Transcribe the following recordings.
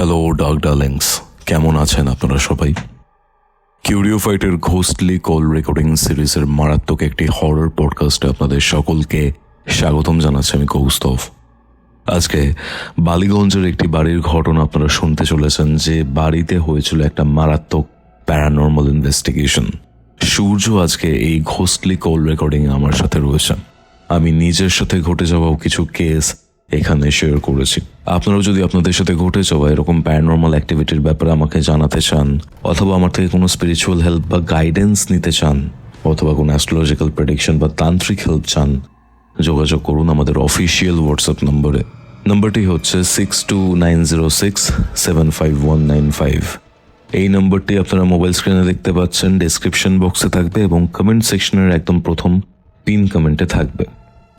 Hello dog Darlings, কেমন আছেন আপনারা সবাই? কিউরিওফাইটের ঘোস্টলি কল রেকর্ডিং সিরিজের মারাত্মক একটি হরর পডকাস্টে আপনাদের সকলকে স্বাগতম জানাচ্ছি আমি কৌস্তভ। আজকে বালিগঞ্জের একটি বাড়ির ঘটনা আপনারা শুনতে চলেছেন, যে বাড়িতে হয়েছিল একটা মারাত্মক প্যারানর্মাল ইনভেস্টিগেশন। সূর্য আজকে এই ঘোস্টলি কল রেকর্ডিং আমার সাথে রয়েছে। আমি নিজের সাথে ঘটে যাওয়াও কিছু কেস এখানে শেয়ার করেছি। আপনারাও যদি আপনাদের সাথে ঘটে যাওয়া এরকম প্যারানর্মাল অ্যাক্টিভিটির ব্যাপারে আমাকে জানাতে চান, অথবা আমার থেকে কোনো স্পিরিচুয়াল হেল্প বা গাইডেন্স নিতে চান, অথবা কোনো অ্যাস্ট্রোলজিক্যাল প্রেডিকশন বা তান্ত্রিক হেল্প চান, যোগাযোগ করুন আমাদের অফিসিয়াল হোয়াটসঅ্যাপ নম্বরে। নম্বরটি হচ্ছে 6290675195। এই নম্বরটি আপনারা মোবাইল স্ক্রিনে দেখতে পাচ্ছেন, ডেসক্রিপশন বক্সে থাকবে এবং কমেন্ট সেকশনের একদম প্রথম পিন কমেন্টে থাকবে।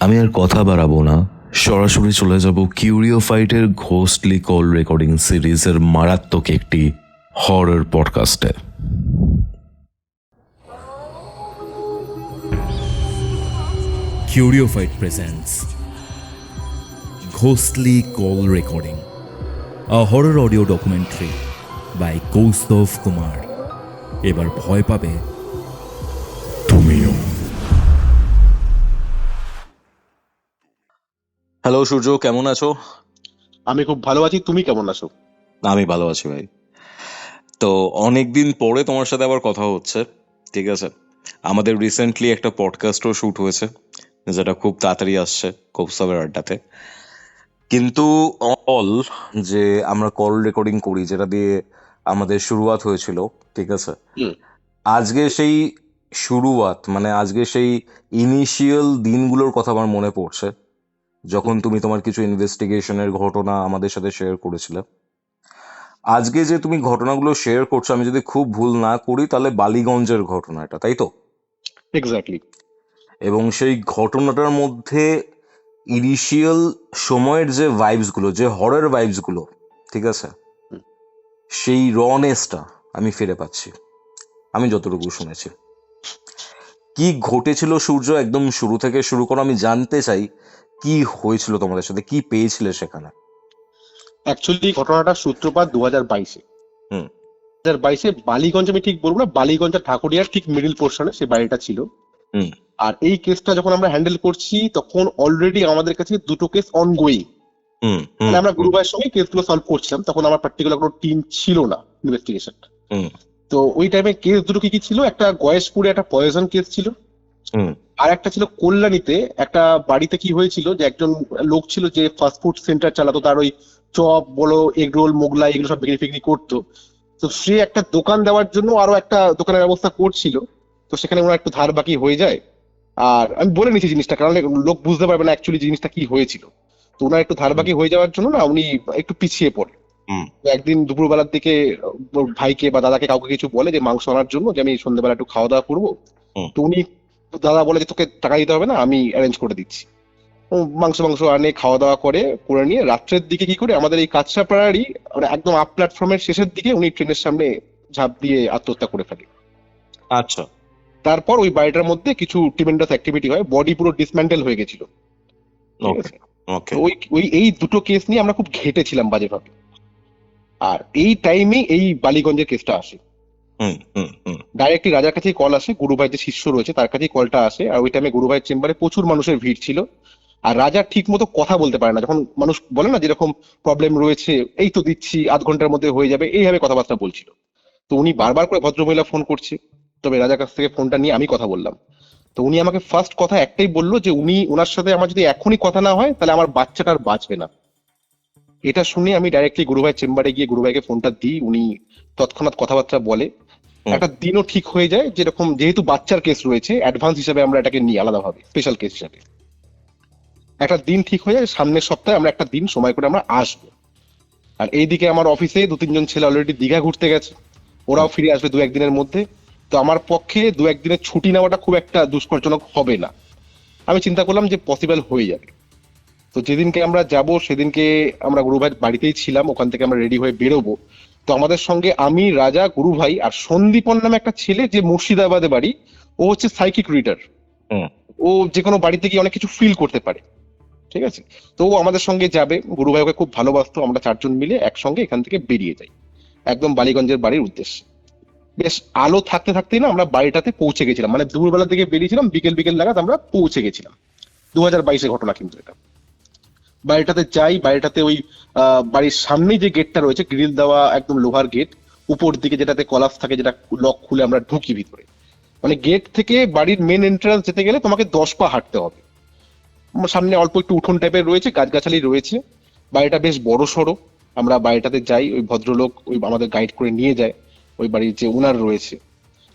আমি আর কথা বাড়াবো না, সরাসরি চলে যাব কিউরিওফাইটের ঘোস্টলি কল রেকর্ডিং সিরিজের মারাত্মক একটি horror পডকাস্টে। Curiofite presents Ghostly Call Recording, a horror audio documentary by Kaustov Kumar. এবার ভয় পাবে তুমিও। হ্যালো সূর্য, কেমন আছো? আমি খুব ভালো আছি। তুমি কেমন আছো? আমি ভালো আছি ভাই। তো অনেকদিন পরে তোমার সাথে আবার কথা হচ্ছে, ঠিক আছে? আমাদের রিসেন্টলি একটা পডকাস্টও শুট হয়েছে, যেটা খুব তাড়াতাড়ি আসছে কৌস্তবের আড্ডাতে। কিন্তু অল যে আমরা কল রেকর্ডিং করি, যেটা দিয়ে আমাদের শুরুয়াত হয়েছিল, ঠিক আছে, আজকে সেই শুরুয়াত মানে আজকে সেই ইনিশিয়াল দিনগুলোর কথা আমার মনে পড়ছে, যখন তুমি তোমার কিছু ইনভেস্টিগেশনের ঘটনা আমাদের সাথে শেয়ার করেছিলে। আজকে যে তুমি ঘটনাগুলো শেয়ার করছো, আমি যদি খুব ভুল না করি তাহলে বালিগঞ্জের ঘটনা এটা, তাই তো? এক্স্যাক্টলি। এবং সেই ঘটনাটার মধ্যে ইনিশিয়াল সময়ের যে ভাইবস গুলো, যে হরর ভাইবস গুলো, ঠিক আছে, সেই রনেসটা আমি ফিরে পাচ্ছি, আমি যতটুকু শুনেছি। কি ঘটেছিল সূর্য, একদম শুরু থেকে শুরু করো। আমি জানতে চাই কি হয়েছিল তোমাদের সাথে, কি পেয়েছিলে সেখানে। অ্যাকচুয়ালি ঘটনাটা সূত্রপাত 2022-এ। হুম 2022-এ বালিগঞ্জ, আমি ঠিক বলবো না, বালিগঞ্জ আর ঠাকুরিয়ার ঠিক মিডিল পোর্শনে সেই বাড়িটা ছিল। হুম আর এই কেসটা যখন আমরা হ্যান্ডেল করছি, তখন অলরেডি আমাদের কাছে দুটো কেস অনগোয়িং। হুম মানে আমরা গ্রুপ ভাইয়ের সঙ্গে কেসগুলো সলভ করছিলাম, তখন আমার পার্টিকুলার কোনো টিম ছিল না ইনভেস্টিগেশন। হুম তো ওই টাইমে কেস দুটো কি কি ছিল, একটা গয়েশপুরে একটা পয়জন কেস ছিল, হুম আর একটা ছিল কল্যাণীতে। একটা বাড়িতে কি হয়েছিল, যে একজন লোক ছিল যে ফাস্টফুড সেন্টার চালাতো, তার ওই চপ বলো, এগ রোল, মোগলাই, এগুলো সব বিক্রি ফিক্রি করতো। তো সে একটা দোকান দেওয়ার জন্য আরো একটা দোকানের ব্যবস্থা করছিল। তো সেখানে ওনার একটু ধার বাকি হয়ে যায়। আর আমি বলে নিচ্ছি জিনিসটা, কারণ লোক বুঝতে পারবে না অ্যাকচুয়ালি জিনিসটা কি হয়েছিল। তো ওনার একটু ধার বাকি হয়ে যাওয়ার জন্য না, উনি একটু পিছিয়ে পড়ে। হুম তো একদিন দুপুরবেলার দিকে ওর ভাইকে বা দাদাকে কাউকে কিছু বলে যে মাংস আনার জন্য, যে আমি সন্ধ্যেবেলা একটু খাওয়া দাওয়া করবো। হুম তো উনি, দাদা বলে যে তোকে টাকা দিতে হবে না, আমি অ্যারেঞ্জ করে দিচ্ছি। ও মাংস মাংস আনে, খাওয়া দাওয়া করে নিয়ে রাত্রের দিকে কি করে আমাদের এই কাঁচরাপাড়ারই মানে একদম আপ প্ল্যাটফর্মের শেষের দিকে উনি ট্রেনের সামনে ঝাঁপ দিয়ে আত্মহত্যা করে ফেলে। আচ্ছা। তারপর ওই বাড়িটার মধ্যে কিছু ট্রিমেন্ডাস অ্যাক্টিভিটি হয়, বডি পুরো ডিসম্যান্টেল হয়ে গেছিল। ঠিক ওকে আছে। ওকে তো ওই ওই এই দুটো কেস নিয়ে আমরা খুব ঘেটেছিলাম বাজেভাবে। আর এই টাইমে এই বালিগঞ্জের কেসটা আসে। হুম হুম হুম ডাইরেক্টলি রাজার কাছেই কল আসে, গুরু ভাই যে শিষ্য রয়েছে তার কাছেই কলটা আসে। আর ওই টাইমে গুরু ভাইয়ের চেম্বারে প্রচুর মানুষের ভিড় ছিল। আর রাজা ঠিক মতো কথা বলতে পারে না, যখন মানুষ বলে না যেরকম প্রবলেম রয়েছে, এই তো দিচ্ছি, আধ ঘন্টার মধ্যে হয়ে যাবে, এইভাবে কথাবার্তা বলছিল। তো উনি বারবার করে ভদ্রমহিলা ফোন করছে, তবে রাজার কাছ থেকে ফোনটা নিয়ে আমি কথা বললাম। তো উনি আমাকে ফার্স্ট কথা একটাই বললো, যে উনি, ওনার সাথে আমার যদি এখনই কথা না হয় তাহলে আমার বাচ্চাটা আর বাঁচবে না। এটা শুনে আমি ডাইরেক্টলি গুরু ভাইয়ের চেম্বারে গিয়ে গুরু ভাইকে ফোনটা দিই। উনি তৎক্ষণাৎ কথাবার্তা বলে, হুম। একটা দিনও ঠিক হয়ে যায়। যেরকম যেহেতু বাচ্চার কেস রয়েছে, অ্যাডভান্স হিসেবে আমরা এটাকে নিই আলাদাভাবে, স্পেশাল কেস হিসেবে। একটা দিন ঠিক হয়ে যায়, সামনের সপ্তাহে আমরা একটা দিন সময় করে আমরা আসবো। আর এইদিকে আমার অফিসে 2-3 জন ছেলে অলরেডি দীঘা ঘুরতে গেছে, ওরাও ফিরে আসবে 2-1 দিনের মধ্যে। তো আমার পক্ষে 2-1 দিনের ছুটি নেওয়াটা খুব একটা দুষ্করজনক হবে না। আমি চিন্তা করলাম যে পসিবল হয়ে যাবে। তো যেদিনকে আমরা যাব সেদিনকে আমরা গুরু ভাইয়ের বাড়িতেই ছিলাম, ওখান থেকে আমরা রেডি হয়ে বেরোবো। তো আমাদের সঙ্গে আমি, রাজা, গুরু ভাই আর সন্দীপন নামে একটা ছেলে, যে মুর্শিদাবাদে বাড়ি। ও হচ্ছে সাইকিক রিডার। হুম ও যে কোনো বাড়িতে গিয়ে অনেক কিছু ফিল করতে পারে। ঠিক আছে। তো ও আমাদের সঙ্গে যাবে, গুরু ভাই ওকে খুব ভালোবাসতো, আমরা চারজন মিলে একসঙ্গে এখান থেকে বেরিয়ে যাই একদম বালিগঞ্জের বাড়ির উদ্দেশ্যে। বেশ আলো থাকতে থাকতেই না আমরা বাড়িটাতে পৌঁছে গেছিলাম, মানে দুপুরবেলা থেকে বেরিয়েছিলাম, বিকেল বিকেল নাগাদ আমরা পৌঁছে গেছিলাম। 2022-এর ঘটনা কিন্তু এটা। বাড়িটাতে যাই, বাড়িটাতে ওই বাড়ির সামনেই যে গেটটা রয়েছে, গ্রিল দেওয়া একদম লোহার গেট, উপর দিকে যেটাতে কলাস থাকে, যেটা লক খুলে আমরা ঢুকি ভিতরে। মানে গেট থেকে বাড়ির মেন এন্ট্রান্স যেতে গেলে তোমাকে 10 পা হাঁটতে হবে। সামনে অল্প একটু উঠোন টাইপের রয়েছে, গাছগাছালি রয়েছে, বাড়িটা বেশ বড় সড়ো। আমরা বাড়িটাতে যাই, ওই ভদ্রলোক ওই আমাদের গাইড করে নিয়ে যায়, ওই বাড়ির যে ওনার রয়েছে।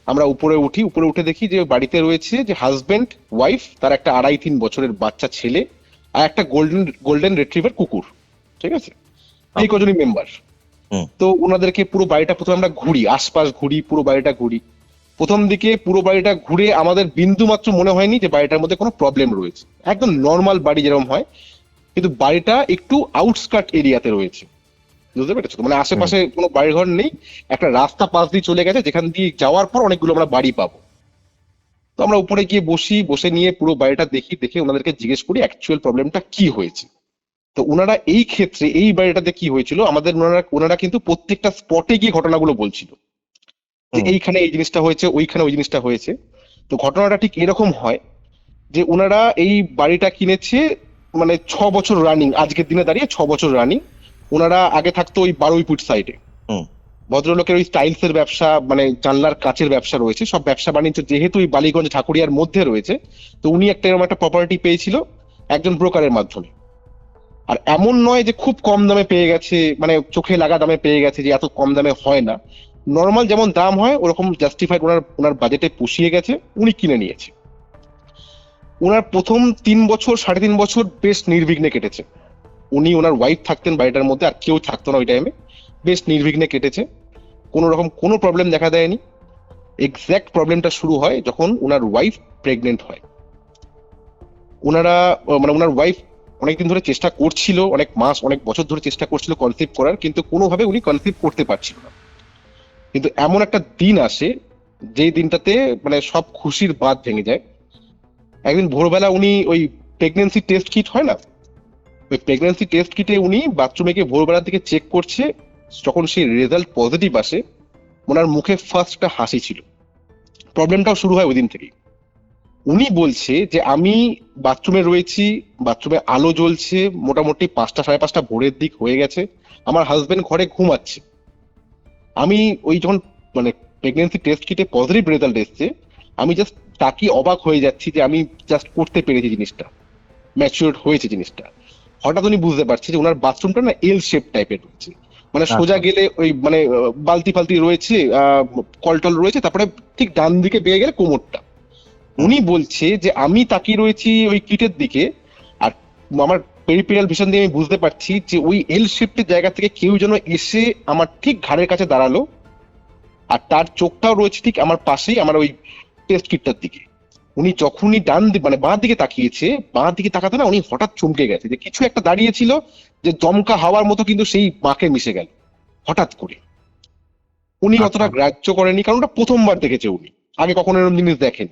আমরা উপরে উঠি, উপরে উঠে দেখি যে বাড়িতে রয়েছে যে হাজবেন্ড, ওয়াইফ, তার একটা 2.5-3 বছরের বাচ্চা ছেলে, আর একটা গোল্ডেন রিট্রিভার কুকুর। ঠিক আছে, এই কজনই মেম্বার। হুম। তো ওনাদেরকে পুরো বাড়িটা প্রথমে আমরা ঘুরি, আশপাশ ঘুরি, পুরো বাড়িটা ঘুরি। প্রথম দিকে পুরো বাড়িটা ঘুরে আমাদের বিন্দু মাত্র মনে হয়নি যে বাড়িটার মধ্যে কোনো প্রবলেম রয়েছে, একদম নর্মাল বাড়ি যেরকম হয়। কিন্তু বাড়িটা একটু আউটস্কার্ট এরিয়াতে রয়েছে, বুঝতে পেরেছো তো? মানে আশেপাশে কোনো বাড়িঘর নেই, একটা রাস্তা পাশ দিয়ে চলে গেছে, যেখান দিয়ে যাওয়ার পর অনেকগুলো আমরা বাড়ি পাবো। তো আমরা উপরে গিয়ে বসি, বসে নিয়ে পুরো বাড়িটা দেখি, দেখে ওনাদেরকে জিজ্ঞেস করি অ্যাকচুয়াল প্রবলেমটা কি হয়েছে। তো ওনারা এই ক্ষেত্রে এই বাড়িটাতে কি হয়েছিল, আমাদের ওনারা কিন্তু প্রত্যেকটা স্পটে গিয়ে ঘটনাগুলো বলছিল যে হুম। এইখানে এই জিনিসটা হয়েছে, ওইখানে ওই জিনিসটা হয়েছে। তো ঘটনাটা ঠিক এরকম হয় যে ওনারা এই বাড়িটা কিনেছে মানে 6 বছর রানিং, আজকের দিনে দাঁড়িয়ে 6 বছর রানিং। ওনারা আগে থাকতো ওই বারুইপুর সাইডে। হুম। ভদ্রলোকের ওই টাইলস এর ব্যবসা, মানে জানলার কাচের ব্যবসা রয়েছে, সব ব্যবসা বাণিজ্য যেহেতু ওই বালিগঞ্জ ঠাকুরিয়ার মধ্যে রয়েছে, তো উনি একটা এরকম একটা প্রপার্টি পেয়েছিল একজন ব্রোকারের মাধ্যমে। আর এমন নয় যে খুব কম দামে পেয়ে গেছে, মানে চোখে লাগা দামে পেয়ে গেছে, যে এত কম দামে হয় না, নর্মাল যেমন দাম হয় ওরকম জাস্টিফাইড ওনার ওনার বাজেটে পুষিয়ে গেছে, উনি কিনে নিয়েছে। ওনার প্রথম 3 বছর 3.5 বছর বেশ নির্বিঘ্নে কেটেছে। উনি ওনার ওয়াইফ থাকতেন বাড়িটার মধ্যে, আর কেউ থাকতো না ওই টাইমে, বেশ নির্বিঘ্নে কেটেছে, কোনো রকম কোনো প্রবলেম দেখা দেয়নি। এক্স্যাক্ট প্রবলেমটা শুরু হয় যখন ওনার ওয়াইফ প্রেগনেন্ট হয়। ওনারা মানে ওনার ওয়াইফ অনেকদিন ধরে চেষ্টা করছিল, অনেক মাস অনেক বছর ধরে চেষ্টা করছিল কনসিভ করার, কিন্তু কোনোভাবে উনি কনসিভ করতে পারছিল না। কিন্তু এমন একটা দিন আসে যেই দিনটাতে মানে সব খুশির বাঁধ ভেঙে যায়। একদিন ভোরবেলা উনি ওই প্রেগনেন্সি টেস্ট কিট হয় না, ওই প্রেগনেন্সি টেস্ট কিটে উনি বাথরুমে গিয়ে ভোরবেলার দিকে চেক করছে। যখন সেই রেজাল্ট পজিটিভ আসে, ওনার মুখে ফার্স্ট একটা হাসি ছিল। প্রবলেমটাও শুরু হয় ওই দিন থেকেই। উনি বলছে যে আমি বাথরুমে রয়েছি, বাথরুমে আলো জ্বলছে, মোটামুটি 5টা 5:30 ভোরের দিক হয়ে গেছে, আমার হাজবেন্ড ঘরে ঘুমাচ্ছে। আমি ওই যখন মানে প্রেগনেন্সি টেস্ট কিটে পজিটিভ রেজাল্ট এসছে, আমি জাস্ট তাকিয়ে অবাক হয়ে যাচ্ছি যে আমি জাস্ট করতে পেরেছি জিনিসটা, ম্যাচিওর হয়েছে জিনিসটা। হঠাৎ উনি বুঝতে পারছি যে ওনার বাথরুমটা না এল শেপ টাইপের রয়েছে, মানে সোজা গেলে ওই মানে বালতি ফালতি রয়েছে, কলটল রয়েছে, তারপরে ঠিক ডান দিকে বেয়ে গেলে কোমরটা। উনি বলছে যে আমি তাকিয়ে রয়েছি ওই কিটের দিকে, আর আমার পেরিফেরাল ভিশন দিয়ে আমি বুঝতে পারছি যে ওই এল শেপের জায়গা থেকে কেউ যেন এসে আমার ঠিক ঘাড়ের কাছে দাঁড়ালো, আর তার চোখটাও রয়েছে ঠিক আমার পাশেই, আমার ওই টেস্ট কিটটার দিকে। উনি যখনই মানে বাঁ দিকে তাকিয়েছে, বাঁ দিকে তাকাতে না উনি হঠাৎ চমকে গেছে যে কিছু একটা দাঁড়িয়েছিল, যে দমকা হাওয়ার মতো কিন্তু সেই বাঁকে মিশে গেল হঠাৎ করে। উনি অতটা গ্রাহ্য করেনি, কারণ ওটা প্রথমবার দেখেছে উনি, আগে কখনো এরকম জিনিস দেখেন।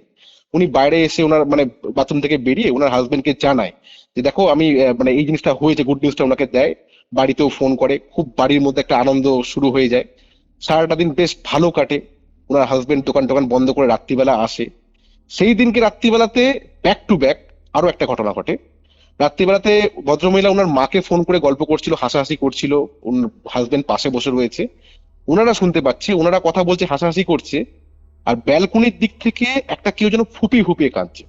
উনি বাইরে এসে ওনার মানে বাথরুম থেকে বেরিয়ে ওনার হাজবেন্ডকে জানায় যে দেখো আমি মানে এই জিনিসটা হয়েছে, গুড নিউজটা ওনাকে দেয়, বাড়িতেও ফোন করে, খুব বাড়ির মধ্যে একটা আনন্দ শুরু হয়ে যায়। সারাটা দিন বেশ ভালো কাটে। ওনার হাজবেন্ড দোকান টোকান বন্ধ করে রাত্রিবেলা আসে। সেই দিনকে রাত্রিবেলাতে ব্যাক টু ব্যাক আরো একটা ঘটনা ঘটে। রাত্রিবেলাতে ভদ্রমহিলা ওনার মাকে ফোন করে গল্প করছিল, হাসাহাসি করছিল, হাজবেন্ড পাশে বসে রয়েছে, ওনারা শুনতে পাচ্ছে, ওনারা কথা বলছে, হাসাহাসি করছে, আর ব্যালকনির দিক থেকে একটা কেউ যেন ফুপিয়ে ফুপিয়ে কাঁদছে।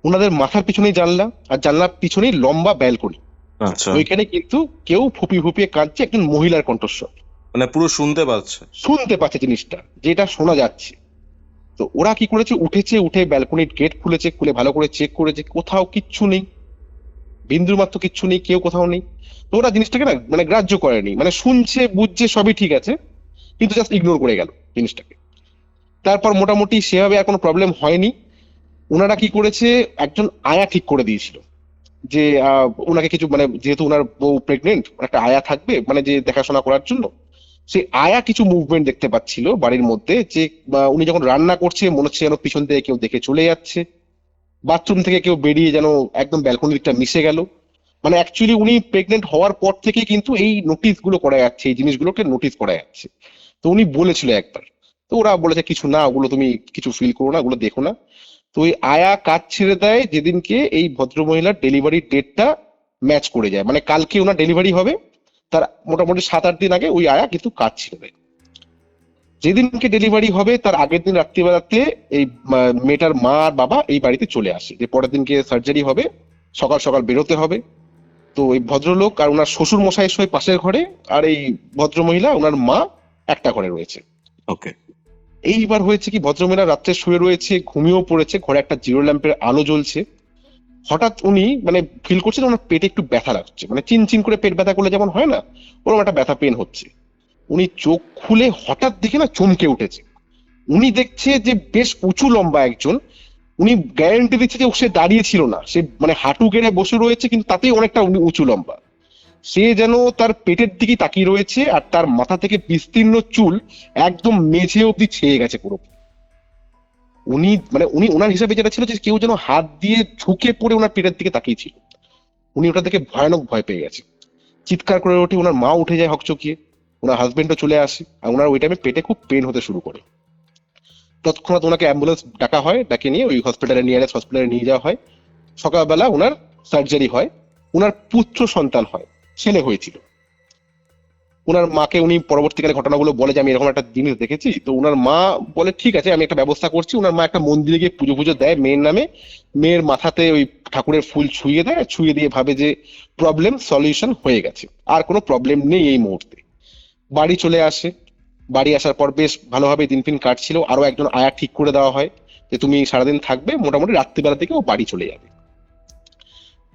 ওনাদের মাথার পিছনেই জানলা, আর জানলার পিছনেই লম্বা ব্যালকনি, আচ্ছা, ওইখানে কিন্তু কেউ ফুপিয়ে ফুপিয়ে কাঁদছে, একজন মহিলার কণ্ঠস্বর, মানে পুরো শুনতে পাচ্ছে। শুনতে পাচ্ছে জিনিসটা, যেটা শোনা যাচ্ছে। তো ওরা কি করেছে, উঠেছে, উঠে ব্যালকনির গেট খুলেছে, খুলে ভালো করে চেক করেছে, কোথাও কিচ্ছু নেই, বিন্দুর মাত্র কিচ্ছু নেই, কেউ কোথাও নেই। তো ওরা জিনিসটাকে না মানে গ্রাহ্য করেনি, মানে শুনছে বুঝছে সবই ঠিক আছে, কিন্তু জাস্ট ইগনোর করে গেল জিনিসটাকে। তারপর মোটামুটি সেভাবে আর কোনো প্রবলেম হয়নি। ওনারা কি করেছে, একজন আয়া ঠিক করে দিয়েছিল যে ওনাকে কিছু মানে যেহেতু ওনার বউ প্রেগনেন্ট, একটা আয়া থাকবে মানে যে দেখাশোনা করার জন্য। সেই আয়া কিছু মুভমেন্ট দেখতে পাচ্ছিল বাড়ির মধ্যে, যে উনি যখন রান্না করছে মনে হচ্ছে যেন পিছন থেকে কেউ দেখে চলে যাচ্ছে, বাথরুম থেকে কেউ বেরিয়ে যেন একদম ব্যালকনির দিকটা মিশে গেল। মানে অ্যাকচুয়ালি উনি প্রেগনেন্ট হওয়ার পর থেকে কিন্তু এই নোটিশ গুলো করা যাচ্ছে, এই জিনিসগুলোকে নোটিস করা যাচ্ছে। তো উনি বলেছিল একবার, তো ওরা বলেছে কিছু না, ওগুলো তুমি কিছু ফিল করো না, ওগুলো দেখো না। তো ওই আয়া কাজ ছেড়ে দেয় যেদিনকে এই ভদ্রমহিলার ডেলিভারি ডেটটা ম্যাচ করে যায়, মানে কালকে ওনার ডেলিভারি হবে, তার মোটামুটি 7-8 দিন আগে ওই আয়া কিন্তু কাজ ছেড়ে দেয়। যেদিনকে ডেলিভারি হবে তার আগের দিন রাত্রিবেলাতে এই মেয়েটার মা আর বাবা এই বাড়িতে চলে আসে, যে পরের দিনকে সার্জারি হবে, সকাল সকাল বেরোতে হবে। তো এই ভদ্রলোক আর ওনার শ্বশুর মশাই শোয় পাশের ঘরে, আর এই ভদ্রমহিলা ওনার মা একটা ঘরে রয়েছে। ওকে। এইবার হয়েছে কি, ভদ্রমহিলা রাত্রে শুয়ে রয়েছে, ঘুমিয়েও পড়েছে, ঘরে একটা জিরো ল্যাম্পের আলো জ্বলছে। হঠাৎ উনি মানে ফিল করছেন ওনার পেটে একটু ব্যথা লাগছে, মানে চিন চিন করে পেট ব্যথা করলে যেমন হয় না, ওরকম একটা ব্যথা পেন হচ্ছে। উনি চোখ খুলে হঠাৎ দেখে না চমকে উঠেছে। উনি দেখছে যে বেশ উঁচু লম্বা একজন, উনি গ্যারান্টি দিচ্ছে যে সে দাঁড়িয়ে ছিল না, সে মানে হাঁটু গেড়ে বসে রয়েছে, কিন্তু তাতেই অনেকটা উনি উঁচু লম্বা। সে যেন তার পেটের দিকে তাকিয়ে রয়েছে, আর তার মাথা থেকে বিস্তীর্ণ চুল একদম মেঝে অব্দি ছেয়ে গেছে পুরো। উনি ওনার হিসাবে যেটা ছিল যে কেউ যেন হাত দিয়ে ঝুঁকে পড়ে ওনার পেটের দিকে তাকিয়ে ছিল। উনি ওটা দেখে ভয়ানক ভয় পেয়ে গেছে, চিৎকার করে ওঠে, ওনার মা উঠে যায় হকচকিয়ে, ওনার হাজবেন্ডও চলে আসে, আর ওনার ওই টাইমে পেটে খুব পেন হতে শুরু করে। তৎক্ষণাৎ ওনাকে অ্যাম্বুলেন্স ডাকা হয়, ডাকে নিয়ে ওই হসপিটালে, নিয়ারেস্ট হসপিটালে নিয়ে যাওয়া হয়। সকালবেলা ওনার সার্জারি হয়, ওনার পুত্র সন্তান হয়, ছেলে হয়েছিল। ওনার মাকে উনি পরবর্তীকালে ঘটনাগুলো বলে যে আমি এরকম একটা জিনিস দেখেছি। তো ওনার মা বলে ঠিক আছে আমি একটা ব্যবস্থা করছি। ওনার মা একটা মন্দিরে গিয়ে পুজো পুজো দেয় মেয়ের নামে, মেয়ের মাথাতে ওই ঠাকুরের ফুল ছুঁয়ে দেয়, ছুঁয়ে দিয়ে ভাবে যে প্রবলেম সলিউশন হয়ে গেছে, আর কোনো প্রবলেম নেই এই মুহূর্তে। বাড়ি চলে আসে। বাড়ি আসার পর বেশ ভালোভাবে দিন ফিন কাটছিল, আরো একজন আয়া ঠিক করে দেওয়া হয় যে তুমি সারাদিন থাকবে, মোটামুটি রাত্রিবেলা থেকে ও বাড়ি চলে যাবে।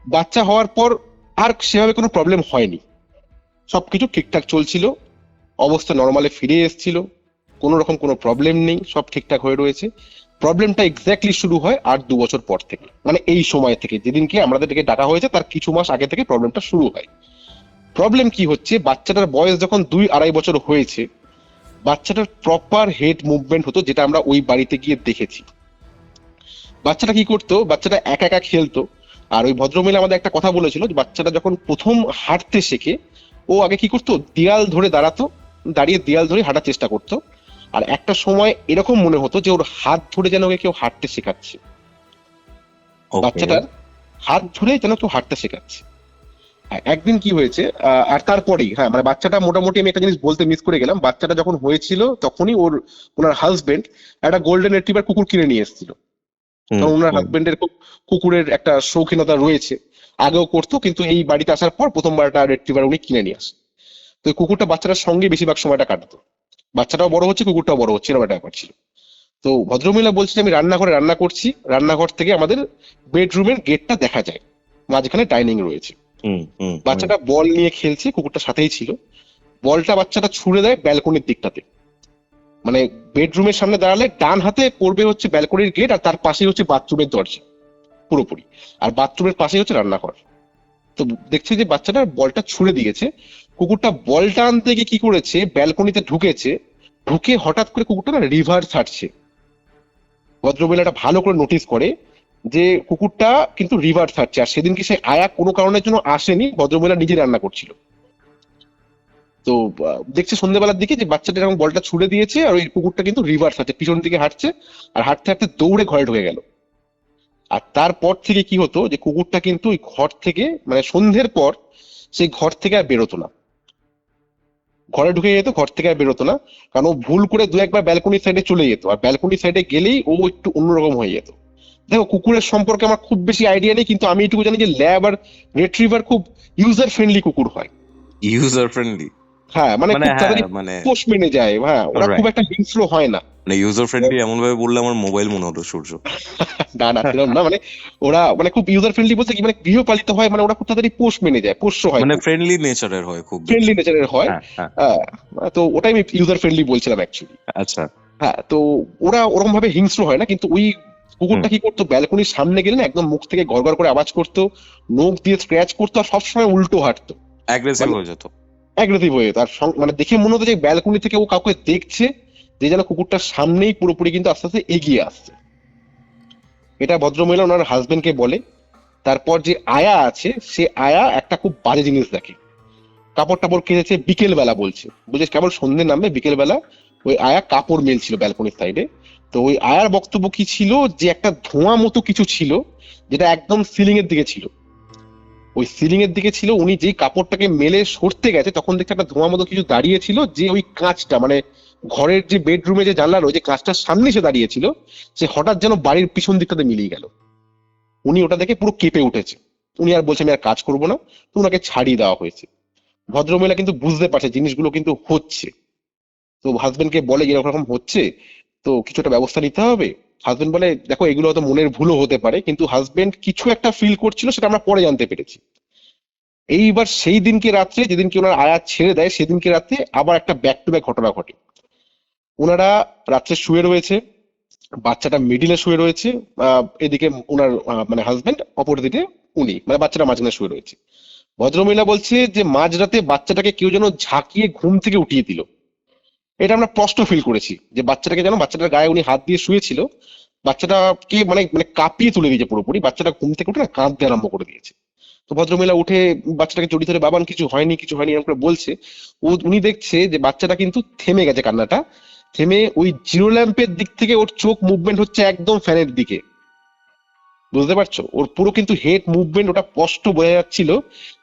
বাচ্চা হওয়ার পর আর সেভাবে কোনো প্রবলেম হয়নি, সবকিছু ঠিকঠাক চলছিল, অবস্থা নর্মালে ফিরে এসেছিল, কোনো রকম কোনো প্রবলেম নেই, সব ঠিকঠাক হয়ে রয়েছে। প্রবলেমটা এক্স্যাক্টলি শুরু হয় আর 2 বছর পর থেকে, মানে এই সময় থেকে, যেদিনকে আমাদেরকে ডাকা হয়েছে তার কিছু মাস আগে থেকে প্রবলেমটা শুরু হয়। প্রবলেম কি হচ্ছে, বাচ্চাটার বয়স যখন 2-2.5 বছর হয়েছে, বাচ্চাটার প্রপার হেড মুভমেন্ট হতো, যেটা আমরা ওই বাড়িতে গিয়ে দেখেছি। বাচ্চাটা কি করতো, বাচ্চাটা একা একা খেলতো। আর ওই ভদ্রমহিলা আমাদের একটা কথা বলেছিল যে বাচ্চাটা যখন প্রথম হাঁটতে শেখে, ও আগে কি করতো, দেয়াল ধরে দাঁড়াতো, দাঁড়িয়ে দেয়াল ধরে হাঁটার চেষ্টা করতো। আর একটা সময় এরকম মনে হতো যে ওর হাত ধরে যেন ওকে কেউ হাঁটতে শেখাচ্ছে, বাচ্চাটার হাত ধরে যেন কেউ হাঁটতে শেখাচ্ছে। আর একদিন কি হয়েছে, আর তারপরেই হ্যাঁ মানে বাচ্চাটা মোটামুটি, আমি একটা জিনিস বলতে মিস করে গেলাম, বাচ্চাটা যখন হয়েছিল তখনই ওনার হাজবেন্ড একটা গোল্ডেন রিট্রিভার কুকুর কিনে নিয়ে এসেছিল। কারণ ওনার হাজবেন্ডের কুকুরের একটা শৌখিনতা রয়েছে, আগেও করতো, কিন্তু এই বাড়িতে আসার পর প্রথমবার একটা রিট্রিভার উনি কিনে নিয়ে আসে। তো এই কুকুরটা বাচ্চাটার সঙ্গে বেশিরভাগ সময়টা কাটাতো, বাচ্চাটাও বড় হচ্ছে কুকুরটাও বড় হচ্ছে, এরকম একটা ব্যাপার ছিল। তো ভদ্রমহিলা বলছে যে আমি রান্নাঘরে রান্না করছি, রান্নাঘর থেকে আমাদের বেডরুমের গেটটা দেখা যায়, মাঝখানে ডাইনিং রয়েছে। বাচ্চাটা বল নিয়ে খেলছে, কুকুরটা সাথেই ছিল। বলটা বাচ্চাটা ছুড়ে দেয় ব্যালকনির দিকটাতে, মানে বেডরুমের সামনে দাঁড়ালে ডান হাতে পড়বে হচ্ছে ব্যালকনির গেট, আর তার পাশেই হচ্ছে বাথরুমের দরজা পুরোপুরি, আর বাথরুমের পাশেই হচ্ছে রান্নাঘর। তো দেখছে যে বাচ্চাটা বলটা ছুড়ে দিয়েছে, কুকুরটা বলটা আনতে গিয়ে কি করেছে, ব্যালকনিতে ঢুকেছে, ঢুকে হঠাৎ করে কুকুরটা না রিভার্স হাঁটছে। ভদ্রমহিলাটা ভালো করে নোটিস করে যে কুকুরটা কিন্তু রিভার্স হাঁটছে, আর সেদিন কি সে আয়া কোনো কারণের জন্য আসেনি, ভদ্রমহিলা নিজে রান্না করছিল। তো দেখছে সন্ধ্যেবেলার দিকে যে বাচ্চাটা এরকম বলটা ছুড়ে দিয়েছে, আর ওই কুকুরটা কিন্তু রিভার্স হাঁটছে, পিছন দিকে হাঁটছে, আর হাঁটতে হাঁটতে দৌড়ে ঘরে ঢুকে গেল। আর তারপর থেকে কি হতো, যে কুকুরটা কিন্তু ওই ঘর থেকে, মানে সন্ধ্যের পর সেই ঘর থেকে আর বেরোতো না, ঘরে ঢুকে যেত, ঘর থেকে আর বেরোতো না। কারণ ও ভুল করে 2-1 বার ব্যালকনির সাইডে চলে যেত, আর ব্যালকনির সাইডে গেলেই ও একটু অন্যরকম হয়ে যেত। দেখো কুকুরের সম্পর্কে আমার খুব বেশি আইডিয়া নেই, কিন্তু আমি এটুকু জানি যে ল্যাব আর রিট্রিভার খুব ইউজার ফ্রেন্ডলি কুকুর হয়। ইউজার ফ্রেন্ডলি, হ্যাঁ মানে খুব হ্যাঁ, তাড়াতাড়ি মানে পোষ মেনে যায়, হ্যাঁ ওরা খুব একটা হিংস্র হয় না। মানে ইউজার ফ্রেন্ডলি এমন ভাবে বললে আমার মোবাইল মনে হলো সূর্য। না না সেরকম না, মানে ওরা মানে খুব ইউজার ফ্রেন্ডলি বলতে কি, মানে গৃহপালিত হয়, মানে ওরা খুব তাড়াতাড়ি পোষ মেনে যায়, পোষ্য হয়, মানে ফ্রেন্ডলি নেচারের হয়, খুব ফ্রেন্ডলি নেচারের হয়। হ্যাঁ, হ্যাঁ। তো ওটাই আমি ইউজার ফ্রেন্ডলি বলছিলাম অ্যাকচুয়ালি। আচ্ছা। হ্যাঁ তো ওরা ওরকম ভাবে হিংস্র হয় না, কিন্তু ওই কুকুরটা কি করতো, ব্যালকনির সামনে গেলে না একদম মুখ থেকে গড়গড় করে আওয়াজ করতো, নখ দিয়ে স্ক্র্যাচ করতো, আর সবসময় উল্টো হাঁটতো, অ্যাগ্রেসিভ হয়ে যেত। অ্যাগ্রেসিভ হয়ে যেত। আর মানে দেখে মনে হতো যে ব্যালকনি থেকে ও কাউকে দেখছে, যে যেন কুকুরটার সামনেই পুরোপুরি কিন্তু আস্তে আস্তে এগিয়ে আসছে। এটা ভদ্রমহিলা ওনার হাজবেন্ডকে বলে। তারপর যে আয়া আছে, সে আয়া একটা খুব বাজে জিনিস দেখে। কাপড় টাপড় কেচেছে বিকেল বেলা, বলছে কেবল সন্ধ্যে নামবে বিকেল বেলা ওই আয়া কাপড় মেলছিল ব্যালকনির সাইডে। তো ওই আয়ার বক্তব্য কি ছিল, যে একটা ধোঁয়া মতো কিছু ছিল যেটা একদম সিলিং এর দিকে ছিল। ওই সিলিং এর দিকে ছিল, উনি যেই কাপড়টাকে মেলে সরতে গেছে তখন দেখছে একটা ধোঁয়া মতো কিছু দাঁড়িয়ে ছিল, যে ওই কাঁচটা মানে ঘরের যে বেডরুমে যে জানলা রয়েছে কাঁচটার সামনে সে দাঁড়িয়েছিল, সে হঠাৎ যেন বাড়ির পিছন দিকটাতে মিলিয়ে গেল। উনি ওটা দেখে পুরো কেঁপে উঠেছে। উনি আর বলছে আমি আর কাজ করবো না, তো ওনাকে ছাড়িয়ে দেওয়া হয়েছে। ভদ্রমহিলা কিন্তু বুঝতে পারছে জিনিসগুলো কিন্তু হচ্ছে, তো হাজবেন্ডকে বলে এরকম হচ্ছে, তো কিছু একটা ব্যবস্থা নিতে হবে। হাজবেন্ড বলে দেখো এগুলো হয়তো মনের ভুলও হতে পারে, কিন্তু হাজবেন্ড কিছু একটা ফিল করছিল সেটা আমরা পরে জানতে পেরেছি। এইবার সেই দিনকে রাত্রে, যেদিনকে ওনার আয়া ছেড়ে দেয় সেদিনকে রাত্রে আবার একটা ব্যাক টু ব্যাক ঘটনা ঘটে। ওনারা রাত্রে শুয়ে রয়েছে, বাচ্চাটা মিডিলে শুয়ে রয়েছে, এদিকে ওনার মানে হাজবেন্ড, অপর দিকে উনি, মানে বাচ্চাটা মাঝখানে শুয়ে রয়েছে। ভদ্রমহিলা বলছে যে মাঝরাতে বাচ্চাটাকে কেউ যেন ঝাঁকিয়ে ঘুম থেকে উঠিয়ে দিল। এটা আমরা স্পষ্ট ফিল করেছি যে বাচ্চাটাকে যেন, বাচ্চাটার গায়ে উনি হাত দিয়ে শুয়েছিল, বাচ্চাটাকে মানে মানে কাঁপিয়ে তুলে দিয়েছে পুরোপুরি। বাচ্চাটা ঘুম থেকে উঠে না কাঁদতে আরম্ভ করে দিয়েছে। তো ভদ্রমহিলা উঠে বাচ্চাটাকে জড়িয়ে ধরে বাবান কিছু হয়নি কিছু হয়নি এরকম করে বলছে। উনি দেখছে যে বাচ্চাটা কিন্তু থেমে গেছে কান্নাটা, থেমে ওই জিরো ল্যাম্পের দিক থেকে ওর চোখ মুভমেন্ট হচ্ছে একদম ফ্যানের দিকে। বুঝতে পারছো, ওর পুরো কিন্তু হেড মুভমেন্ট ওটা স্পষ্ট বোঝা যাচ্ছিল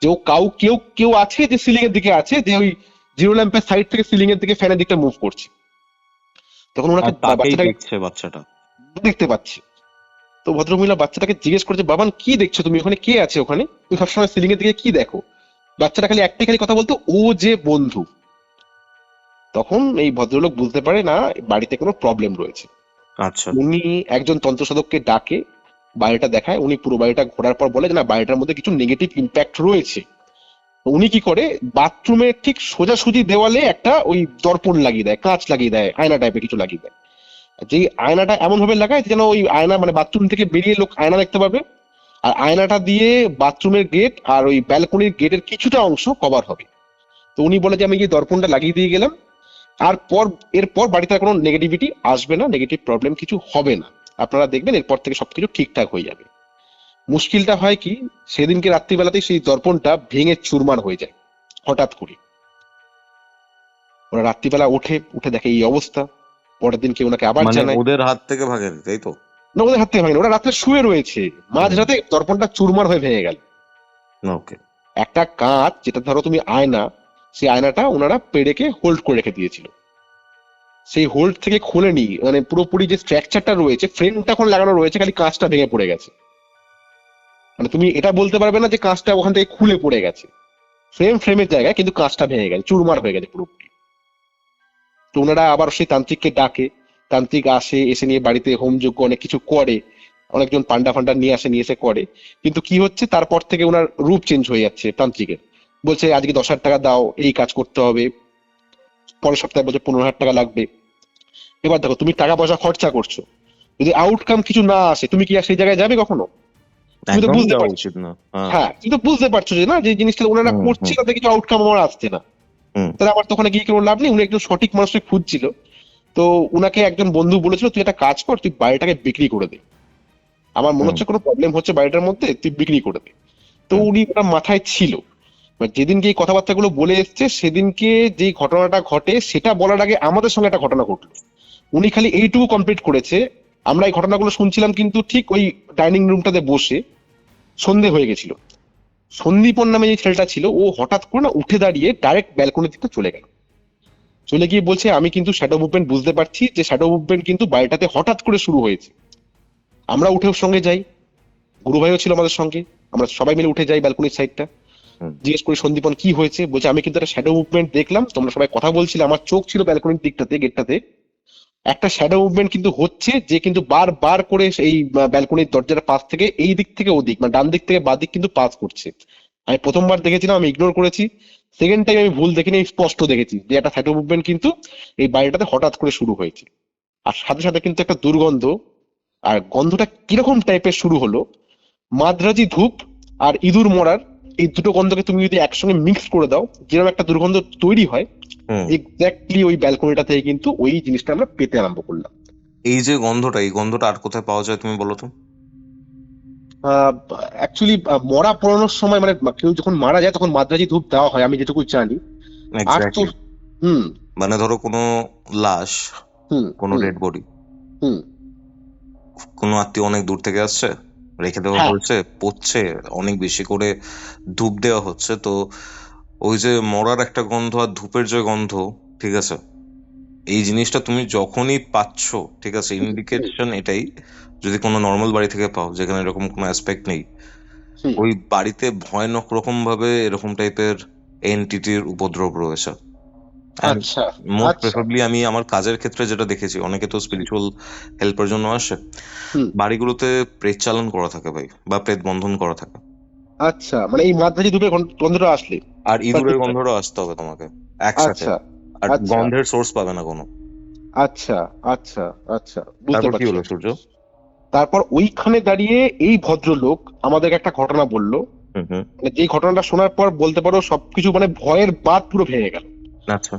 যে ও কেউ কেউ আছে যে সিলিং এর দিকে আছে, যে ওই জিরো ল্যাম্পের সাইড থেকে সিলিং এর দিকে ফ্যানের দিকটা মুভ করছে। তখন আর ওনাকে তাকেই বাচ্চাটাকে দেখছে বাচ্চাটা। দেখতে পাচ্ছে। তো ভদ্রমহিলা বাচ্চাটাকে জিজ্ঞেস করছে বাবান কি দেখছো তুমি, ওখানে কে আছে, ওখানে তুমি সবসময় সিলিং এর দিকে কি দেখো? বাচ্চাটা খালি একটাই খালি কথা বলতো, ও যে বন্ধু। তখন এই ভদ্রলোক বুঝতে পারে না বাড়িতে কোনো প্রবলেম রয়েছে। আচ্ছা। উনি একজন তন্ত্র সাধককে ডাকে, বাড়িটা দেখায়। উনি পুরো বাড়িটা ঘোরার পর বলে যে না বাড়িটার মধ্যে কিছু নেগেটিভ ইম্প্যাক্ট রয়েছে। তো উনি কি করে, বাথরুমের ঠিক সোজাসুজি দেওয়ালে একটা ওই দর্পণ লাগিয়ে দেয়, কাঁচ লাগিয়ে দেয়, আয়না টাইপের কিছু লাগিয়ে দেয়। যে আয়নাটা এমন ভাবে লাগায় যেন ওই আয়না মানে বাথরুম থেকে বেরিয়ে লোক আয়না দেখতে পাবে, আর আয়নাটা দিয়ে বাথরুমের গেট আর ওই ব্যালকনির গেটের কিছুটা অংশ কভার হবে। তো উনি বলে যে আমি গিয়ে দর্পণটা লাগিয়ে দিয়ে গেলাম, আর এরপর বাড়িতে আর কোনো নেগেটিভিটি আসবে না, নেগেটিভ প্রবলেম কিছু হবে না, আপনারা দেখবেন এরপর থেকে সবকিছু ঠিকঠাক হয়ে যাবে। মুশকিলটা হয় কি, সেদিনকে রাত্রিবেলাতেই সেই দর্পণটা ভেঙে চুরমার হয়ে যায় হঠাৎ করে। ওরা রাত্রিবেলা উঠে দেখে এই অবস্থা। পরের দিন কেউ ওনাকে আবার মানে জানায়। ওদের হাত থেকে ভাগে, তাই তো? না, ওদের হাত থেকে ভাঙেনি, ওরা রাত্রে শুয়ে রয়েছে, মাঝরাতে দর্পণটা চুরমার হয়ে ভেঙে গেল। ওকে। একটা কাঁচ যেটা ধরো তুমি আয়না, সেই আয়নাটা ওনারা পেরেকে হোল্ড করে রেখে দিয়েছিল, সেই হোল্ড থেকে খুলেনি, মানে পুরোপুরি যে স্ট্রাকচারটা রয়েছে ফ্রেমটা এখন লাগানো রয়েছে, খালি কাঁচটা ভেঙে পড়ে গেছে। মানে তুমি এটা বলতে পারবে না যে কাঁচটা ওখান থেকে খুলে পড়ে গেছে, ফ্রেমের জায়গায় কিন্তু কাঁচটা ভেঙে গেছে, চুরমার হয়ে গেছে পুরোপুরি। তো ওনারা আবার সেই তান্ত্রিককে ডাকে, তান্ত্রিক আসে, এসে নিয়ে বাড়িতে হোমযজ্ঞ অনেক কিছু করে, অনেকজন পান্ডা ফান্ডা নিয়ে আসে, নিয়ে এসে করে। কিন্তু কি হচ্ছে, তারপর থেকে ওনার রূপ চেঞ্জ হয়ে যাচ্ছে তান্ত্রিকের। বলছে আজকে 10,000 টাকা দাও, এই কাজ করতে হবে, পরের সপ্তাহে বলছে 15,000 টাকা লাগবে। এবার দেখো তুমি টাকা পয়সা খরচা করছো, যদি আউটকাম কিছু না আসে তুমি কি আর সেই জায়গায় যাবে কখনো? তুমি তো একদম বুঝতে যাওয়া পারছো। উচিত না। হ্যাঁ। হ্যাঁ, তুমি তো বুঝতে পারছো যে না, যে জিনিসটা ওনারা হুম, করছে হুম। তাতে কিছু আউটকাম আমার আসছে না, হুম। তাহলে আমার তো ওখানে গিয়ে কোনো লাভ নেই। উনি একজন সঠিক মানুষকে খুঁজছিল। তো উনাকে একজন বন্ধু বলেছিল তুই একটা কাজ কর, তুই বাড়িটাকে বিক্রি করে দে, আমার মনে হচ্ছে কোনো প্রবলেম হচ্ছে বাড়িটার মধ্যে, তুই বিক্রি করে দে। তো উনি ওটা মাথায় ছিল। যেদিনকে এই কথাবার্তাগুলো বলে এসছে সেদিনকে যেই ঘটনাটা ঘটে সেটা বলার আগে আমাদের সঙ্গে একটা ঘটনা ঘটলো। উনি খালি এইটুকু কমপ্লিট করেছে, আমরা এই ঘটনাগুলো শুনছিলাম কিন্তু ঠিক ওই ডাইনিং রুমটাতে বসে, সন্ধে হয়ে গেছিল। সন্দীপন নামে যে ছেলেটা ছিল ও হঠাৎ করে না উঠে দাঁড়িয়ে ডাইরেক্ট ব্যালকনির দিকে চলে গেল। চলে গিয়ে বলছে আমি কিন্তু শ্যাডো মুভমেন্ট বুঝতে পারছি, যে শ্যাডো মুভমেন্ট কিন্তু বাড়িটাতে হঠাৎ করে শুরু হয়েছে। আমরা উঠে ওর সঙ্গে যাই, গুরু ভাইও ছিল আমাদের সঙ্গে, আমরা সবাই মিলে উঠে যাই ব্যালকনির সাইডটা। হুম। জিজ্ঞেস করি সন্দীপন কি হয়েছে, বলছে আমি কিন্তু একটা শ্যাডো মুভমেন্ট দেখলাম, তোমরা সবাই কথা বলছিলে, আমার চোখ ছিল ব্যালকনির দিকটাতে, গেটটাতে একটা শ্যাডো মুভমেন্ট কিন্তু হচ্ছে, যে কিন্তু বার করে এই ব্যালকনির দরজার পাশ থেকে এই দিক থেকে ওদিক, মানে ডান দিক থেকে বাঁ দিক কিন্তু পাস করছে। আমি প্রথমবার দেখেছিলাম, আমি ইগনোর করেছি। সেকেন্ড টাইম আমি ভুল দেখিনি, আমি স্পষ্ট দেখেছি যে একটা শ্যাডো মুভমেন্ট কিন্তু এই বাড়িটাতে হঠাৎ করে শুরু হয়েছে। আর সাথে সাথে কিন্তু একটা দুর্গন্ধ, আর গন্ধটা কিরকম টাইপের শুরু হলো, মাদ্রাজি ধূপ আর ইঁদুর মরার, এই দুটো গন্ধকে তুমি যদি একসঙ্গে মিক্স করে দাও যেরকম একটা দুর্গন্ধ তৈরি হয়, হুম। এক্স্যাক্টলি ওই ব্যালকনিটা থেকে কিন্তু ওই জিনিসটা আমরা পেতে আরম্ভ করলাম। এই যে গন্ধটা, এই গন্ধটা আর কোথায় পাওয়া যায় তুমি বলো তো? অ্যাকচুয়ালি মরা পড়ানোর সময় মানে কেউ যখন মারা যায় তখন মাদ্রাজি ধূপ দেওয়া হয়, আমি যেটুকু জানি। আর তো এক্স্যাক্টলি, হুম মানে ধরো কোনো লাশ, হুম কোনো হুম ডেড বডি, হুম কোনো আত্মীয় অনেক দূর থেকে আসছে, রেখে দেওয়া হ্যাঁ হয়েছে, পচছে, অনেক বেশি করে ধূপ দেওয়া হচ্ছে, তো ওই যে মরার একটা গন্ধ আর ধূপের যে গন্ধ, ঠিক আছে, এই জিনিসটা তুমি যখনই পাচ্ছ, ঠিক আছে, হুম হুম ইন্ডিকেশন এটাই, যদি কোনো নর্মাল বাড়ি থেকে পাও যেখানে এরকম কোনো অ্যাসপেক্ট নেই, হুম। ওই বাড়িতে ভয়ানক রকম ভাবে এরকম টাইপের এনটিটির উপদ্রব রয়েছে। অ্যান্ড আচ্ছা মোস্ট আচ্ছা। প্রেফারবলি আমি আমার কাজের ক্ষেত্রে যেটা দেখেছি, অনেকে তো স্পিরিচুয়াল হেল্পের জন্য আসে, হুম। বাড়িগুলোতে প্রেত চালান করা থাকে ভাই, বা প্রেত বন্ধন করা থাকে। আচ্ছা, মানে এই মাদ্রাজি ধূপের গন্ধটা আসলে আর বা ইঁদুরের টুকটাক। গন্ধটাও আসতে হবে তোমাকে একসাথে। আচ্ছা আর আচ্ছা গন্ধের সোর্স পাবে না কোনো। আচ্ছা আচ্ছা আচ্ছা, বুঝতে তারপর কি পারছি। হলো সূর্য? তারপর ওইখানে দাঁড়িয়ে এই ভদ্রলোক আমাদেরকে একটা ঘটনা বললো, হুম হুম। মানে যে ঘটনাটা শোনার পর বলতে পারো সবকিছু মানে ভয়ের বাঁধ পুরো ভেঙে গেল। আচ্ছা।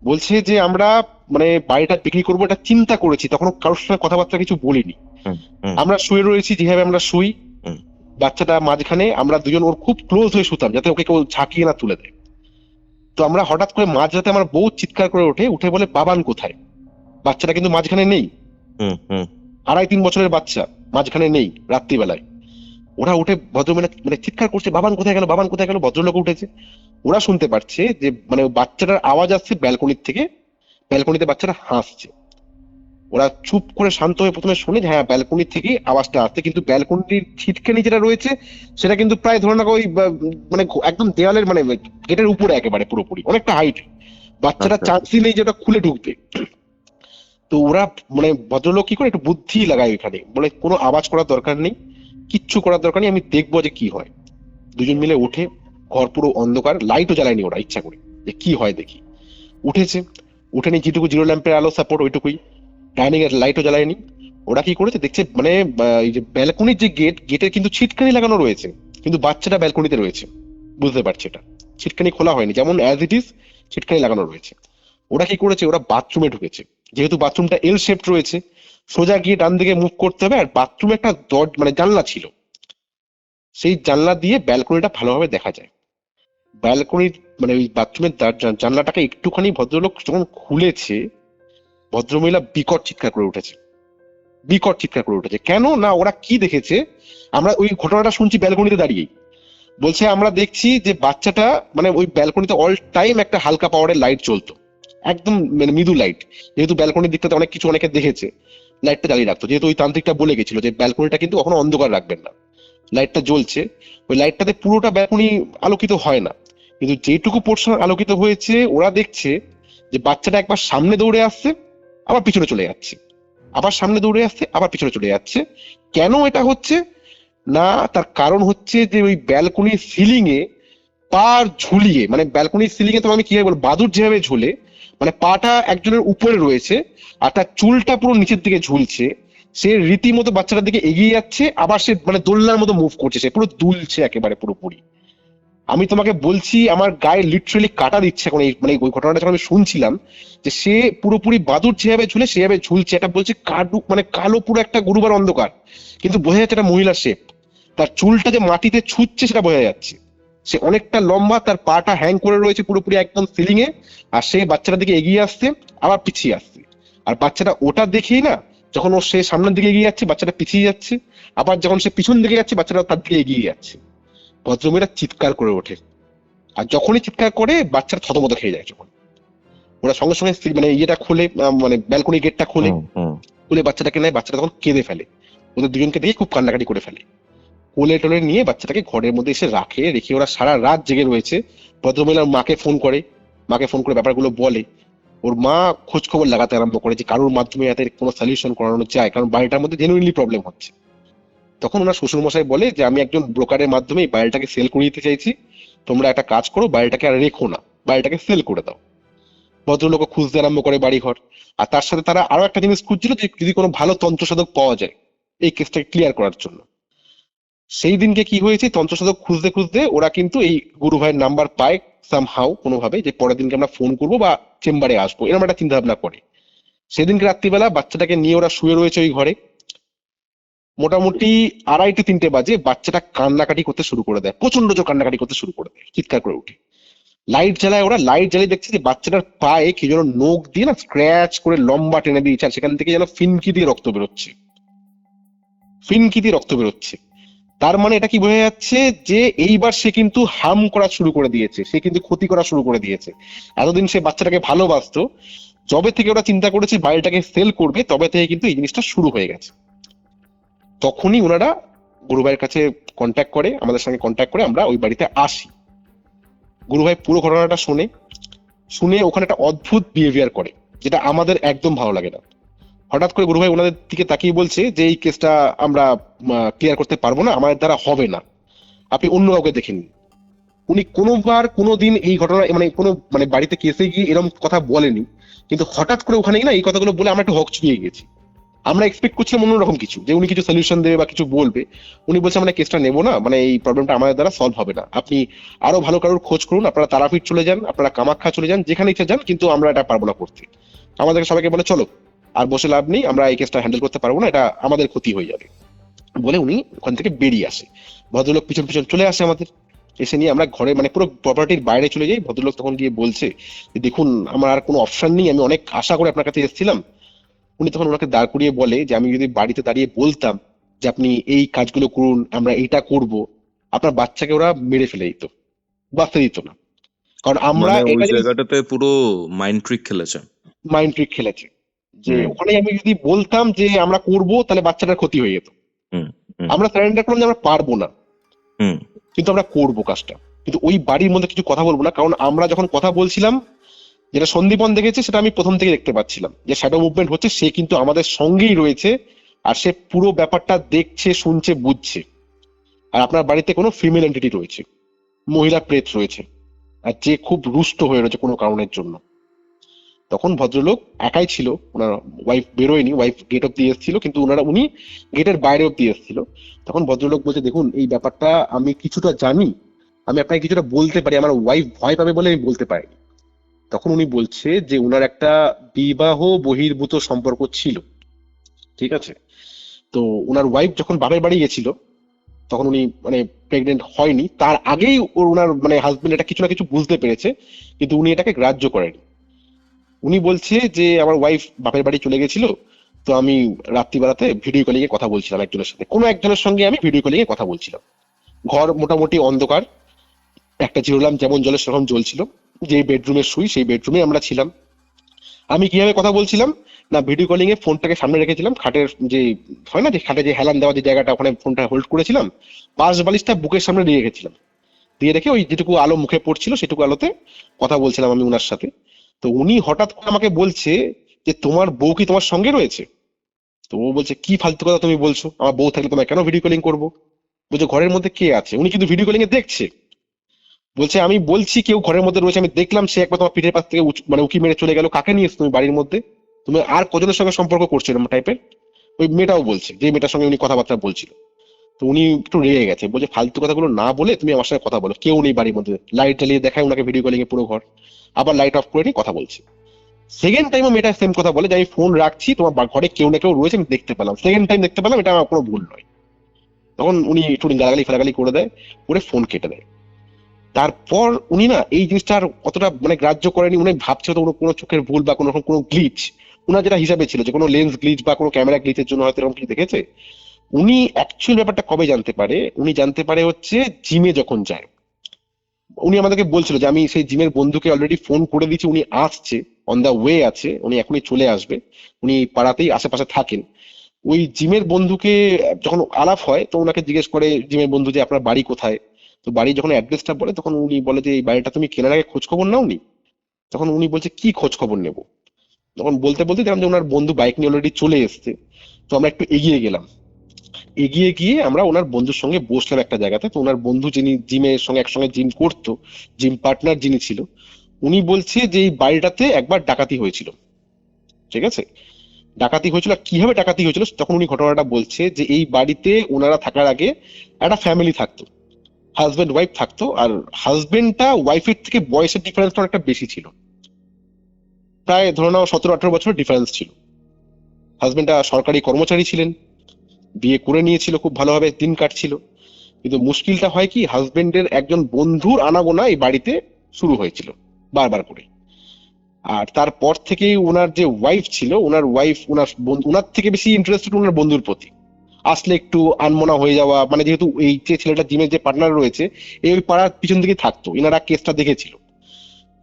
বলছে যে আমরা মানে বাড়িটা বিক্রি করবো এটা চিন্তা করেছি, তখন কারোর সঙ্গে কথাবার্তা কিছু বলিনি। হুম হুম আমরা শুয়ে রয়েছি যেভাবে আমরা শুই, হুম। বাচ্চাটা মাঝখানে, আমরা দুজন ওর খুব ক্লোজ হয়ে শুতাম যাতে ওকে কেউ ঝাঁকিয়ে না তুলে দেয়। তো আমরা হঠাৎ করে মাঝরাতে আমার বউ চিৎকার করে ওঠে, উঠে বলে বাবান কোথায়। বাচ্চাটা কিন্তু মাঝখানে নেই, হুম হুম। 2.5-3 বছরের বাচ্চা, মাঝখানে নেই রাত্রিবেলায়। ওরা উঠে ভদ্রমহিলা মানে চিৎকার করছে বাবান কোথায় গেল, বাবান কোথায় গেল, ভদ্রলোক উঠেছে। ওরা শুনতে পাচ্ছে যে মানে বাচ্চাটার আওয়াজ আসছে ব্যালকনির থেকে, ব্যালকনিতে বাচ্চাটা হাসছে। ওরা চুপ করে শান্ত হয়ে প্রথমে শুনে যে হ্যাঁ ব্যালকনি থেকে আওয়াজটা আসছে, কিন্তু ব্যালকনির ছিটকানি যেটা রয়েছে সেটা কিন্তু প্রায় ধরে রাখো ওই মানে একদম দেওয়ালের মানে গেটের উপরে একেবারে পুরোপুরি অনেকটা হাইট। বাচ্চাটা আচ্ছা। চান্সই নেই যে ওটা খুলে ঢুকবে। তো ওরা মানে ভদ্রলোক কি করে একটু বুদ্ধি লাগায় ওইখানে, বলে কোনো আওয়াজ করার দরকার নেই, কিচ্ছু করার দরকার নেই, আমি দেখবো যে কি হয়। দুজন মিলে উঠে, ঘর পুরো অন্ধকার, লাইটও জ্বালায়নি ওরা ইচ্ছা করে, যে কি হয় দেখি। উঠেছে, উঠে নি যেটুকু জিরো ল্যাম্পের আলো সাপোর্ট ওইটুকুই, ডাইনিং এর লাইটও জ্বালায়নি। ওরা কি করেছে দেখছে মানে এই যে ব্যালকনির যে গেট, গেটের কিন্তু ছিটকানি লাগানো রয়েছে, কিন্তু বাচ্চাটা ব্যালকনিতে রয়েছে, বুঝতে পারছে এটা, ছিটকানি খোলা হয়নি, যেমন অ্যাজ ইট ইজ ছিটকানি লাগানো রয়েছে। ওরা কি করেছে, ওরা বাথরুমে ঢুকেছে, যেহেতু বাথরুমটা এল শেপ রয়েছে, সোজা গিয়ে ডান দিকে মুভ করতে হবে, আর বাথরুমে একটা মানে জানলা ছিল, সেই জানলা দিয়ে ব্যালকনিটা ভালোভাবে দেখা যায়। ব্যালকনির মানে ওই বাথরুমের জানলাটাকে একটুখানি ভদ্রলোক যখন খুলেছে, ভদ্রমহিলা বিকট চিৎকার করে উঠেছে, বিকট চিৎকার করে উঠেছে। কেন না, ওরা কি দেখেছে, আমরা ওই ঘটনাটা শুনছি ব্যালকনিতে দাঁড়িয়ে। বলছে আমরা দেখছি যে বাচ্চাটা মানে ওই ব্যালকনিতে অল টাইম একটা হালকা পাওয়ারের লাইট জ্বলতো, একদম মানে মৃদু লাইট, যেহেতু ব্যালকনির দিকটাতে অনেক কিছু অনেকে দেখেছে, লাইটটা জ্বালিয়ে রাখতো, যেহেতু ওই তান্ত্রিকটা বলে গেছিল যে ব্যালকনিটা কিন্তু কখনো অন্ধকার রাখবেন না, লাইটটা জ্বলছে। ওই লাইটটাতে পুরোটা ব্যালকনি আলোকিত হয় না, কিন্তু যেটুকু পোর্শন আলোকিত হয়েছে ওরা দেখছে যে বাচ্চাটা একবার সামনে দৌড়ে আসছে, আবার পিছনে চলে যাচ্ছে, আবার সামনে দৌড়ে আসছে, আবার পিছনে চলে যাচ্ছে। কেন এটা হচ্ছে না, তার কারণ হচ্ছে যে ওই ব্যালকনির সিলিং এ পা ঝুলিয়ে, মানে ব্যালকনির সিলিং এ তোমার আমি কিভাবে বলবো, বাদুর যেভাবে ঝুলে, মানে পাটা একজনের উপরে রয়েছে আর তার চুলটা পুরো নিচের দিকে ঝুলছে, সে রীতিমতো বাচ্চাটার দিকে এগিয়ে যাচ্ছে, আবার সে মানে দোলনার মতো মুভ করছে, সে পুরো দুলছে একেবারে পুরোপুরি। আমি তোমাকে বলছি আমার গায়ে লিটারেলি কাটা দিচ্ছে এখন, এই মানে ওই ঘটনাটা যখন আমি শুনছিলাম, যে সে পুরোপুরি বাদুর যেভাবে ঝুলে সেভাবে ঝুলছে, এটা বলছে কালো মানে কালো পুরো একটা গুরুবার অন্ধকার, কিন্তু বোঝা যাচ্ছে একটা মহিলার শেপ, তার চুলটা যে মাটিতে ছুটছে সেটা বোঝা যাচ্ছে, সে অনেকটা লম্বা, তার পাটা হ্যাং করে রয়েছে পুরোপুরি একদম সিলিং এ, আর সে বাচ্চাটার দিকে এগিয়ে আসছে, আবার পিছিয়ে আসছে। আর বাচ্চাটা ওটা দেখেই না, যখন ও সে সামনের দিকে এগিয়ে যাচ্ছে বাচ্চাটা পিছিয়ে যাচ্ছে, আবার যখন সে পিছন দিকে যাচ্ছে বাচ্চাটা তার দিকে এগিয়ে যাচ্ছে। ভদ্রমহিলা চিৎকার করে ওঠে, আর যখনই চিৎকার করে বাচ্চাটা থতমত খেয়ে যায়, যখন ওরা সঙ্গে সঙ্গে মানে ইয়েটা খুলে মানে ব্যালকনি গেটটা খুলে, হুম হুম। খুলে বাচ্চাটাকে নেয়, বাচ্চাটা তখন কেঁদে ফেলে, ওদের দুজনকে দেখে খুব কান্নাকাটি করে ফেলে। কোলে টোলে নিয়ে বাচ্চাটাকে ঘরের মধ্যে এসে রাখে, রেখে ওরা সারা রাত জেগে রয়েছে। ভদ্রমহিলার মাকে ফোন করে, মাকে ফোন করে ব্যাপারগুলো বলে। ওর মা খোঁজ খবর লাগাতে আরম্ভ করে যে কারোর মাধ্যমে এতে কোনো সলিউশন করানো যায়, কারণ বাড়িটার মধ্যে জেনুইনলি প্রবলেম হচ্ছে। তখন ওনার শ্বশুর মশাই বলে যে আমি একজন ব্রোকারের মাধ্যমে এই বাড়িটাকে সেল করে দিতে চাইছি, তোমরা একটা কাজ করো, বাড়িটাকে আর রেখো না, বাড়িটাকে সেল করে দাও। ভদ্রলোক খুঁজতে আরম্ভ করে বাড়িঘর, আর তার সাথে তারা আরো একটা জিনিস খুঁজছিল যে যদি কোনো ভালো তন্ত্রসাধক পাওয়া যায় এই কেসটাকে ক্লিয়ার করার জন্য। সেই দিনকে কি হয়েছে, তন্ত্রসাধক খুঁজতে খুঁজতে ওরা কিন্তু এই গুরু ভাইয়ের নাম্বার পায় সামহাউ কোনোভাবে, যে পরের দিনকে আমরা ফোন করবো বা চেম্বারে আসবো, এরকম একটা চিন্তা ভাবনা করে। সেদিনকে রাত্রিবেলা বাচ্চাটাকে নিয়ে ওরা শুয়ে রয়েছে ওই ঘরে, মোটামুটি 2:30-3টে বাজে বাচ্চাটা কান্নাকাটি করতে শুরু করে দেয়, প্রচন্ড জোর কান্নাকাটি করতে শুরু করে দেয়, চিৎকার করে উঠে। লাইট জ্বালায় ওরা, লাইট জ্বালিয়ে দেখছে যে বাচ্চাটার পায়ে কি যেন নখ দিয়ে না স্ক্র্যাচ করে লম্বা টেনে দিয়েছে, আর সেখান থেকে যেন ফিনকি দিয়ে রক্ত বেরোচ্ছে, ফিনকি দিয়ে রক্ত বেরোচ্ছে। তার মানে এটা কি বোঝা যাচ্ছে যে এইবার সে কিন্তু হার্ম করা শুরু করে দিয়েছে, সে কিন্তু ক্ষতি করা শুরু করে দিয়েছে। এতদিন সে বাচ্চাটাকে ভালোবাসতো, যবে থেকে ওরা চিন্তা করেছে বাড়িটাকে সেল করবে তবে থেকে কিন্তু এই জিনিসটা শুরু হয়ে গেছে। তখনই ওনারা গুরুভাইয়ের কাছে কন্ট্যাক্ট করে, আমাদের সঙ্গে কন্ট্যাক্ট করে আমরা ওই বাড়িতে আসি। গুরুভাই পুরো ঘটনাটা শুনে শুনে ওখানে একটা অদ্ভুত বিহেভিয়ার করে, যেটা আমাদের একদম ভালো লাগে না। হঠাৎ করে গুরুভাই ওনাদের দিকে তাকিয়ে বলছে যে এই কেসটা আমরা ক্লিয়ার করতে পারবো না, আমাদের দ্বারা হবে না, আপনি অন্য কাউকে দেখে নিন। উনি কোনোবার কোনোদিন এই ঘটনা মানে কোনো মানে বাড়িতে কেসে গিয়ে এরকম কথা বলেনি, কিন্তু হঠাৎ করে ওখানে গিয়ে না এই কথাগুলো বলে আমরা একটু হকচকিয়ে গেছি। আমরা এক্সপেক্ট করছিলাম অন্যরকম কিছু, যে উনি কিছু সলিউশন দেবে বা কিছু বলবে। উনি বলছে আমরা কেসটা নেবো না, মানে এই প্রবলেমটা আমাদের দ্বারা সলভ হবে না, আপনি আরো ভালো কারোর খোঁজ করুন, আপনারা তারাপীঠ চলে যান, আপনারা কামাখ্যা চলে যান, যেখানে ইচ্ছা যান, কিন্তু আমরা এটা পারবো না করতে। আমাদেরকে সবাইকে বলে চলো, আর বসে লাভ নেই, আমরা এই কেসটা হ্যান্ডেল করতে পারবো না, এটা আমাদের ক্ষতি হয়ে যাবে বলে উনি ওখান থেকে বেরিয়ে আসে। ভদ্রলোক পিছন পিছন চলে আসে আমাদের, এসে নিয়ে আমরা ঘরে মানে পুরো প্রপার্টির বাইরে চলে যাই। ভদ্রলোক তখন গিয়ে বলছে যে দেখুন আমার আর কোনো অপশন নেই, আমি অনেক আশা করে আপনার কাছে এসেছিলাম। উনি তখন ওনাকে দাঁড় করিয়ে বলে যে আমি যদি বাড়িতে দাঁড়িয়ে বলতাম যে আপনি এই কাজগুলো করুন, আমরা এইটা করব, আপনার বাচ্চাকে ওরা মেরে ফেলে দিত, বাঁচতে দিত না। কারণ আমরা মানে ওই এটা জিনিস জায়গাটাতে পুরো মাইন্ড ট্রিক খেলেছে। মাইন্ড ট্রিক খেলেছে, যে হুম ওখানে আমি যদি বলতাম যে আমরা করব তাহলে বাচ্চাটার ক্ষতি হয়ে যেত। হুম হুম আমরা সারেন্ডার করলাম যে আমরা পারবো না, হুম কিন্তু আমরা করবো কাজটা, কিন্তু ওই বাড়ির মধ্যে কিছু কথা বলবো না। কারণ আমরা যখন কথা বলছিলাম, যেটা সন্দীপন দেখেছে সেটা আমি প্রথম থেকে দেখতে পাচ্ছিলাম, যে শ্যাডো মুভমেন্ট হচ্ছে, সে কিন্তু আমাদের সঙ্গেই রয়েছে, আর সে পুরো ব্যাপারটা দেখছে, শুনছে, বুঝছে। আর আপনার বাড়িতে কোনো ফিমেল এন্টিটি রয়েছে, মহিলা প্রেত রয়েছে, আর যে খুব রুষ্ট হয়ে রয়েছে কোনো কারণের জন্য। তখন ভদ্রলোক একাই ছিল, ওনার ওয়াইফ বেরোয়নি, ওয়াইফ গেট অব্দি এসেছিল, কিন্তু উনি গেটের বাইরে অব্দি এসেছিল। তখন ভদ্রলোক বলছে দেখুন এই ব্যাপারটা আমি কিছুটা জানি, আমি আপনাকে কিছুটা বলতে পারি, আমার ওয়াইফ ভয় পাবে বলে আমি বলতে পারিনি। তখন উনি বলছে যে উনার একটা বিবাহ বহির্ভূত সম্পর্ক ছিল, ঠিক আছে? তো উনার ওয়াইফ যখন বাপের বাড়ি গেছিল, তখন উনি মানে প্রেগনেন্ট হয়নি, তার আগেই ওনার মানে হাজবেন্ড এটা কিছু না কিছু বুঝতে পেরেছে, কিন্তু উনি এটাকে গ্রাহ্য করেনি। উনি বলছে যে আমার ওয়াইফ বাপের বাড়ি চলে গেছিল, তো আমি রাত্রিবেলাতে ভিডিও কলিং এ কথা বলছিলাম একজনের সাথে, কোনো একজনের সঙ্গে আমি ভিডিও কলিং এ কথা বলছিলাম। ঘর মোটামুটি অন্ধকার, একটা জিরোলাম যেমন জ্বলে সেরকম জ্বলছিল, যে বেডরুমে শুই সেই বেডরুমে আমরা ছিলাম। আমি কিভাবে কথা বলছিলাম না, ভিডিও কলিং এ ফোনটাকে সামনে রেখেছিলাম, খাটের যে হয় না যে খাটে যে হেলান দেওয়া যে জায়গাটা, ওখানে ফোনটা হোল্ড করেছিলাম, পাশ বালিশটা বুকের সামনে দিয়ে রেখেছিলাম, দিয়ে রেখে ওই যেটুকু আলো মুখে পড়ছিল সেটুকু আলোতে কথা বলছিলাম আমি উনার সাথে। তো উনি হঠাৎ করে আমাকে বলছে যে তোমার বউ কি তোমার সঙ্গে রয়েছে? তো ও বলছে কি ফালতু কথা তুমি বলছো, আমার বউ থাকলে তোমায় কেন ভিডিও কলিং করবো? বলছে ঘরের মধ্যে কে আছে? উনি কিন্তু ভিডিও কলিং এ দেখছে। বলছে আমি বলছি কেউ ঘরের মধ্যে রয়েছে, আমি দেখলাম সে একবার তোমার পিঠের পাশ থেকে মানে উকি মেরে চলে গেল, কাকে নিয়ে এসছো তুমি বাড়ির মধ্যে? তুমি আর কজনের সঙ্গে সম্পর্ক করছো এরকম টাইপের? ওই মেয়েটাও বলছে, যে মেয়েটার সঙ্গে উনি কথাবার্তা বলছিল। তো উনি একটু রেগে গেছে, বলছে ফালতু কথাগুলো না বলে তুমি আমার সঙ্গে কথা বলো, কেউ নেই বাড়ির মধ্যে। লাইট জ্বালিয়ে দেখায় ওনাকে ভিডিও কলিং এ পুরো ঘর, আবার লাইট অফ করে নিয়ে কথা বলছে। সেকেন্ড টাইমও মেয়েটা সেম কথা বলে যে আমি ফোন রাখছি, তোমার ঘরে কেউ না কেউ রয়েছে, আমি দেখতে পেলাম, সেকেন্ড টাইম দেখতে পেলাম, এটা আমার কোনো ভুল নয়। তখন উনি একটু গালাগালি ফালাগালি করে দেয়, করে ফোন কেটে দেয়। তারপর উনি না এই জিনিসটা আর অতটা মানে গ্রাহ্য করেনি, উনি ভাবছে হয়তো কোনো চোখের ভুল বা কোনো রকম কোনো গ্লিচ উনার যেটা হিসাবে ছিল, যে কোনো লেন্স গ্লিচ বা কোনো ক্যামেরা গ্লিচের জন্য হয়তো এরকম কিছু দেখেছে। উনি অ্যাকচুয়াল ব্যাপারটা কবে জানতে পারে? উনি জানতে পারে হচ্ছে জিমে যখন যায়। উনি আমাদেরকে বলছিল যে আমি সেই জিমের বন্ধুকে অলরেডি ফোন করে দিয়েছি, উনি আসছে, অন দা ওয়ে আছে, উনি এখনই চলে আসবে, উনি পাড়াতেই আশেপাশে থাকেন। ওই জিমের বন্ধুকে যখন আলাপ হয় তো ওনাকে জিজ্ঞেস করে জিমের বন্ধু যে আপনার বাড়ি কোথায়। তো বাড়ি যখন অ্যাড্রেসটা বলে তখন উনি বলে যে এই বাড়িটা তুমি কেনার আগে খোঁজ খবর নাওনি? তখন উনি বলছে কি খোঁজ খবর নেবো? তখন বলতে বলতে দেখলাম যে ওনার বন্ধু বাইক নিয়ে অলরেডি চলে এসছে। তো আমরা একটু এগিয়ে গেলাম, এগিয়ে গিয়ে আমরা ওনার বন্ধুর সঙ্গে বসলাম একটা জায়গাতে। তো ওনার বন্ধু যিনি জিমের সঙ্গে একসঙ্গে জিম করতো, জিম পার্টনার যিনি ছিল, উনি বলছে যে এই বাড়িটাতে একবার ডাকাতি হয়েছিল, ঠিক আছে? ডাকাতি হয়েছিল, আর কিভাবে ডাকাতি হয়েছিল তখন উনি ঘটনাটা বলছে যে এই বাড়িতে ওনারা থাকার আগে একটা ফ্যামিলি থাকতো, হাজবেন্ড ওয়াইফ থাকতো, আর হাজবেন্ডটা ওয়াইফের থেকে বয়সের ডিফারেন্সটা অনেকটা বেশি ছিল, প্রায় ধরে নাও 17-18 বছর ডিফারেন্স ছিল। হাজবেন্ডটা সরকারি কর্মচারী ছিলেন, বিয়ে করে নিয়েছিল, খুব ভালোভাবে দিন কাটছিল। কিন্তু মুশকিলটা হয় কি, হাজবেন্ডের একজন বন্ধুর আনাগোনা এই বাড়িতে শুরু হয়েছিল বারবার করে। আর তারপর থেকেই ওনার যে ওয়াইফ ছিল, ওনার থেকে বেশি ইন্টারেস্টেড ওনার বন্ধুর প্রতি। আসলে একটু আনমনা হয়ে যাওয়া, মানে যেহেতু এই যে ছেলেটা জিমের যে পার্টনার রয়েছে, এই ওই পাড়ার পিছন দিকে থাকতো, এনারা কেসটা দেখেছিল,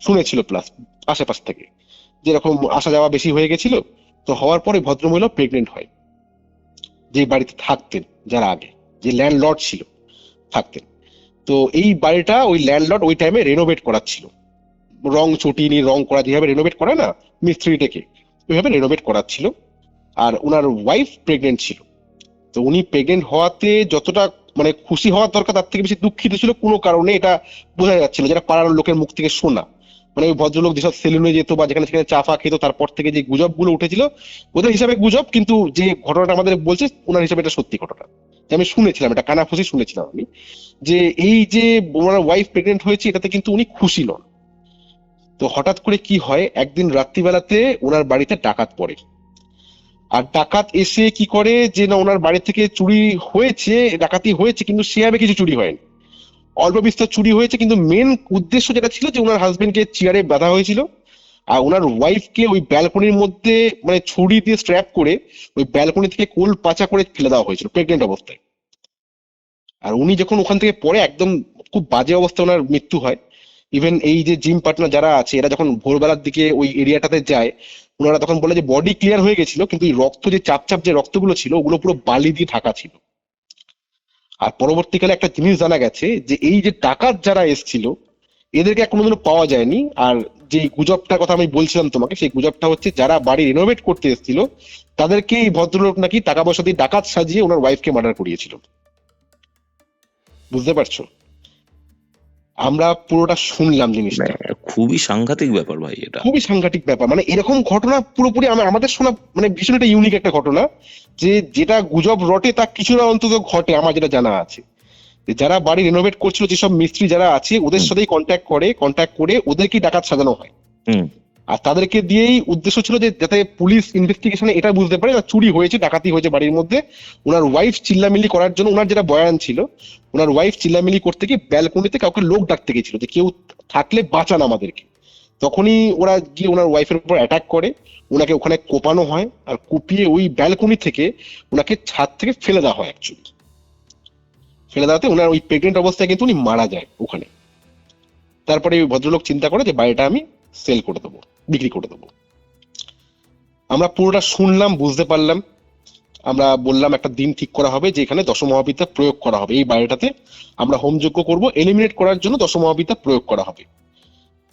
শুনেছিল, প্লাস আশেপাশ থেকে যেরকম আসা যাওয়া বেশি হয়ে গেছিল। তো হওয়ার পরে ভদ্রমহিলা প্রেগনেন্ট হয়, যে বাড়িতে থাকতেন, যারা আগে যে ল্যান্ডলর্ড ছিল থাকতেন। তো এই বাড়িটা ওই ল্যান্ডলর্ড ওই টাইমে রেনোভেট করাচ্ছিল, রং চটিয়ে রং করা যেভাবে রেনোভেট করে না মিস্ত্রি ডেকে, ওইভাবে রেনোভেট করাচ্ছিল। আর ওনার ওয়াইফ প্রেগনেন্ট ছিল। তো উনি প্রেগনেন্ট হওয়াতে যতটা মানে খুশি হওয়ার দরকার, তার থেকে বেশি দুঃখিত ছিল কোনো কারণে, এটা বোঝা যাচ্ছিল, যেটা পাড়ার লোকের মুখ থেকে শোনা। মানে ওই ভদ্রলোক যেসব সেলুনে যেত বা যেখানে সেখানে চা ফা খেত, তারপর থেকে যে গুজব গুলো উঠেছিল, ওদের হিসাবে গুজব, কিন্তু যে ঘটনাটা আমাদের বলছে ওনার হিসাবে এটা সত্যি ঘটনা। যে আমি শুনেছিলাম, এটা কানাফুসি শুনেছিলাম আমি, যে এই যে ওনার ওয়াইফ প্রেগনেন্ট হয়েছে এটাতে কিন্তু উনি খুশি নন। তো হঠাৎ করে কি হয়, একদিন রাত্রিবেলাতে ওনার বাড়িতে ডাকাত পড়ে। আর ডাকাত এসে কি করে, যে না ওনার বাড়ি থেকে চুরি হয়েছে, ডাকাতি হয়েছে, কিন্তু সেভাবে কিছু চুরি হয়নি, অল্প বিস্তর চুরি হয়েছে। কিন্তু মেন উদ্দেশ্য যেটা ছিল, যে ওনার হাজবেন্ডকে চেয়ারে বাঁধা হয়েছিল, আর ওনার ওয়াইফকে ওই ব্যালকনির মধ্যে মানে ছুরি দিয়ে স্ট্র্যাপ করে ওই ব্যালকনি থেকে কোল পাচা করে ফেলে দেওয়া হয়েছিল প্রেগনেন্ট অবস্থায়। আর উনি যখন ওখান থেকে পড়ে, একদম খুব বাজে অবস্থায় ওনার মৃত্যু হয়। ইভেন এই যে জিম পার্টনার যারা আছে, এরা যখন ভোরবেলার দিকে ওই এরিয়াটাতে যায়, ওনারা তখন বলে যে বডি ক্লিয়ার হয়ে গেছিল, কিন্তু এই রক্ত যে চাপ চাপ যে রক্তগুলো ছিল, ওগুলো পুরো বালি দিয়ে ঢাকা ছিল। আর পরবর্তীকালে একটা জিনিস জানা গেছে, যে এই যে ডাকাত যারা এসছিল, এদেরকে কোনোদিনও পাওয়া যায়নি। আর যে গুজবটার কথা আমি বলছিলাম তোমাকে, সেই গুজবটা হচ্ছে, যারা বাড়ি রিনোভেট করতে এসেছিল তাদেরকে এই ভদ্রলোক নাকি টাকা পয়সা দিয়ে ডাকাত সাজিয়ে ওনার ওয়াইফকে মার্ডার করিয়েছিল। বুঝতে পারছো? আমরা পুরোটা শুনলাম জিনিসটা, খুবই সাংঘাতিক ব্যাপার ভাই এটা। খুবই সাংঘাতিক ব্যাপার। মানে এরকম ঘটনা পুরোপুরি আমাদের শোনা মানে ভীষণ একটা ইউনিক একটা ঘটনা, যে যেটা গুজব রটে তা কিছুটা অন্তত ঘটে, আমার যেটা জানা আছে। যে যারা বাড়ি রেনোভেট করছিল, যেসব মিস্ত্রি যারা আছে, ওদের সাথেই কন্ট্যাক্ট করে ওদেরকেই ডাকাত সাজানো হয়। হুম। আর তাদেরকে দিয়েই উদ্দেশ্য ছিল যে যাতে পুলিশ ইনভেস্টিগেশনে এটা বুঝতে পারে না চুরি হয়েছে, ডাকাতি হয়েছে বাড়ির মধ্যে। ওনার ওয়াইফ চিল্লামিল্লি করার জন্য, ওনার যেটা বয়ান ছিল, ওনার ওয়াইফ চিল্লামিল্লি করতে গিয়ে ব্যালকনিতে কাউকে লোক ডাকতে গেছিল, যে কেউ থাকলে বাঁচান আমাদেরকে। তখনই ওরা গিয়ে ওনার ওয়াইফের উপর অ্যাটাক করে, ওনাকে ওখানে কোপানো হয়, আর কুপিয়ে ওই ব্যালকনি থেকে ওনাকে ছাদ থেকে ফেলে দেওয়া হয়। অ্যাকচুয়ালি ফেলে দেওয়াতে ওনার ওই প্রেগনেন্ট অবস্থায় কিন্তু উনি মারা যায় ওখানে। তারপরে ওই ভদ্রলোক চিন্তা করে যে বাড়িটা আমি সেল করে দেবো, বিক্রি করে দেবো। আমরা পুরোটা শুনলাম, বুঝতে পারলাম। আমরা বললাম একটা দিন ঠিক করা হবে, যে এখানে দশমহাবিদ্যা প্রয়োগ করা হবে, এই বাড়িটাতে আমরা হোমযজ্ঞ করব, এলিমিনেট করার জন্য দশমহাবিদ্যা প্রয়োগ করা হবে।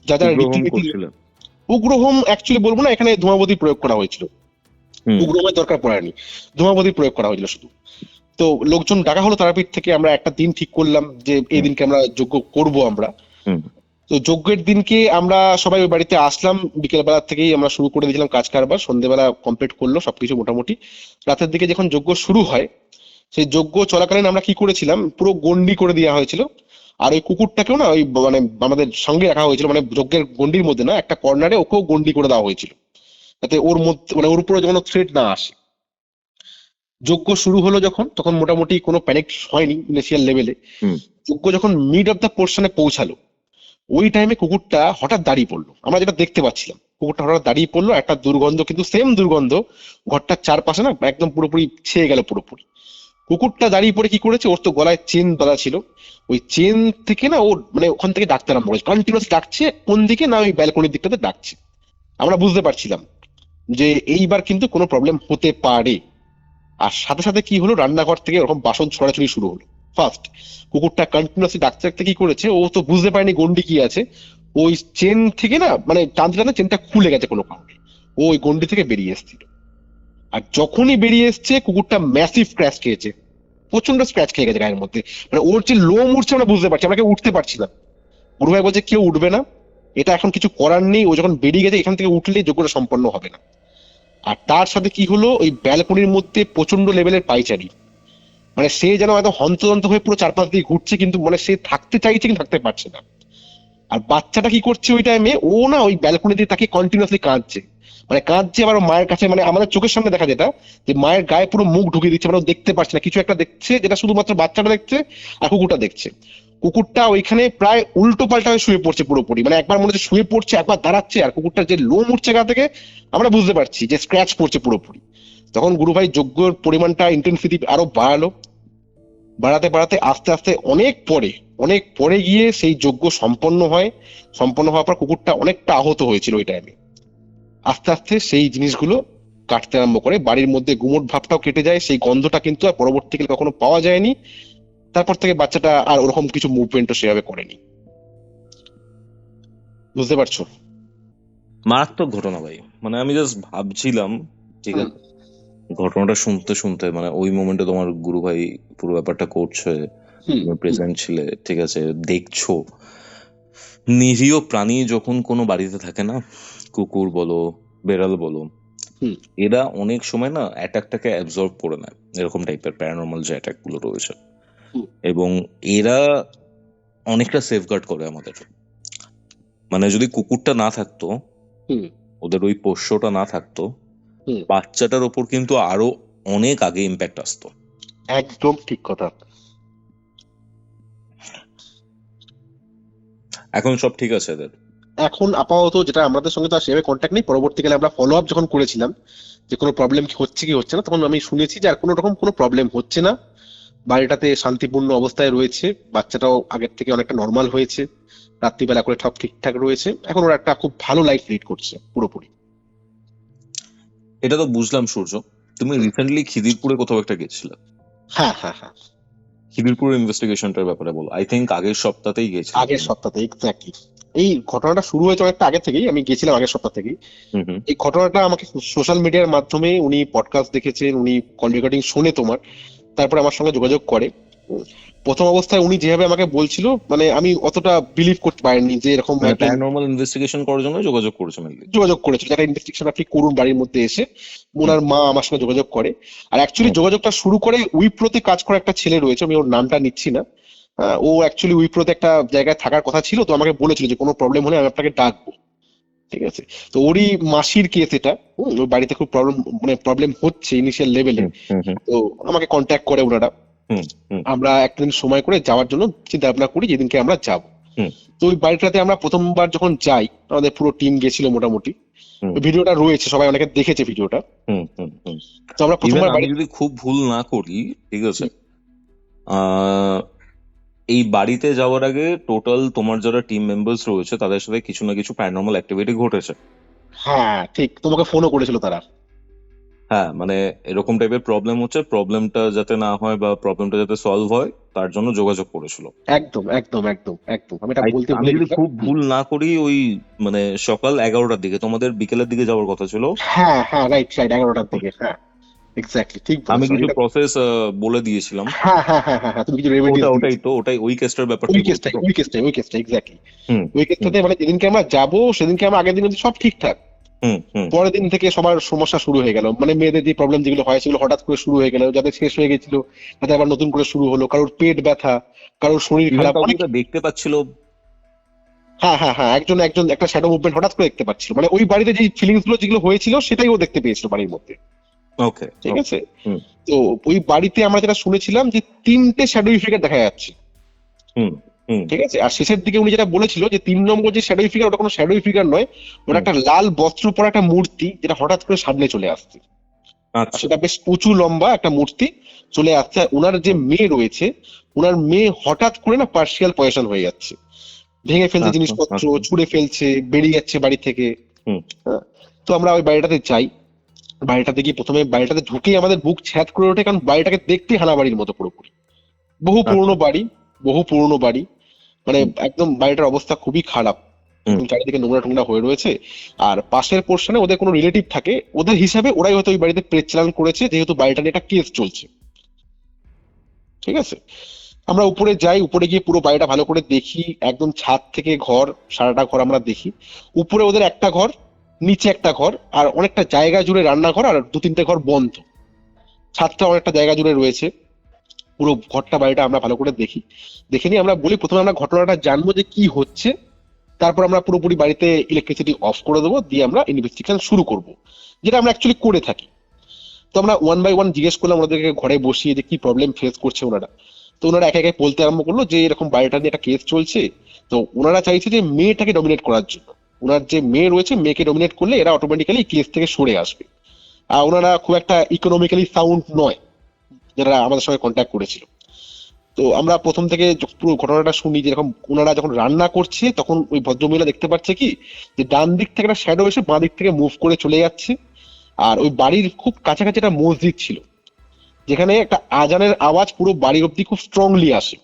যা যা রীতিনীতি, উগ্রহোম অ্যাকচুয়ালি বলবো না, এখানে ধূমাবতী প্রয়োগ করা হয়েছিল। উগ্রহোমের দরকার পড়েনি, ধূমাবতী প্রয়োগ করা হয়েছিল শুধু। তো লোকজন ডাকা হলো তারাপীঠ থেকে, আমরা একটা দিন ঠিক করলাম যে এই দিনকে আমরা যজ্ঞ করব আমরা। তো যজ্ঞের দিনকে আমরা সবাই ওই বাড়িতে আসলাম, বিকেল বেলা থেকেই আমরা শুরু করে দিয়েছিলাম কাজ কারবার, সন্ধ্যেবেলা কমপ্লিট করলো সবকিছু মোটামুটি। রাতের দিকে যখন যজ্ঞ শুরু হয়, সেই যজ্ঞ চলাকালীন আমরা কি করেছিলাম, পুরো গন্ডি করে দেওয়া হয়েছিল। আর ওই কুকুরটাকেও না ওই মানে আমাদের সঙ্গে রাখা হয়েছিল, মানে যজ্ঞের গন্ডির মধ্যে না, একটা কর্নারে ওকেও গন্ডি করে দেওয়া হয়েছিল, যাতে ওর মধ্যে মানে ওর উপরে কোনো থ্রেট না আসে। যজ্ঞ শুরু হলো যখন, তখন মোটামুটি কোনো প্যানিক হয়নি ইনিশিয়াল লেভেলে। যজ্ঞ যখন মিড অফ দ্য পোর্শনে পৌঁছালো, ওই টাইমে কুকুরটা হঠাৎ দাঁড়িয়ে পড়লো। আমরা যেটা দেখতে পাচ্ছিলাম, কুকুরটা হঠাৎ দাঁড়িয়ে পড়লো, একটা দুর্গন্ধ, কিন্তু সেম দুর্গন্ধ ঘরটার চারপাশে না একদম পুরোপুরি ছেয়ে গেল পুরোপুরি। কুকুরটা দাঁড়িয়ে পড়ে কি করেছে, ওর তো গলায় চেন বাঁধা ছিল, ওই চেন থেকে না ও মানে ওখান থেকে ডাকতে আরম্ভ করেছে, কন্টিনিউয়াস ডাকছে। কোন দিকে না, ওই ব্যালকনির দিকটাতে ডাকছে। আমরা বুঝতে পারছিলাম যে এইবার কিন্তু কোনো প্রবলেম হতে পারে। আর সাথে সাথে কি হলো, রান্নাঘর থেকে ওরকম বাসন ছড়াছড়ি শুরু হলো। ফার্স্ট কুকুরটা কন্টিনিউয়াসলি ডাকতে ডাকতে কি করেছে, ও তো বুঝতে পারেনি গন্ডি কি আছে, ওই চেন থেকে না মানে টানতে টানতে চেনটা খুলে গেছে কোনো কারণে, ও ওই গন্ডি থেকে বেরিয়ে এসেছিল। আর যখনই বেরিয়ে এসছে, কুকুরটা ম্যাসিভ ক্র্যাশ খেয়েছে, প্রচন্ড স্ক্র্যাচ খেয়ে গেছে গায়ের মধ্যে। মানে ওর যে লোম উঠছে আমরা বুঝতে পারছি, আমরা কেউ উঠতে পারছিলাম। গুরু ভাই বলছে কেউ উঠবে না, এটা এখন কিছু করার নেই, ও যখন বেরিয়ে গেছে এখান থেকে উঠলে যজ্ঞটা সম্পন্ন হবে না। আর তার সাথে কি হলো, ওই ব্যালকনির মধ্যে প্রচন্ড লেভেলের পাইচারি, মানে সে যেন একদম হন্তদন্ত হয়ে পুরো চারপাশ দিয়ে ঘুরছে, কিন্তু মানে সে থাকতে চাইছে কিন্তু থাকতে পারছে না। আর বাচ্চাটা কি করছে ওই টাইমে, ও না ওই ব্যালকনি দিয়ে তাকে কন্টিনিউয়াসলি কাঁদছে, মানে কাঁদছে আবার মায়ের কাছে, মানে আমাদের চোখের সামনে দেখা যেটা যে মায়ের গায়ে পুরো মুখ ঢুকিয়ে দিচ্ছে, মানে ও দেখতে পাচ্ছে না, কিছু একটা দেখছে যেটা শুধুমাত্র বাচ্চাটা দেখছে আর কুকুরটা দেখছে। কুকুরটা ওইখানে প্রায় উল্টো পাল্টা হয়ে শুয়ে পড়ছে পুরোপুরি, মানে একবার মনে হচ্ছে শুয়ে পড়ছে, একবার দাঁড়াচ্ছে, আর কুকুরটার যে লোম উঠছে গা থেকে আমরা বুঝতে পারছি যে স্ক্র্যাচ পড়ছে পুরোপুরি। তখন গুরু ভাই যজ্ঞর পরিমাণটা ইন্টেন্সিটি আরো বাড়ালো, বাড়াতে বাড়াতে আস্তে আস্তে অনেক পরে গিয়ে সেই যজ্ঞ সম্পন্ন হয়। সম্পন্ন হওয়ার পর কুকুরটা অনেকটা আহত হয়েছিল ওই টাইমে। আস্তে আস্তে সেই জিনিসগুলো কাটতে আরম্ভ করে, বাড়ির মধ্যে গুমোট ভাবটাও কেটে যায়, সেই গন্ধটা কিন্তু আর পরবর্তীকালে কখনো পাওয়া যায়নি। তারপর থেকে বাচ্চাটা আর ওরকম কিছু মুভমেন্টও সেভাবে করেনি। বুঝতে পারছো? মারাত্মক ঘটনা ভাই, মানে আমি জাস্ট ভাবছিলাম, ঠিক আছে, ঘটনাটা শুনতে শুনতে মানে ওই মোমেন্টে তোমার গুরু ভাই পুরো ব্যাপারটা করছে, তুমি প্রেজেন্ট ছিলে, ঠিক আছে, দেখছো। নিরীহ প্রাণী যখন কোনো বাড়িতে থাকে না, কুকুর বলো, বেড়াল বলো, হুম। এরা অনেক সময় না অ্যাটাকটাকে অ্যাবজর্ব করে নেয়, এরকম টাইপের প্যারানর্মাল যে অ্যাটাক গুলো রয়েছে, হুম। এবং এরা অনেকটা সেফগার্ড করে আমাদের। মানে যদি কুকুরটা না থাকতো, হুম। ওদের ওই পোষ্যটা না থাকতো, হুম। বাচ্চাটার ওপর কিন্তু আরো অনেক আগে ইম্প্যাক্ট আসতো। একদম ঠিক কথা। এখন সব ঠিক আছে এদের? এখন আপাতত যেটা আমাদের সঙ্গে তো আর সেভাবে কন্ট্যাক্ট নেই, পরবর্তীকালে আমরা ফলো আপ যখন করেছিলাম যে কোনো প্রবলেম হচ্ছে কি হচ্ছে না, তখন আমি শুনেছি যে আর কোনো রকম কোনো প্রবলেম হচ্ছে না, বাড়িটাতে শান্তিপূর্ণ অবস্থায় রয়েছে, বাচ্চাটাও আগের থেকে অনেকটা নর্মাল হয়েছে, রাত্রিবেলা করে সব ঠিকঠাক রয়েছে, এখন ওরা একটা খুব ভালো লাইফ লিড করছে পুরোপুরি। এটা তো বুঝলাম সূর্য, তুমি রিসেন্টলি খিদিরপুরে কোথাও একটা গেছিলে, হ্যাঁ হ্যাঁ হ্যাঁ, খিদিরপুর ইনভেস্টিগেশনটার ব্যাপারে বলো। আই থিঙ্ক আগের সপ্তাহতেই গেছিলে আগের তুমি। সপ্তাহে এক্স্যাক্টলি। এই ঘটনাটা শুরু হয়েছে অনেকটা আগে থেকেই, আমি গেছিলাম আগের সপ্তাহ থেকেই। হুম হুম। এই ঘটনাটা আমাকে সোশ্যাল মিডিয়ার মাধ্যমে উনি পডকাস্ট দেখেছেন, উনি কল রেকর্ডিং শুনে তোমার, তারপরে আমার সঙ্গে যোগাযোগ করে। প্রথম অবস্থায় উনি যেভাবে আমাকে বলছিল, মানে আমি অতটা বিলিভ করতে পারিনি যে এরকম মানে একজন প্যারানর্মাল ইনভেস্টিগেশন করার জন্য যোগাযোগ করেছো মেনলি? যোগাযোগ করেছিল, যারা ইনভেস্টিগেশন আপনি করুন বাড়ির মধ্যে এসে। ওনার মা আমার সঙ্গে যোগাযোগ করে, আর অ্যাকচুয়ালি যোগাযোগটা শুরু করে উইপ্রোতে কাজ করা একটা ছেলে রয়েছে, আমি ওর নামটা নিচ্ছি না। ও অ্যাকচুয়ালি উইপ্রোতে একটা জায়গায় থাকার কথা ছিল, তো আমাকে বলেছিল যে কোনো প্রবলেম হলে আমি আপনাকে ডাকবো, ঠিক আছে। তো ওরই মাসির কেস এটা, ওর বাড়িতে খুব প্রবলেম হচ্ছে ইনিশিয়াল লেভেলে। হুম হুম তো আমাকে কন্ট্যাক্ট করে ওনারা, হুম হুম আমরা একটা দিন সময় করে যাওয়ার জন্য চিন্তা ভাবনা করি, যেদিনকে আমরা যাব। হুম। তো ওই বাড়িটাতে আমরা প্রথমবার যখন যাই, আমাদের পুরো টিম গেছিল মোটামুটি, হুম। ভিডিওটা রয়েছে, সবাই অনেকে দেখেছে ভিডিওটা। হুম হুম হুম। তো আমরা ইভেন প্রথমবার আমি বাড়ি, যদি খুব ভুল না করি, ঠিক আছে, এই বাড়িতে যাওয়ার আগে টোটাল তোমার যারা টিম মেম্বার্স রয়েছে তাদের সাথে কিছু না কিছু প্যারানর্মাল অ্যাক্টিভিটি ঘটেছে। হ্যাঁ ঠিক, তোমাকে ফোনও করেছিল তারা। হ্যাঁ, মানে এরকম টাইপের প্রবলেম হচ্ছে, প্রবলেমটা যাতে না হয় বা প্রবলেমটা যাতে সলভ হয় তার জন্য যোগাযোগ করেছিল। একদম একদম একদম একদম, আমি এটা বলতে আমি ভুলে যদি গেছিলাম। খুব ভুল না করি, ওই মানে সকাল 11টার দিকে, তোমাদের বিকেলের দিকে যাওয়ার কথা ছিল। হ্যাঁ হ্যাঁ, রাইট রাইট, 11টার দিকে, হ্যাঁ এক্স্যাক্টলি ঠিক আমি বলেছো কিছু এটা। প্রসেস বলে দিয়েছিলাম। হ্যাঁ হ্যাঁ হ্যাঁ হ্যাঁ, তুমি কিছু রেমেডিস ওটাই তো, ওটাই ওই কেসটার ব্যাপারটা ওই বলছি কেসটাই তো। ওই কেসটাই ওই কেসটাই এক্স্যাক্টলি। হুম ওই কেসটাতে মানে যেদিনকে আমরা যাবো সেদিনকে আমরা আগের দিন অবধি সব ঠিকঠাক, হুম হুম। পরের দিন থেকে সবার সমস্যা শুরু হয়ে গেল, মানে মেয়েদের যে প্রবলেম যেগুলো হয় সেগুলো হঠাৎ করে শুরু হয়ে গেল, যাদের শেষ হয়ে গেছিল তাদের আবার নতুন করে শুরু হলো, কারোর পেট ব্যথা, কারোর শরীর ইভেন খারাপ, কাউকে অনেক। যেটা দেখতে পাচ্ছিল। হ্যাঁ হ্যাঁ হ্যাঁ, একজন একজন একটা শ্যাডো মুভমেন্ট হঠাৎ করে দেখতে পাচ্ছিল, মানে ওই বাড়িতে যে ফিলিংস গুলো যেগুলো হয়েছিল সেটাই ও দেখতে পেয়েছিল বাড়ির মধ্যে, ওকে ঠিক আছে। হুম তো ওই বাড়িতে আমরা যেটা শুনেছিলাম যে 3টে শ্যাডো ফিগার দেখা যাচ্ছে, হুম হুম। ঠিক আছে। আর শেষের দিকে উনি যেটা বলেছিল যে 3 নম্বর যে শ্যাডো ফিগার ওটা কোনো শ্যাডো ফিগার নয়, ওটা একটা লাল বস্ত্র পরা একটা মূর্তি, যেটা হঠাৎ করে সামনে চলে আসছে। আর আচ্ছা সেটা বেশ উঁচু লম্বা একটা মূর্তি চলে আসছে, আর ওনার যে মেয়ে রয়েছে, ওনার মেয়ে হঠাৎ করে না পার্শিয়াল পয়সন হয়ে যাচ্ছে, ভেঙে ফেলছে আচ্ছা জিনিসপত্র, আচ্ছা। ছুঁড়ে ফেলছে, বেরিয়ে যাচ্ছে বাড়ি থেকে। হুম হ্যাঁ। তো আমরা ওই বাড়িটাতে যাই, বাড়িটাতে গিয়ে প্রথমে বাড়িটাতে ঢুকেই আমাদের বুক ছ্যাদ করে ওঠে, কারণ বাড়িটাকে দেখতে হানাবাড়ির মতো পুরোপুরি, বহু পুরনো বাড়ি, বহু পুরনো বাড়ি, মানে হুম একদম বাড়িটার অবস্থা খুবই খারাপ, হুম। চারিদিকে নোংরা টোংরা হয়ে রয়েছে। আর পাশের পোর্শনে ওদের কোনো রিলেটিভ থাকে, ওদের হিসাবে ওরাই হয়তো ওই বাড়িতে প্রেত চালান করেছে, যেহেতু বাড়িটা নিয়ে একটা কেস চলছে, ঠিক আছে। আমরা উপরে যাই, উপরে গিয়ে পুরো বাড়িটা ভালো করে দেখি, একদম ছাদ থেকে ঘর, সারাটা ঘর আমরা দেখি। উপরে ওদের একটা ঘর, নিচে একটা ঘর, আর অনেকটা জায়গা জুড়ে রান্নাঘর, আর 2-3টে ঘর বন্ধ, ছাদটা অনেকটা জায়গা জুড়ে রয়েছে। পুরো ঘরটা বাড়িটা আমরা ভালো করে দেখি, দেখে নিয়ে আমরা বলি প্রথমে আমরা ঘটনাটা জানবো যে কি হচ্ছে, তারপর আমরা পুরোপুরি বাড়িতে ইলেকট্রিসিটি অফ করে দেবো, দিয়ে আমরা ইনভেস্টিগেশন শুরু করব, যেটা আমরা অ্যাকচুয়ালি করে থাকি। তো আমরা ওয়ান বাই ওয়ান জিজ্ঞেস করলাম ওনাদেরকে ঘরে বসিয়ে যে কি প্রবলেম ফেস করছে ওনারা। তো ওনারা একে একে বলতে আরম্ভ করলো যে এরকম বাড়িটা নিয়ে একটা কেস চলছে। তো ওনারা চাইছে যে মেয়েটাকে ডমিনেট করার জন্য, ওনার যে মেয়ে রয়েছে মেয়েকে ডমিনেট করলে এরা অটোমেটিক্যালি কেস থেকে সরে আসবে। আর ওনারা খুব একটা ইকোনমিক্যালি সাউন্ড নয় যারা আমাদের সঙ্গে কন্ট্যাক্ট করেছিল। তো আমরা প্রথম থেকে পুরো ঘটনাটা শুনি, যেরকম ওনারা যখন রান্না করছে তখন ওই ভদ্রমহিলা দেখতে পাচ্ছে কি যে ডান দিক থেকে একটা শ্যাডো এসে বাঁ দিক থেকে মুভ করে চলে যাচ্ছে। আর ওই বাড়ির খুব কাছাকাছি একটা মসজিদ ছিল, যেখানে একটা আজানের আওয়াজ পুরো বাড়ির অব্দি খুব স্ট্রংলি আসে।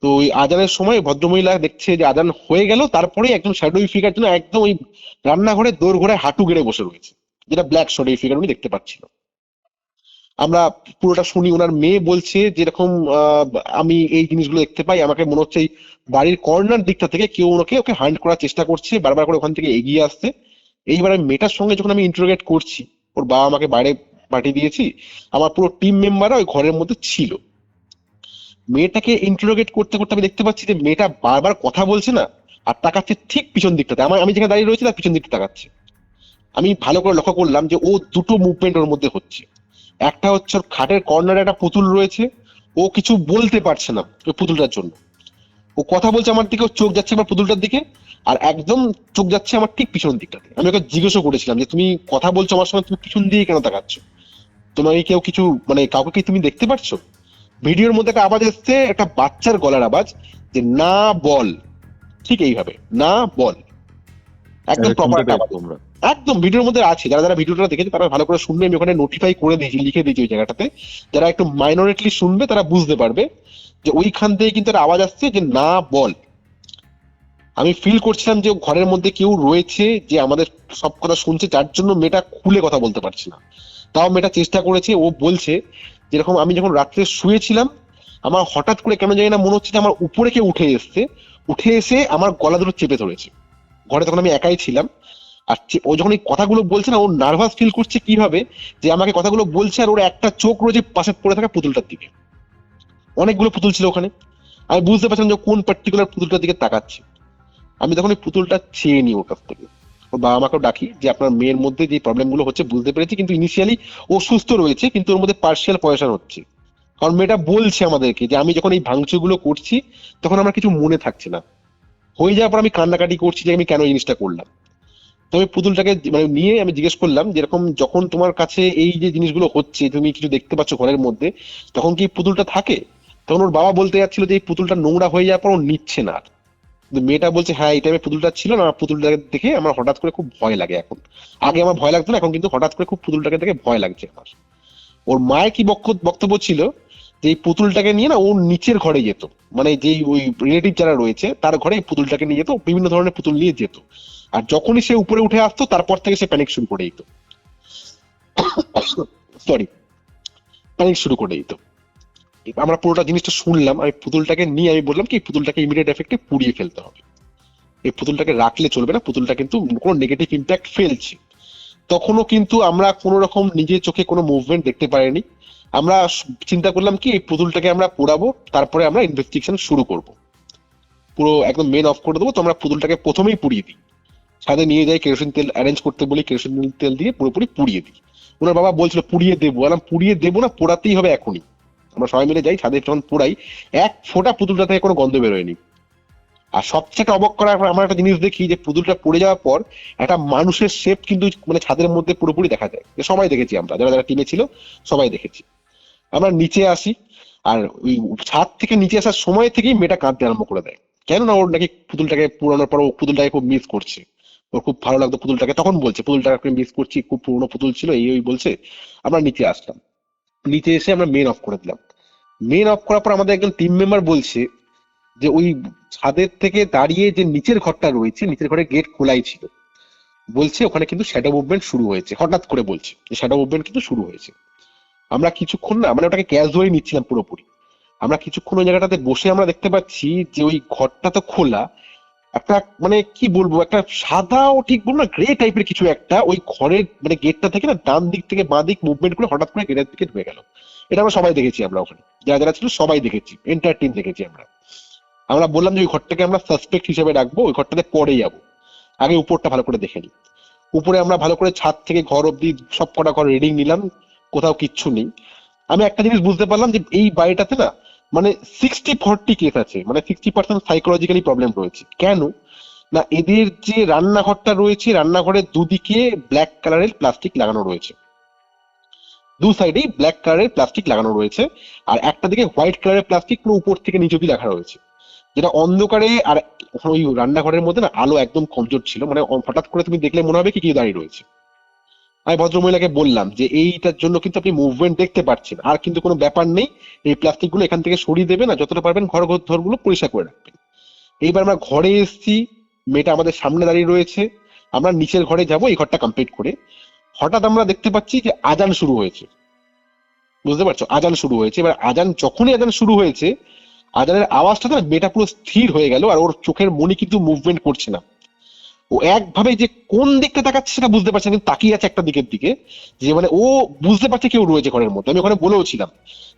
তো ওই আজানের সময় ভদ্রমহিলা দেখছে যে আজান হয়ে গেল, তারপরে একজন শ্যাডোই ফিগার জন্য একদম ওই রান্নাঘরে দোর ঘরে হাঁটু গেড়ে বসে রয়েছে, যেটা ব্ল্যাক শ্যাডোই ফিগার উনি দেখতে পাচ্ছিল। আমরা পুরোটা শুনি, ওনার মেয়ে বলছে যেরকম আমি এই জিনিসগুলো দেখতে পাই, আমাকে মনে হচ্ছে এই বাড়ির কর্নার দিকটা থেকে কেউ ওনাকে ওকে হান্ট করার চেষ্টা করছে, বারবার করে ওখান থেকে এগিয়ে আসছে। এইবার আমি মেয়েটার সঙ্গে যখন আমি ইন্টারোগেট করছি, ওর বাবা আমাকে বাইরে পাঠিয়ে দিয়েছি, আমার পুরো টিম মেম্বাররা ওই ঘরের মধ্যে ছিল। মেয়েটাকে ইন্টারোগেট করতে করতে আমি দেখতে পাচ্ছি যে মেয়েটা বারবার কথা বলছে না, আর তাকাচ্ছে ঠিক পিছন দিকটাতে, আমি যেখানে দাঁড়িয়ে রয়েছি তার পিছন দিকটা তাকাচ্ছে। আমি ভালো করে লক্ষ্য করলাম যে ও দুটো মুভমেন্ট ওর মধ্যে হচ্ছে। একটা হচ্ছে ওর খাটের কর্নারে একটা পুতুল রয়েছে, ও কিছু বলতে পারছে না ওই পুতুলটার জন্য, ও কথা বলছে আমার দিকে, ওর চোখ যাচ্ছে আমার পুতুলটার দিকে, আর একদম চোখ যাচ্ছে আমার ঠিক পিছন দিকটাতে। আমি ওকে জিজ্ঞাসা করেছিলাম যে তুমি কথা বলছো আমার সঙ্গে, তুমি পিছন দিয়ে কেন তাকাচ্ছ, তোমাকে কেউ কিছু মানে কাউকে কি তুমি দেখতে পাচ্ছ? ভিডিওর মধ্যে একটা আওয়াজ এসছে, একটা বাচ্চার গলার আওয়াজ, যে না বল, ঠিক এইভাবে না বল, একদম প্রপার একটা আওয়াজ। তোমরা একদম ভিডিওর মধ্যে আছে, যারা যারা ভিডিওটা দেখেছে তারা ভালো করে শুনবে, আমি ওখানে নোটিফাই করে দিয়েছি, লিখে দিয়েছি ওই জায়গাটাতে। যারা একটু মাইনরিটি শুনবে তারা বুঝতে পারবে যে ওইখান থেকে কিন্তু একটা আওয়াজ আসছে যে না বল। আমি ফিল করছিলাম যে ঘরের মধ্যে কেউ রয়েছে যে আমাদের সব কথা শুনছে, যার জন্য মেয়েটা খুলে কথা বলতে পারছে না। তাও মেয়েটা চেষ্টা করেছে, ও বলছে যেরকম আমি যখন রাত্রে শুয়েছিলাম আমার হঠাৎ করে কেন জানি না মনে হচ্ছে যে আমার উপরে কেউ উঠে এসছে, উঠে এসে আমার গলা দুটো চেপে ধরেছে। ঘরে তখন আমি একাই ছিলাম। আর ও যখন এই কথাগুলো বলছে না, ও নার্ভাস ফিল করছে কিভাবে যে আমাকে কথাগুলো বলছে, আর ওর একটা চোখ রয়েছে পাশে পড়ে থাকা পুতুলটার দিকে। অনেকগুলো পুতুল ছিল ওখানে, আমি বুঝতে পারছিলাম যে কোন পার্টিকুলার পুতুলটার দিকে তাকাচ্ছে। আমি তখন ওই পুতুলটা চেয়ে নিই ওর কাছ থেকে। ওর বাবা মাকেও ডাকি যে আপনার মেয়ের মধ্যে যে প্রবলেম গুলো হচ্ছে বুঝতে পেরেছি, কিন্তু ইনিশিয়ালি ও সুস্থ রয়েছে, কিন্তু ওর মধ্যে পার্শিয়াল পয়সন হচ্ছে। কারণ মেয়েটা বলছে আমাদেরকে যে আমি যখন এই ভাঙচুর গুলো করছি তখন আমার কিছু মনে থাকছে না, হয়ে যাওয়ার পর আমি কান্নাকাটি করছি যে আমি কেন এই জিনিসটা করলাম। তো আমি পুতুলটাকে মানে নিয়ে আমি জিজ্ঞেস করলাম যেরকম যখন তোমার কাছে এই যে জিনিসগুলো হচ্ছে, তুমি কিছু দেখতে পাচ্ছ ঘরের মধ্যে, তখন কি পুতুলটা থাকে? তখন ওর বাবা বলতে যাচ্ছিল যে এই পুতুলটা নোংরা হয়ে যাওয়ার পর ও নিচ্ছে না। কিন্তু মেয়েটা বলছে হ্যাঁ এই টাইমে পুতুলটা ছিল না, পুতুলটাকে দেখে আমার হঠাৎ করে খুব ভয় লাগে এখন। আগে আমার ভয় লাগতো না, এখন কিন্তু হঠাৎ করে খুব পুতুলটাকে দেখে ভয় লাগছে আমার। ওর মায়ের কি বক্তব্য ছিল যে এই পুতুলটাকে নিয়ে না ও নিচের ঘরে যেত, মানে যেই ওই রিলেটিভ যারা রয়েছে তার ঘরে এই পুতুলটাকে নিয়ে যেত, বিভিন্ন ধরনের পুতুল নিয়ে যেত। আর যখনই সে উপরে উঠে আসতো তারপর থেকে সে প্যানিক শুরু করে দিত, সরি, প্যানিক শুরু করে দিত। আমরা পুরোটা জিনিসটা শুনলাম, আমি পুতুলটাকে নিয়ে আমি বললাম কি এই পুতুলটাকে ইমিডিয়েট এফেক্টে পুড়িয়ে ফেলতে হবে, এই পুতুলটাকে রাখলে চলবে না, পুতুলটা কিন্তু কোনো নেগেটিভ ইম্প্যাক্ট ফেলছে। তখনও কিন্তু আমরা কোনো রকম নিজের চোখে কোনো মুভমেন্ট দেখতে পারিনি। আমরা চিন্তা করলাম কি এই পুতুলটাকে আমরা পোড়াবো, তারপরে আমরা ইনভেস্টিগেশন শুরু করব। পুরো একদম মেন অফ করে দেবো, তো আমরা পুতুলটাকে প্রথমেই পুড়িয়ে দিই, ছাদে নিয়ে যাই, কেরোসিন তেল অ্যারেঞ্জ করতে বলি, কেরোসিন তেল দিয়ে পুরোপুরি পুড়িয়ে দিই। ওনার বাবা বলছিল পুড়িয়ে দেবো, বললাম পুড়িয়ে দেবো না, পোড়াতেই হবে এখনই। আমরা সবাই মিলে যাই ছাদে, যখন পোড়াই এক ফোঁটা পুতুলটা থেকে কোনো গন্ধ বেরোয়নি। আর সবচেয়ে একটা অবাক করা আমরা একটা জিনিস দেখি যে পুতুলটা পড়ে যাওয়ার পর একটা মানুষের শেপ কিন্তু মানে ছাদের মধ্যে পুরোপুরি দেখা যায়, সবাই দেখেছি আমরা, যারা যারা টিমে ছিল সবাই দেখেছি। আমরা নিচে আসি, আর ওই ছাদ থেকে নিচে আসার সময় থেকেই মেয়েটা কাঁদতে আরম্ভ করে দেয়, কেননা ওর নাকি পুতুলটাকে পুরানোর পর ও পুতুলটাকে খুব মিস করছে, ওর খুব ভালো লাগতো পুতুলটাকে, তখন বলছে পুতুলটাকে মিস করছি, খুব পুরোনো পুতুল ছিল এই ওই বলছে। আমরা নিচে আসলাম, নিচে এসে আমরা মেন অফ করে দিলাম। মেন অফ করার পর আমাদের একজন টিম মেম্বার বলছে যে ওই ছাদের থেকে দাঁড়িয়ে যে নিচের ঘরটা রয়েছে, নিচের ঘরে গেট খোলাই ছিল, বলছে ওখানে কিন্তু শ্যাডো মুভমেন্ট শুরু হয়েছে, হঠাৎ করে বলছে যে শ্যাডো মুভমেন্ট কিন্তু শুরু হয়েছে। আমরা কিছুক্ষণ না মানে ওটাকে ক্যাজুয়ালি নিচ্ছিলাম পুরোপুরি। আমরা কিছুক্ষণ ওই জায়গাটাতে বসে আমরা দেখতে পাচ্ছি যে ওই ঘরটা তো খোলা, একটা মানে কি বলবো একটা সাদা ও ঠিক বলবো না গ্রে টাইপের কিছু একটা ওই ঘরের মানে গেটটা থেকে না ডান দিক থেকে বাঁ দিক মুভমেন্ট করে হঠাৎ করে গেটের দিকে ঢুকে গেল। এটা আমরা সবাই দেখেছি, আমরা ওখানে যারা যারা ছিল সবাই দেখেছি, এন্টার টিম দেখেছি আমরা। আমরা বললাম যে ওই ঘরটাকে আমরা সাসপেক্ট হিসেবে রাখবো, ওই ঘরটাতে পরে যাবো, আগে উপরটা ভালো করে দেখে নিই। উপরে আমরা ভালো করে ছাদ থেকে ঘর অব্দি সব কটা ঘর রিডিং নিলাম, কোথাও কিচ্ছু নেই। আমি একটা জিনিস বুঝতে পারলাম যে এই বাড়িটাতে না মানে 60-40 কেস আছে, মানে 60% সাইকোলজিক্যালি প্রবলেম রয়েছে। কেন না, এদের যে রান্নাঘরটা রয়েছে, রান্নাঘরের দুদিকে ব্ল্যাক কালারের প্লাস্টিক লাগানো রয়েছে, দু সাইডেই ব্ল্যাক কালারের প্লাস্টিক লাগানো রয়েছে, আর একটা দিকে হোয়াইট কালারের প্লাস্টিক পুরো উপর থেকে নিচে অব্দি রাখা রয়েছে, যেটা অন্ধকারে। আর ওই রান্নাঘরের মধ্যে না আলো একদম কমজোর ছিল, মানে হঠাৎ করে তুমি দেখলে মনে হবে কি কি দাঁড়িয়ে রয়েছে। আমি ভদ্রমহিলাকে বললাম যে এইটার জন্য কিন্তু আপনি মুভমেন্ট দেখতে পাচ্ছেন, আর কিন্তু কোনো ব্যাপার নেই, এই প্লাস্টিক গুলো এখান থেকে সরিয়ে দেবেন, আর যতটা পারবেন ঘরগুলো পরিষ্কার করে রাখবেন। এইবার আমরা ঘরে এসেছি, মেয়েটা আমাদের সামনে দাঁড়িয়ে রয়েছে, আমরা নিচের ঘরে যাব এই ঘরটা কমপ্লিট করে। হঠাৎ আমরা দেখতে পাচ্ছি যে আজান শুরু হয়েছে, বুঝতে পারছো, আজান শুরু হয়েছে। এবার যখনই আজান শুরু হয়েছে, আজানের আওয়াজটা না মেয়েটা পুরো স্থির হয়ে গেল, আর ওর চোখের মনি কিন্তু মুভমেন্ট করছে না। ও একভাবে যে কোন দিকটা তাকাচ্ছে সেটা বুঝতে পারছে না, কিন্তু তাকিয়ে আছে একটা দিকের দিকে, যে মানে ও বুঝতে পারছে কেউ রয়েছে ঘরের মধ্যে। আমি ওখানে বলেও ছিলাম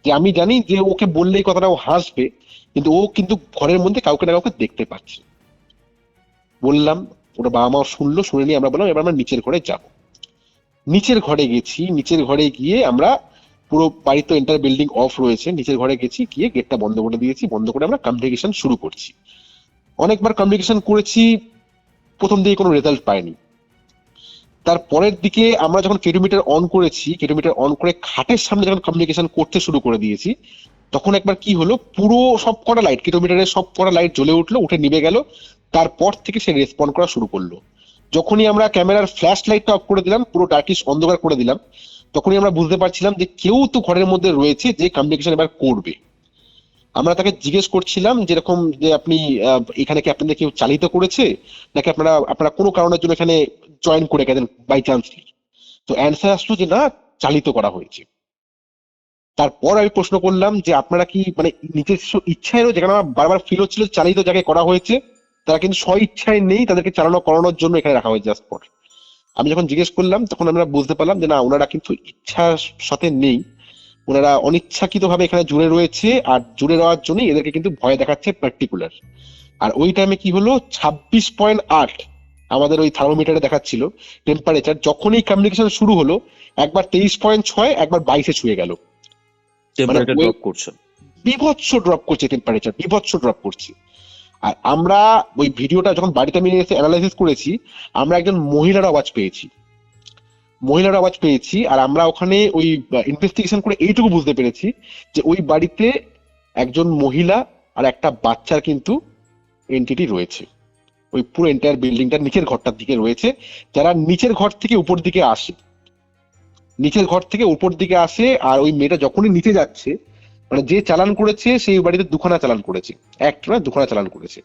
যে আমি জানি যে ওকে বললেই কথাটা ও হাসবে, কিন্তু ও কিন্তু ঘরের মধ্যে কাউকে না কাউকে দেখতে পাচ্ছে। বললাম, ওটা বাবা মাও শুনলো, শুনে নিয়ে আমরা বললাম এবার আমরা নিচের ঘরে যাব। নিচের ঘরে গেছি, নিচের ঘরে গিয়ে আমরা পুরো বাড়ি তো এন্টার বিল্ডিং অফ রয়েছে, নিচের ঘরে গেছি, গিয়ে গেটটা বন্ধ করে দিয়েছি, বন্ধ করে আমরা কমিউনিকেশন শুরু করছি। অনেকবার কমিউনিকেশন করেছি, প্রথম দিকে কোনো রেজাল্ট পাইনি। তারপরের দিকে আমরা যখন কেটোমিটার অন করেছি, কেটোমিটার অন করে খাটের সামনে যখন কমিউনিকেশন করতে শুরু করে দিয়েছি, তখন একবার কি হলো, পুরো সব কটা লাইট, কেটোমিটারের সব কটা লাইট জ্বলে উঠলো, উঠে নিভে গেল। তারপর থেকে সে রেসপন্ড করা শুরু করলো। যখনই আমরা ক্যামেরার ফ্ল্যাশ লাইটটা অফ করে দিলাম, পুরো ডার্কিশ অন্ধকার করে দিলাম, তখনই আমরা বুঝতে পারছিলাম যে কেউ তো ঘরের মধ্যে রয়েছে যে কমিউনিকেশন এবার করবে। আমরা তাকে জিজ্ঞেস করছিলাম যেরকম যে আপনি এখানে কি আপনাদের কেউ চালিত করেছে, নাকি আপনারা আপনারা কোনো কারণের জন্য এখানে জয়েন করে গেছেন বাই চান্সলি। তো অ্যান্সার আসলো যে না, চালিত করা হয়েছে। তারপর আমি প্রশ্ন করলাম যে আপনারা কি মানে নিজস্ব ইচ্ছায়ও, যেখানে আমার বারবার ফিল হচ্ছিল চালিত জায়গায় করা হয়েছে, তারা কিন্তু স্ব ইচ্ছায় নেই, তাদেরকে চালানো করানোর জন্য এখানে রাখা হয়েছে জাস্ট ফর। আমি যখন জিজ্ঞেস করলাম তখন আমরা বুঝতে পারলাম যে না, ওনারা কিন্তু ইচ্ছার সাথে নেই, ওনারা অনিচ্ছাকৃত ভাবে এখানে জুড়ে রয়েছে, আর জুড়ে রওয়ার জন্যই এদেরকে কিন্তু ভয় দেখাচ্ছে পার্টিকুলার। আর ওই টাইমে কি হলো, 26.8 আমাদের ওই থার্মোমিটারে দেখাচ্ছিল টেম্পারেচার। যখনই কমিউনিকেশন শুরু হলো, একবার 23.6, একবার 22-এ ছুঁয়ে গেল। টেম্পারেচার ড্রপ করছে, বিভৎস ড্রপ করছে টেম্পারেচার, বিভৎস ড্রপ করছে। আর আমরা ওই ভিডিওটা যখন বাড়িতে আমি এসে অ্যানালাইসিস করেছি, আমরা একজন মহিলার আওয়াজ পেয়েছি, মহিলার আওয়াজ পেয়েছি। আর আমরা ওখানে ওই ইনভেস্টিগেশন করে এইটুকু বুঝতে পেরেছি যে ওই বাড়িতে একজন মহিলা আর একটা বাচ্চার কিন্তু এন্টিটি রয়েছে, ওই পুরো এন্টায়ার বিল্ডিংটার নিচের ঘরটার দিকে রয়েছে, যারা নিচের ঘর থেকে উপর দিকে আসে, নিচের ঘর থেকে উপর দিকে আসে। আর ওই মেয়েটা যখনই নিচে যাচ্ছে, মানে যে চালান করেছে সেই বাড়িতে দুখানা চালান করেছে, একটা না দুখানা চালান করেছে।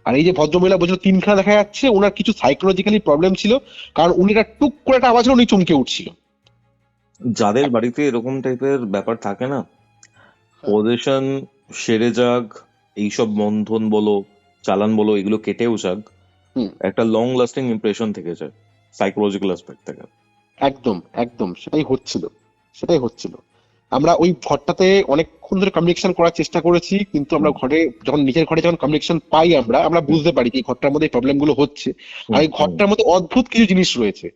আর এই যে ভদ্রমহিলা বলছিল তিনখানা দেখা যাচ্ছে, ওনার কিছু সাইকোলজিক্যালি প্রবলেম ছিল, কারণ উনি একটা টুক করে একটা আওয়াজ হলে উনি চমকে উঠছিল। যাদের বাড়িতে এরকম টাইপের ব্যাপার থাকে না, পজিশন সেরে যাক, এইসব বন্ধন বলো, চালান বলো, এগুলো কেটেও যাক, হুম। একটা লং লাস্টিং ইমপ্রেশন থেকে যায় সাইকোলজিক্যাল অ্যাসপেক্ট থেকে। একদম একদম সেটাই হচ্ছিল, সেটাই হচ্ছিল। আমরা ওই ঘরটাতে অনেকক্ষণ ধরে কমিউনিকেশন করার চেষ্টা করেছি, কিন্তু আমরা ঘরে যখন নিচের ঘরে যখন কমিউনিকেশন পাই, আমরা বুঝতে পারি যে এই ঘরটার মধ্যে প্রবলেম গুলো হচ্ছে। আর এই ঘরটার মধ্যে অদ্ভুত কিছু জিনিস রয়েছে,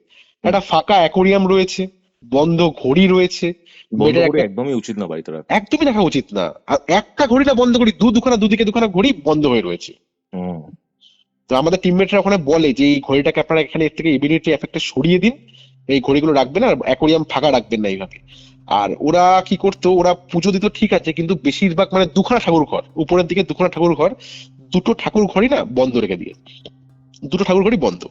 একটা ফাঁকা অ্যাকোরিয়াম রয়েছে, বন্ধ ঘড়ি রয়েছে। বন্ধ মেয়েটার করে একটা একদমই উচিত না বাড়িতে রাখা। একদমই রাখা উচিত না। আর একটা ঘড়ি না বন্ধ ঘড়ি, দুদিকে দুখানা ঘড়ি বন্ধ হয়ে রয়েছে। হুম। তো আমাদের টিমমেটরা ওখানে বলে যে এই ঘড়িটাকে আপনারা এখানে এর থেকে ইমিডিয়েটলি এফেক্টে সরিয়ে দিন, এই ঘড়িগুলো রাখবেন, আর অ্যাকোরিয়াম ফাঁকা রাখবেন না এইভাবে। আর ওরা কি করতো, ওরা পুজো দিত ঠিক আছে, কিন্তু বেশিরভাগ মানে দুখানা ঠাকুর ঘর, উপরের দিকে দুখানা ঠাকুর ঘর, দুটো ঠাকুর ঘরই না বন্ধ রেখে দিয়ে, দুটো ঠাকুর ঘরই বন্ধ।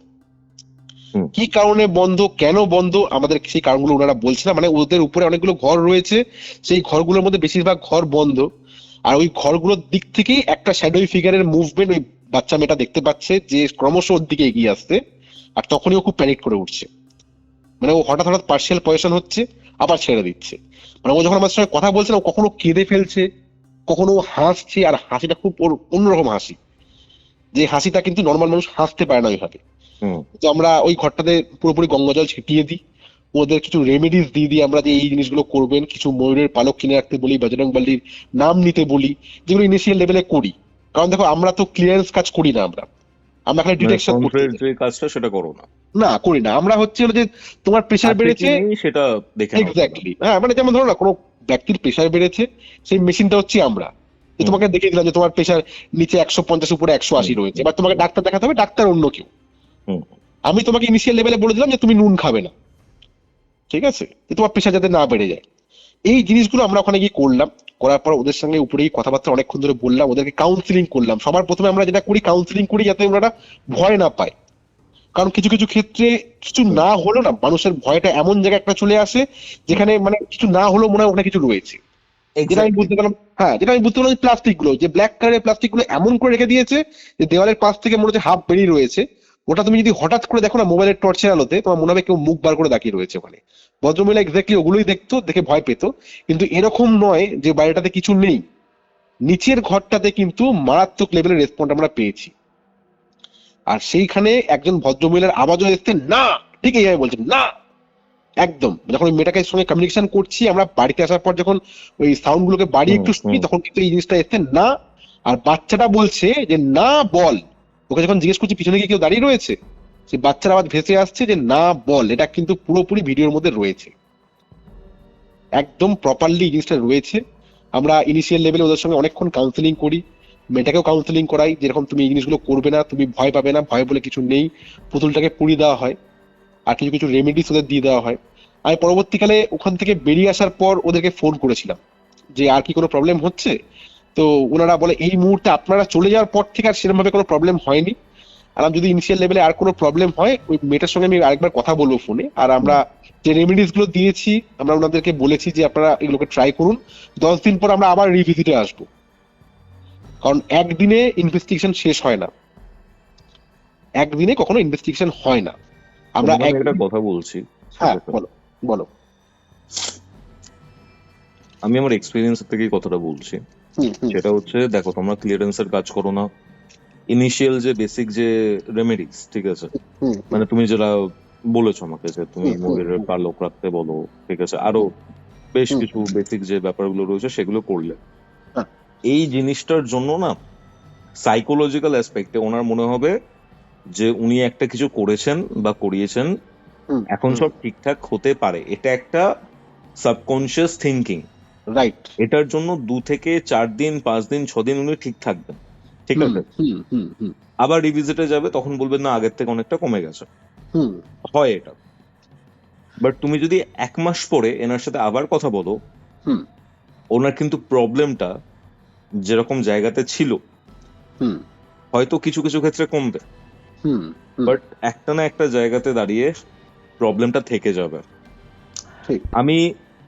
হুম। কি কারণে বন্ধ, কেন বন্ধ, আমাদের সেই কারণগুলো ওনারা বলছে না। মানে ওদের উপরে অনেকগুলো ঘর রয়েছে, সেই ঘরগুলোর মধ্যে বেশিরভাগ ঘর বন্ধ। আর ওই ঘরগুলোর দিক থেকেই একটা শ্যাডোই ফিগারের মুভমেন্ট ওই বাচ্চা মেয়েটা দেখতে পাচ্ছে, যে ক্রমশ ওর দিকে এগিয়ে আসছে। আর তখনই ও খুব প্যানিক করে উঠছে, মানে ও হঠাৎ হঠাৎ পার্শিয়াল পজিশন হচ্ছে, আবার ছেড়ে দিচ্ছে। মানে ও যখন আমার সঙ্গে কথা বলছে না, ও কখনো কেঁদে ফেলছে, কখনো হাসছে, আর হাসিটা খুব ওর অন্যরকম হাসি, যে হাসিটা কিন্তু নর্মাল মানুষ হাসতে পারে না ওইভাবে। হুম। তো আমরা ওই ঘরটাতে পুরোপুরি গঙ্গা জল ছিটিয়ে দিই, ওদের কিছু রেমেডিস দিয়ে দিই আমরা, যে এই জিনিসগুলো করবেন, কিছু ময়ূরের পালক কিনে রাখতে বলি, বজরং বলির নাম নিতে বলি, যেগুলো ইনিশিয়াল লেভেলে করি। কারণ দেখো আমরা তো ক্লিয়ারেন্স কাজ করি না, আমরা খালি ডিটেকশন করতে ফ্রন্টের যাই। যে কাজটা সেটা করো না, না করি না, আমরা হচ্ছে হলো যে তোমার প্রেশার আছে কি বেড়েছে, নেই সেটা দেখে নাও তোমরা। এক্স্যাক্টলি, হ্যাঁ মানে যেমন ধরো না কোনো ব্যক্তির প্রেশার বেড়েছে, সেই মেশিনটা হচ্ছে আমরা, যে হুম, তোমাকে দেখিয়ে দিলাম যে তোমার প্রেশার নিচে 150 উপরে 180 হুম, রয়েছে, এবার তোমাকে ডাক্তার দেখাতে হবে, ডাক্তার অন্য কেউ। হুম, আমি তোমাকে ইনিশিয়াল লেভেলে বলে দিলাম যে তুমি নুন খাবে না, ঠিক আছে, যে তোমার প্রেশার যাতে না বেড়ে যায়। এই জিনিসগুলো আমরা ওখানে গিয়ে করলাম, করার পর ওদের সঙ্গে উপরে গিয়ে কথাবার্তা অনেকক্ষণ ধরে বললাম, ওদেরকে কাউন্সিলিং করলাম। সবার প্রথমে আমরা যেটা করি, কাউন্সিলিং করি যাতে ওনারা ভয় না পায়। কারণ কিছু কিছু ক্ষেত্রে কিছু না হলো না, মানুষের ভয়টা এমন জায়গায় একটা চলে আসে যেখানে মানে কিছু না হলো মনে হয় ওখানে কিছু রয়েছে। যেটা আমি Exactly. বুঝতে পারলাম, হ্যাঁ যেটা আমি বুঝতে পারলাম, প্লাস্টিক গুলো, যে ব্ল্যাক কালারের প্লাস্টিক গুলো এমন করে রেখে দিয়েছে যে দেওয়ালের পাশ থেকে মনে হচ্ছে হাফ বেরিয়ে রয়েছে। ওটা তুমি যদি হঠাৎ করে দেখো না মোবাইলের টর্চের আলোতে, তোমার মনে হবে কেউ মুখ বার করে তাকিয়ে রয়েছে ওখানে। ভদ্রমহিলা এক্স্যাক্টলি ওগুলোই দেখতো, দেখে ভয় পেত। কিন্তু এরকম নয় যে বাড়িটাতে কিছু নেই, নিচের ঘরটাতে কিন্তু মারাত্মক লেভেলের রেসপন্স আমরা পেয়েছি। আর সেইখানে একজন ভদ্রমহিলার আওয়াজও এসছে, না ঠিক এইভাবে বলছেন না, একদম যখন ওই মেয়েটাকে সঙ্গে কমিউনিকেশন করছি আমরা বাড়িতে আসার পর, যখন ওই সাউন্ড গুলোকে বাড়িয়ে হুম, একটু শুনি, হুম। তখন কিন্তু এই জিনিসটা এসছে না। আর বাচ্চাটা বলছে যে না বল, ওকে যখন জিজ্ঞেস করছি পিছনে কি কেউ দাঁড়িয়ে রয়েছে, সেই বাচ্চার আওয়াজ ভেসে আসছে যে না বল। এটা কিন্তু পুরোপুরি ভিডিওর মধ্যে রয়েছে, একদম প্রপারলি এই জিনিসটা রয়েছে। আমরা ইনিশিয়াল লেভেলে ওদের সঙ্গে অনেকক্ষণ কাউন্সিলিং করি, মেয়েটাকেও কাউন্সিলিং করাই, যেরকম তুমি এই জিনিসগুলো করবে না, তুমি ভয় পাবে না, ভয় বলে কিছু নেই। পুতুলটাকে পুড়িয়ে দেওয়া হয়, আর কিছু কিছু রেমেডিস ওদের দিয়ে দেওয়া হয়। আমি পরবর্তীকালে ওখান থেকে বেরিয়ে আসার পর ওদেরকে ফোন করেছিলাম যে আর কি কোনো প্রবলেম হচ্ছে। তো ওনারা বলে এই মুহূর্তে আপনারা চলে যাওয়ার পর থেকে আর সেরকম ভাবে কোনো প্রবলেম হয়নি। আর যদি ইনিশিয়াল লেভেলে আর কোনো প্রবলেম হয়, ওই মেয়েটার সঙ্গে আমি আরেকবার কথা বলবো ফোনে। আর আমরা যে রেমেডিস গুলো দিয়েছি, আমরা ওনাদেরকে বলেছি যে আপনারা এগুলোকে ট্রাই করুন, 10 দিন পর আমরা আবার রিভিজিটে আসবো। কারণ একদিনে ইনভেস্টিগেশন শেষ হয় না, একদিনে কখনো ইনভেস্টিগেশন হয় না। আমরা তোমাকে আমি একটা কথা বলছি, হ্যাঁ বলো বলো। আমি আমার এক্সপিরিয়েন্স থেকেই কথাটা বলছি। হুম হুম সেটা হচ্ছে, দেখো তোমরা ক্লিয়ারেন্সের কাজ করো না, ইনিশিয়াল যে বেসিক যে রেমেডিস, ঠিক আছে, হুম মানে তুমি যেটা বলেছো আমাকে যে তুমি হুম, হুম, ময়ূরের হুম। পালক রাখতে বলো, ঠিক আছে, আরো বেশ হুম, কিছু বেসিক যে ব্যাপারগুলো রয়েছে সেগুলো করলে, হ্যাঁ। এই জিনিসটার জন্য না সাইকোলজিক্যাল অ্যাসপেক্টে ওনার মনে হবে যে উনি একটা কিছু করেছেন বা করিয়েছেন, হুম, এখন সব ঠিকঠাক হতে পারে। এটা একটা সাবকনসিয়াস থিঙ্কিং। রাইট। এটার জন্য 2 থেকে 4 দিন 5 দিন 6 দিন উনি ঠিক থাকবেন, ঠিক হুম আছে, হুম হুম হুম আবার রিভিজিটে যাবে, তখন বলবেন না আগের থেকে অনেকটা কমে গেছে। হুম হয় এটা। বাট তুমি যদি 1 মাস পরে এনার সাথে আবার কথা বলো, হুম ওনার কিন্তু প্রবলেমটা যেরকম জায়গাতে ছিল হুম হয়তো কিছু কিছু ক্ষেত্রে কমবে, হুম হুম, বাট একটা না একটা জায়গাতে দাঁড়িয়ে প্রবলেমটা থেকে যাবে। ঠিক। আমি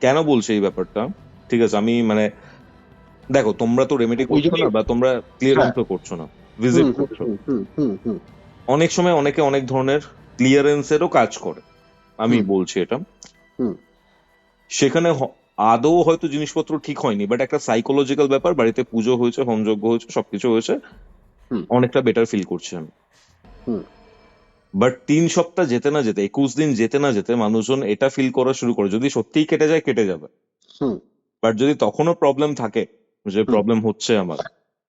কেন বলছি এই ব্যাপারটা, ঠিক আছে, আমি মানে দেখো তোমরা তো রেমেডি ওই করছো জন্যই, না, বা তোমরা হ্যাঁ। ক্লিয়ারেন্সও করছো না, ভিজিট হুম হুম করছো। হুম হুম হুম হুম অনেক সময় অনেকে অনেক ধরনের ক্লিয়ারেন্সেরও কাজ করে, আমি হুম, বলছি এটা। হুম, সেখানে আদৌ হয়তো জিনিসপত্র ঠিক হয়নি, বাট একটা সাইকোলজিক্যাল ব্যাপার, বাড়িতে পুজো হয়েছে, হোমযজ্ঞ হয়েছে, সবকিছু হয়েছে, হুম, অনেকটা বেটার ফিল করছি আমি। হুম, বাট 3 সপ্তাহ যেতে না যেতে, 21 দিন যেতে না যেতে মানুষজন এটা ফিল করা শুরু করে, যদি সত্যিই কেটে যায় কেটে যাবে, হুম, বাট যদি তখনও প্রবলেম থাকে, যে হুম, প্রবলেম হচ্ছে আমার,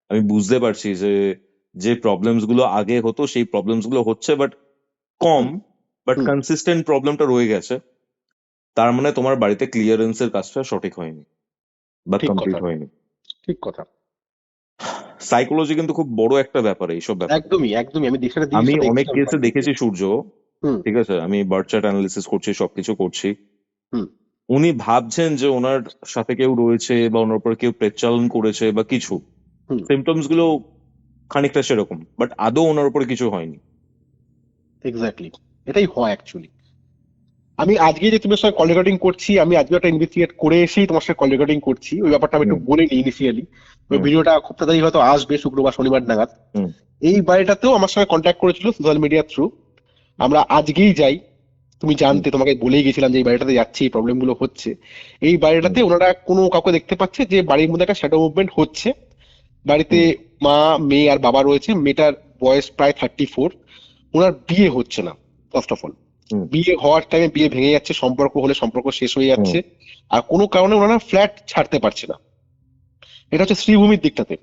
আমি বুঝতে পারছি যে যে প্রবলেমস গুলো আগে হতো সেই প্রবলেমস গুলো হচ্ছে but com, but hmm, consistent প্রবলেমটা রয়ে গেছে, তার মানে তোমার বাড়িতে ক্লিয়ারেন্সের কাজটা সঠিক হয়নি বা ঠিক কমপ্লিট কথা, হয়নি। ঠিক কথা। সাইকোলজি কিন্তু খুব বড় একটা ব্যাপার এইসব ব্যাপার। একদমই একদমই, আমি সেটা দিদির আমি সাথে অনেক এক্সট্রা কেসে দেখেছি সূর্য, হুম ঠিক আছে, আমি বার্থ চার্ট অ্যানালিসিস করছি, সবকিছু করছি, হুম উনি ভাবছেন যে ওনার সাথে কেউ রয়েছে বা ওনার উপর কেউ প্রেচালন করেছে বা কিছু, হুম, সিমটমস গুলো খানিকটা সেরকম, বাট আদৌ ওনার উপরে কিছু হয়নি। এক্স্যাক্টলি, এটাই হয় অ্যাকচুয়ালি। আমি আজকে যে তোমার সঙ্গে কল রেকর্ডিং করছি, আমি আজকে একটা ইনভেস্টিগেট করে এসেই তোমার সঙ্গে কল রেকর্ডিং করছি, ওই ব্যাপারটা আমি একটু হুম, বলে নিই ইনিশিয়ালি। ওই হুম, ভিডিওটা খুব তাড়াতাড়ি হয়তো আসবে শুক্রবার শনিবার নাগাদ। হুম, এই বাড়িটাতেও আমার সঙ্গে কন্ট্যাক্ট করেছিল সোশ্যাল মিডিয়া থ্রু। আমরা আজকেই যাই, তুমি হুম, জানতে, তোমাকে বলেই গেছিলাম যে এই বাড়িটাতে যাচ্ছি, এই প্রবলেম গুলো হচ্ছে। এই বাড়িটাতে হুম, ওনারা কোনো কাউকে দেখতে পাচ্ছে যে বাড়ির মধ্যে একটা শ্যাডো মুভমেন্ট হচ্ছে। বাড়িতে হুম, মা, মেয়ে আর বাবা রয়েছে। মেয়েটার বয়স প্রায় 34। ওনার বিয়ে হচ্ছে না, ফার্স্ট অফ অল। হুম, বিয়ে হওয়ার টাইমে বিয়ে ভেঙে যাচ্ছে, সম্পর্ক হলে সম্পর্ক শেষ হয়ে হুম, যাচ্ছে। আর কোনো কারণে ওনারা ফ্ল্যাট ছাড়তে পারছে না। এটা হচ্ছে শ্রীভূমির দিকটাতে।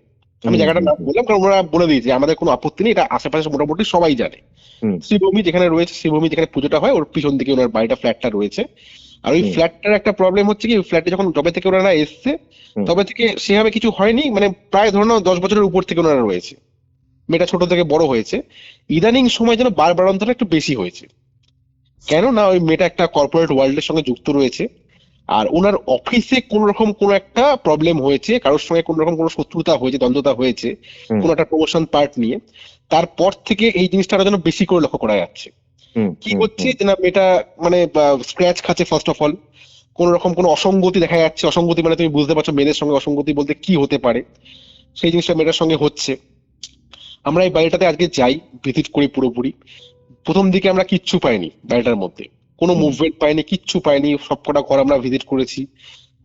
আমি জায়গাটার নাম বললাম কারণ ওরা বলে দিয়েছে আমাদের কোনো আপত্তি নেই, এটা আশেপাশে মোটামুটি সবাই জানে। হুম। শ্রীভূমি যেখানে রয়েছে, শ্রীভূমি যেখানে পুজোটা হয় ওর পিছন দিকে ওনার বাড়িটা, ফ্ল্যাটটা রয়েছে। আর ওই ফ্ল্যাটটার একটা প্রবলেম হচ্ছে কি, ওই ফ্ল্যাটে যখন যবে থেকে ওনারা এসছে তবে থেকে সেভাবে কিছু হয়নি, মানে প্রায় ধরুন 10 বছরের উপর থেকে ওনারা রয়েছে। মেয়েটা ছোট থেকে বড় হয়েছে, ইদানিং সময় যেন বাড়ান্তরটা একটু বেশি হয়েছে। কেন না ওই মেয়েটা একটা কর্পোরেট ওয়ার্ল্ডের সঙ্গে যুক্ত রয়েছে, আর ওনার অফিসে কোন রকম কোনো একটা প্রবলেম হয়েছে, কারোর সঙ্গে কোন রকম কোনো শত্রুতা হয়েছে, দ্বন্দ্বতা হয়েছে কোন একটা প্রমোশন পার্ট নিয়ে, তারপর থেকে এই জিনিসটা আরো যেন বেশি করে লক্ষ্য করা যাচ্ছে। কি হচ্ছে যে না মেয়েটা মানে স্ক্র্যাচ খাচ্ছে ফার্স্ট অফ অল, কোন রকম কোনো অসঙ্গতি দেখা যাচ্ছে। অসঙ্গতি মানে তুমি বুঝতে পারছো মেয়েদের সঙ্গে অসঙ্গতি বলতে কি হতে পারে, সেই জিনিসটা মেয়েটার সঙ্গে হচ্ছে। আমরা এই বাড়িটাতে আজকে যাই, ভিজিট করি পুরোপুরি। প্রথম দিকে আমরা কিচ্ছু পাইনি বাড়িটার মধ্যে, কোনো মুভমেন্ট পাইনি, কিচ্ছু পাইনি। সবকটা ঘর আমরা ভিজিট করেছি,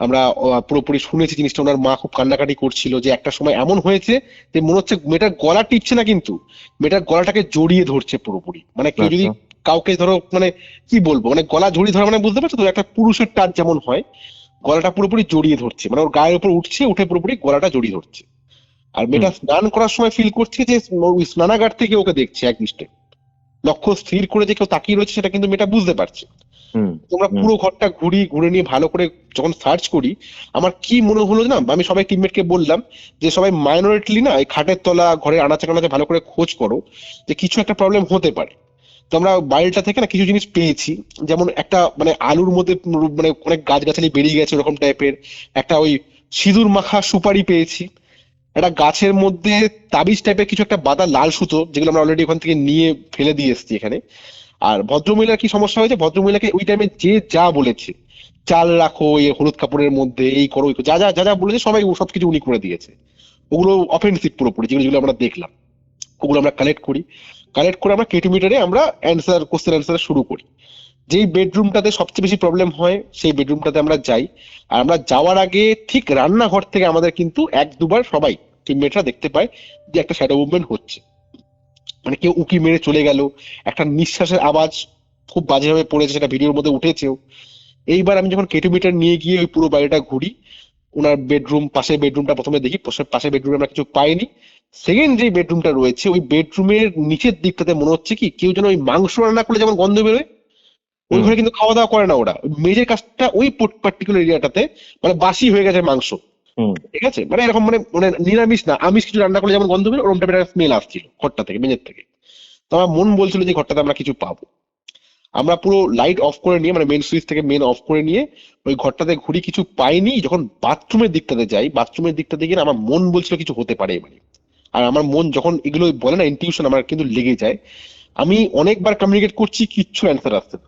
আমরা পুরোপুরি শুনেছি জিনিসটা। ওনার মা খুব কান্নাকাটি করছিল যে একটা সময় এমন হয়েছে যে মনে হচ্ছে মেয়েটার গলা টিপছে না, কিন্তু মেয়েটার গলাটাকে জড়িয়ে ধরছে পুরোপুরি। মানে কেউ যদি কাউকে ধরো, মানে কি বলবো, মানে গলা জড়িয়ে ধরা মানে বুঝতে পারছো তো, একটা পুরুষের টাচ যেমন হয়, গলাটা পুরোপুরি জড়িয়ে ধরছে, মানে ওর গায়ের উপর উঠছে, উঠে পুরোপুরি গলাটা জড়িয়ে ধরছে। আর মেয়েটা স্নান করার সময় ফিল করছে যে ওই স্নানাগার থেকে ওকে দেখছে একদৃষ্টে, লক্ষ্য স্থির করে যে কেউ তাকিয়ে রয়েছে সেটা কিন্তু মেয়েটা বুঝতে পারছে। তোমরা পুরো ঘরটা ঘুরে নিয়ে ভালো করে যখন সার্চ করি, আমার কি মনে হলো না, আমি সবাই টিমমেটকে বললাম যে সবাই মাইনরিটিলি না এই খাটের তলা, ঘরের আনাচে কানাচে ভালো করে খোঁজ করো, যে কিছু একটা প্রবলেম হতে পারে। তো আমরা বাড়িটা থেকে না কিছু জিনিস পেয়েছি, যেমন একটা মানে আলুর মধ্যে মানে অনেক গাছগাছালি বেরিয়ে গেছে ওরকম টাইপের, একটা ওই সিঁদুর মাখা সুপারি পেয়েছি, একটা গাছের মধ্যে তাবিজ টাইপের কিছু একটা বাঁধা লাল সুতো, যেগুলো আমরা অলরেডি ওখান থেকে নিয়ে ফেলে দিয়ে এসেছি এখানে। আর ভদ্রমহিলার কি সমস্যা হয়েছে, ভদ্রমহিলাকে ওই টাইমে যে যা বলেছে, চাল রাখো এই হলুদ কাপড়ের মধ্যে, এই করো, যা যা যা যা বলেছে সবাই সবকিছু উনি করে দিয়েছে। ওগুলো অফেন্সিভ পুরোপুরি, যেগুলো যেগুলো আমরা দেখলাম ওগুলো আমরা কালেক্ট করি। কালেক্ট করে আমরা কেটিমিটারে আমরা কোশ্চেন অ্যান্সার শুরু করি। যেই বেডরুমটাতে সবচেয়ে বেশি প্রবলেম হয় সেই বেডরুমটাতে আমরা যাই। আর আমরা যাওয়ার আগে ঠিক রান্নাঘর থেকে আমাদের কিন্তু 1-2 বার সবাই টিমমেটরা দেখতে পায় যে একটা শ্যাডো মুভমেন্ট হচ্ছে, মানে কেউ উকি মেরে চলে গেল, একটা নিঃশ্বাসের আওয়াজ খুব বাজেভাবে পড়েছে, সেটা ভিডিওর মধ্যে উঠেছেও। এইবার আমি যখন কেটোমিটার নিয়ে গিয়ে ওই পুরো বাড়িটা ঘুরি, ওনার বেডরুম, পাশের বেডরুমটা প্রথমে দেখি, পাশের বেডরুমে আমরা কিছু পাইনি। সেকেন্ড যে বেডরুমটা রয়েছে ওই বেডরুমের নিচের দিকটাতে মনে হচ্ছে কি কেউ যেন ওই মাংস রান্না করলে যেমন গন্ধ বেরোয়, ওই ঘরে কিন্তু খাওয়া দাওয়া করে না ওরা, মেজের কাজটা ওই পার্টিকুলার এরিয়াটাতে, মানে বাসি হয়ে গেছে মাংস, ঠিক আছে, মানে এরকম মানে মানে নিরামিষ না আমিষ কিছু রান্না করলে যেমন গন্ধ বেরোয় ওরকম টাইপের একটা স্মেল আসছিল ঘরটা থেকে, মেজের থেকে। তো আমার মন বলছিল যে ঘরটাতে আমরা কিছু পাবো। আমরা পুরো লাইট অফ করে নিয়ে, মানে মেন সুইচ থেকে মেন অফ করে নিয়ে ওই ঘরটাতে ঘুরি, কিছু পাইনি। যখন বাথরুমের দিকটাতে যাই, বাথরুমের দিকটাতে গিয়ে আমার মন বলছিল কিছু হতে পারে এবারে। আর আমার মন যখন এগুলো বলে না, ইনটিউশন আমার কিন্তু লেগে যায়। আমি অনেকবার কমিউনিকেট করছি, কিচ্ছু অ্যান্সার আসছে না।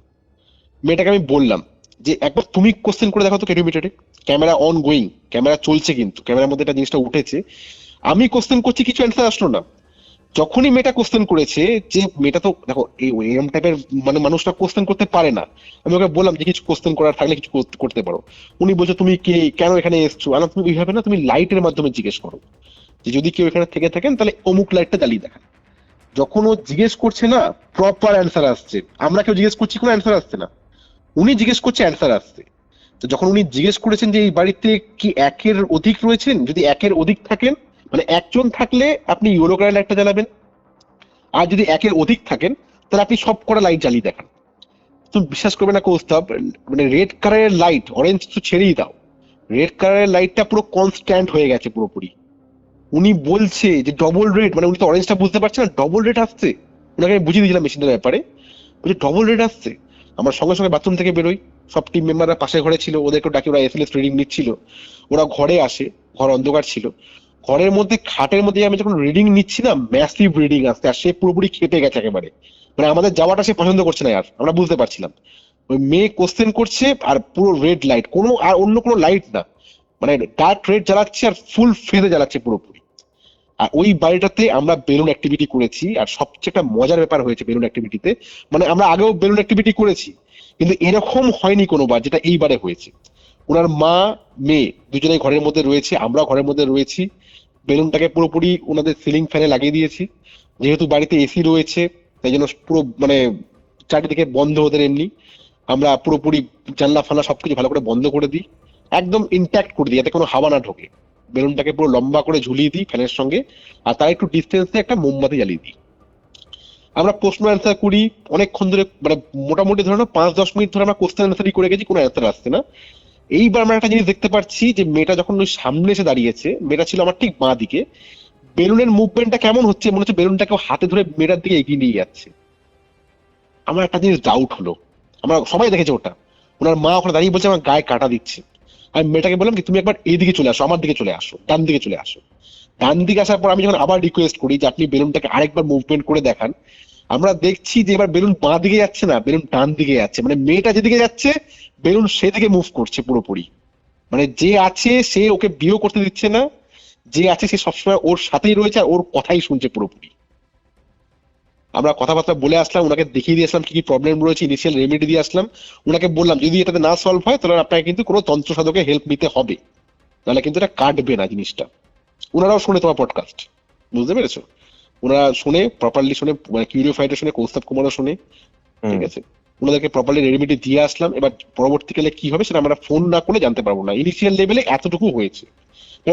মেয়েটাকে আমি বললাম যে একবার তুমি কোশ্চেন করে দেখো তো কেটোমিটারে, ক্যামেরা অন গোয়িং, ক্যামেরা চলছে কিন্তু ক্যামেরার মধ্যে একটা জিনিসটা উঠেছে। আমি কোশ্চেন করছি, কিছু অ্যান্সার আসলো না। যখনই মেয়েটা কোশ্চেন করেছে, যে মেয়েটা তো দেখো এই এরকম টাইপের মানে মানুষটা কোশ্চেন করতে পারে না, আমি ওকে বললাম যে কিছু কোশ্চেন করার থাকলে কিছু করতে পারো। উনি বলছে তুমি কে, কেন এখানে এসছো? আলাম তুমি এইভাবে না, তুমি লাইটের মাধ্যমে জিজ্ঞেস করো যে যদি কেউ এখানে থেকে থাকেন তাহলে অমুক লাইটটা জ্বালিয়ে দেখান। যখন ও জিজ্ঞেস করছে না, প্রপার অ্যান্সার আসছে। আমরা কেউ জিজ্ঞেস করছি কোনো অ্যান্সার আসছে না, উনি জিজ্ঞেস করছে অ্যান্সার আসছে। তো যখন উনি জিজ্ঞেস করেছেন যে এই বাড়িতে কি একের অধিক রয়েছেন, যদি একের অধিক থাকেন, মানে একজন থাকলে আপনি ইয়েলো কালার লাইটটা জ্বালাবেন, আর যদি একের অধিক থাকেন তাহলে আপনি সব কটা লাইট জ্বালিয়ে দেখান। তুমি বিশ্বাস করবে না কৌস্তব, মানে রেড কালারের লাইট, অরেঞ্জ তো ছেড়েই দাও, রেড কালারের লাইটটা পুরো কনস্ট্যান্ট হয়ে গেছে পুরোপুরি। উনি বলছে যে ডবল রেড, মানে উনি তো অরেঞ্জটা বুঝতে পারছে না, ডবল রেড আসছে। ওনাকে আমি বুঝিয়ে দিয়েছিলাম মেশিনের ব্যাপারে, বলছে ডবল রেড আসছে। আমার সঙ্গে সঙ্গে বাথরুম থেকে বেরোই, সব টিম মেম্বাররা পাশের ঘরে ছিল, ওদেরকে ডাকি, ওরা এসএলএস রিডিং নিচ্ছিল। ওরা ঘরে আসে, ঘর অন্ধকার ছিল। ঘরের মধ্যে খাটের মধ্যে আমি যখন রিডিং নিচ্ছি না, ম্যাসিভ রিডিং আসছে, আর সে পুরোপুরি খেপে গেছে একেবারে, মানে আমাদের যাওয়াটা সে পছন্দ করছে না। আর আমরা বুঝতে পারছিলাম ওই মেয়ে কোশ্চেন করছে আর পুরো রেড লাইট, কোনো আর অন্য কোনো লাইট না, মানে ডার্ক রেড জ্বালাচ্ছে আর ফুল ফেজে জ্বালাচ্ছে পুরোপুরি। আর ওই বাড়িটাতে আমরা বেলুন অ্যাক্টিভিটি করেছি, আর সবচেয়ে একটা মজার ব্যাপার হয়েছে বেলুন অ্যাক্টিভিটিতে, মানে আমরা আগেও বেলুন অ্যাক্টিভিটি করেছি কিন্তু এরকম হয়নি কোনোবার যেটা এইবারে হয়েছে। ওনার মা মেয়ে দুজনেই ঘরের মধ্যে রয়েছে, আমরা ঘরের মধ্যে রয়েছি। বেলুনটাকে পুরোপুরি ওনাদের সিলিং ফ্যানে লাগিয়ে দিয়েছি, যেহেতু বাড়িতে এসি রয়েছে তাই জন্য পুরো মানে চারিদিকে বন্ধ ওদের এমনি। আমরা পুরোপুরি জানলা ফানলা সবকিছু ভালো করে বন্ধ করে দিই, একদম ইনট্যাক্ট করে দিই যাতে কোনো হাওয়া না ঢোকে। বেলুনটাকে পুরো লম্বা করে ঝুলিয়ে দিই ফ্যানের সঙ্গে, আর তার একটু ডিস্টেন্সে একটা মোমবাতি জ্বালিয়ে দিই। আমরা প্রশ্ন অ্যান্সার করি অনেকক্ষণ ধরে, মানে মোটামুটি ধরে নাও 5-10 মিনিট ধরে আমরা কোশ্চেন অ্যান্সারই করে গেছি, কোনো অ্যান্সার আসছে না। এইবার আমরা একটা জিনিস দেখতে পাচ্ছি যে মেয়েটা যখন ওই সামনে এসে দাঁড়িয়েছে, মেয়েটা ছিল আমার ঠিক বাঁ দিকে, বেলুনের মুভমেন্টটা কেমন হচ্ছে, মনে হচ্ছে বেলুনটাকে ও হাতে ধরে মেয়েটার দিকে এগিয়ে নিয়ে যাচ্ছে। আমার একটা জিনিস ডাউট হলো, আমরা সবাই দেখেছে ওটা, ওনার মা ওখানে দাঁড়িয়ে বলছে আমার গায়ে কাটা দিচ্ছে। আমি মেয়েটাকে বললাম কি তুমি একবার এইদিকে চলে আসো, আমার দিকে চলে আসো, ডান দিকে চলে আসো। ডান দিকে আসার পর আমি যখন আবার রিকোয়েস্ট করি যে আপনি বেলুনটাকে আরেকবার মুভমেন্ট করে দেখান, আমরা দেখছি যে এবার বেলুন বাঁ দিকে যাচ্ছে না, বেলুন ডান দিকে যাচ্ছে। মানে মেয়েটা যেদিকে যাচ্ছে বেলুন সেদিকে মুভ করছে পুরোপুরি। মানে যে আছে সে ওকে বিয়েও করতে দিচ্ছে না, যে আছে সে সবসময় ওর সাথেই রয়েছে আর ওর কথাই শুনছে পুরোপুরি। আমরা কথাবার্তা বলে আসলাম, ওনাকে দেখিয়ে দিয়ে আসলাম কি কি প্রবলেম রয়েছে, ইনিশিয়াল রেমেডি দিয়ে আসলাম। ওনাকে বললাম যদি এটাতে না সলভ হয় তাহলে আপনাকে কিন্তু কোনো তন্ত্র সাধকের হেল্প নিতে হবে, নাহলে কিন্তু এটা কাটবে না জিনিসটা। ওনারাও শোনে তোমার পডকাস্ট, বুঝতে পেরেছো? ওনারা শুনে প্রপারলি, শুনে মানে কিউরিও ফাইটার শুনে, কৌস্তব কুমারও শুনে, ঠিক আছে। ওনাদেরকে প্রপারলি রেমেডি দিয়ে আসলাম। এবার পরবর্তীকালে কি হবে সেটা আমরা ফোন না করে জানতে পারবো না, ইনিশিয়াল লেভেলে এতটুকু হয়েছে।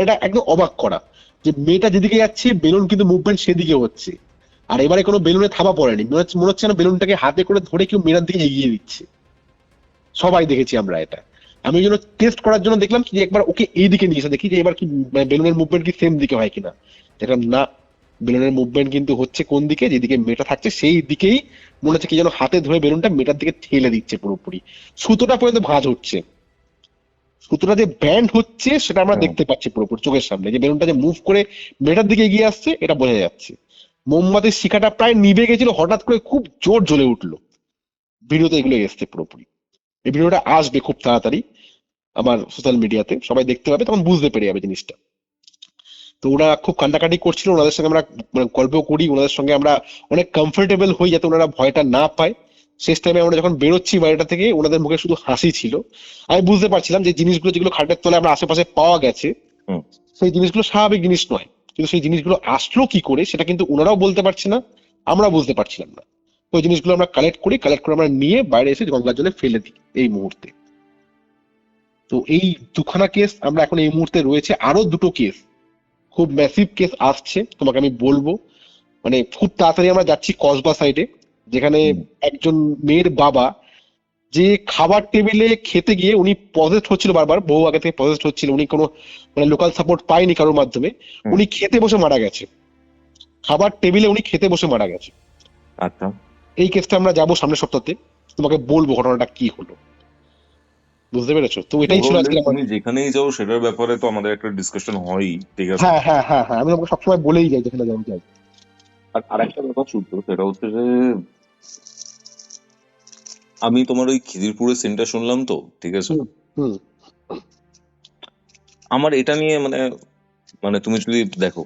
এটা একদম অবাক করা যে মেয়েটা যেদিকে যাচ্ছে বেলুন কিন্তু মুভমেন্ট সেদিকে হচ্ছে, আর এবারে কোনো বেলুনে থাবা পড়েনি, মনে হচ্ছে না বেলুনটাকে হাতে করে ধরে কেউ মেয়েটার দিকে এগিয়ে দিচ্ছে। সবাই দেখেছি আমরা এটা। আমি ওই জন্য টেস্ট করার জন্য দেখলাম কি যে একবার ওকে এই দিকে নিয়ে এসে দেখি যে এবার কি বেলুনের মুভমেন্ট কি সেম দিকে হয় কিনা। দেখলাম না, বেলুনের মুভমেন্ট কিন্তু হচ্ছে কোন দিকে, যেদিকে মেয়েটা থাকছে সেই দিকেই। মনে হচ্ছে কি যেন হাতে ধরে বেলুনটা মেয়েটার দিকে ঠেলে দিচ্ছে পুরোপুরি। সুতোটা পর্যন্ত ভাঁজ হচ্ছে, সুতোটা যে ব্যান্ড হচ্ছে সেটা আমরা দেখতে পাচ্ছি পুরোপুরি চোখের সামনে, যে বেলুনটা যে মুভ করে মেয়েটার দিকে এগিয়ে আসছে এটা বোঝা যাচ্ছে। মোমবাতির শিখাটা প্রায় নিভে গেছিল, হঠাৎ করে খুব জোর জ্বলে উঠলো। ভিডিওতে এগুলো এসছে পুরোপুরি। এই ভিডিওটা আসবে খুব তাড়াতাড়ি আমার সোশ্যাল মিডিয়াতে, সবাই দেখতে পাবে, তখন বুঝতে পেরে যাবে জিনিসটা। তো ওরা খুব কান্নাকাটি করছিল, ওনাদের সঙ্গে আমরা মানে গল্প করি, ওনাদের সঙ্গে আমরা অনেক কমফোর্টেবল হই যাতে ওনারা ভয়টা না পায়। শেষ টাইমে আমরা যখন বেরোচ্ছি বাড়িটা থেকে ওনাদের মুখে শুধু হাসি ছিল। আমি বুঝতে পারছিলাম যে জিনিসগুলো যেগুলো খাটের তলায় আমরা আশেপাশে পাওয়া গেছে সেই জিনিসগুলো স্বাভাবিক জিনিস নয়, কিন্তু সেই জিনিসগুলো আসলো কি করে সেটা কিন্তু ওনারাও বলতে পারছে না, আমরা বুঝতে পারছিলাম না। ওই জিনিসগুলো আমরা কালেক্ট করে আমরা নিয়ে বাইরে এসে গঙ্গার জলে ফেলে দিই এই মুহূর্তে। তো এই দুখানা কেস আমরা এখন এই মুহূর্তে রয়েছে, আরো দুটো কেস খুব ম্যাসিভ কেস আসছে, তোমাকে আমি বলবো। মানে খুব তাড়াতাড়ি আমরা যাচ্ছি কসবা সাইডে, যেখানে একজন মেয়ের বাবা যে খাবার টেবিলে খেতে গিয়ে উনি পজেসড হচ্ছিল, বারবার বহু আগে থেকে পজেসড হচ্ছিল, উনি কোনো মানে লোকাল সাপোর্ট পায়নি কারোর মাধ্যমে, উনি খেতে বসে মারা গেছে। খাবার টেবিলে উনি খেতে বসে মারা গেছে। আচ্ছা, এই কেসটা আমরা যাবো সামনের সপ্তাহে, তোমাকে বলবো ঘটনাটা কি হলো, বুঝতে পেরেছো? তো এটাই ছিল আজকে তুমি যেখানেই যাও সেটার ব্যাপারে তো আমাদের একটা ডিসকাশন হয়ই, ঠিক আছে। হ্যাঁ হ্যাঁ হ্যাঁ হ্যাঁ, আমি তোমাকে সবসময় বলেই যাই যেখানে যাবো যাই। আর আরেকটা ব্যাপার শুনতো, সেটা হচ্ছে যে আমি তোমার ওই খিদিরপুরের সিনটা শুনলাম তো, ঠিক আছে। হুম আমার এটা নিয়ে মানে মানে তুমি যদি দেখো,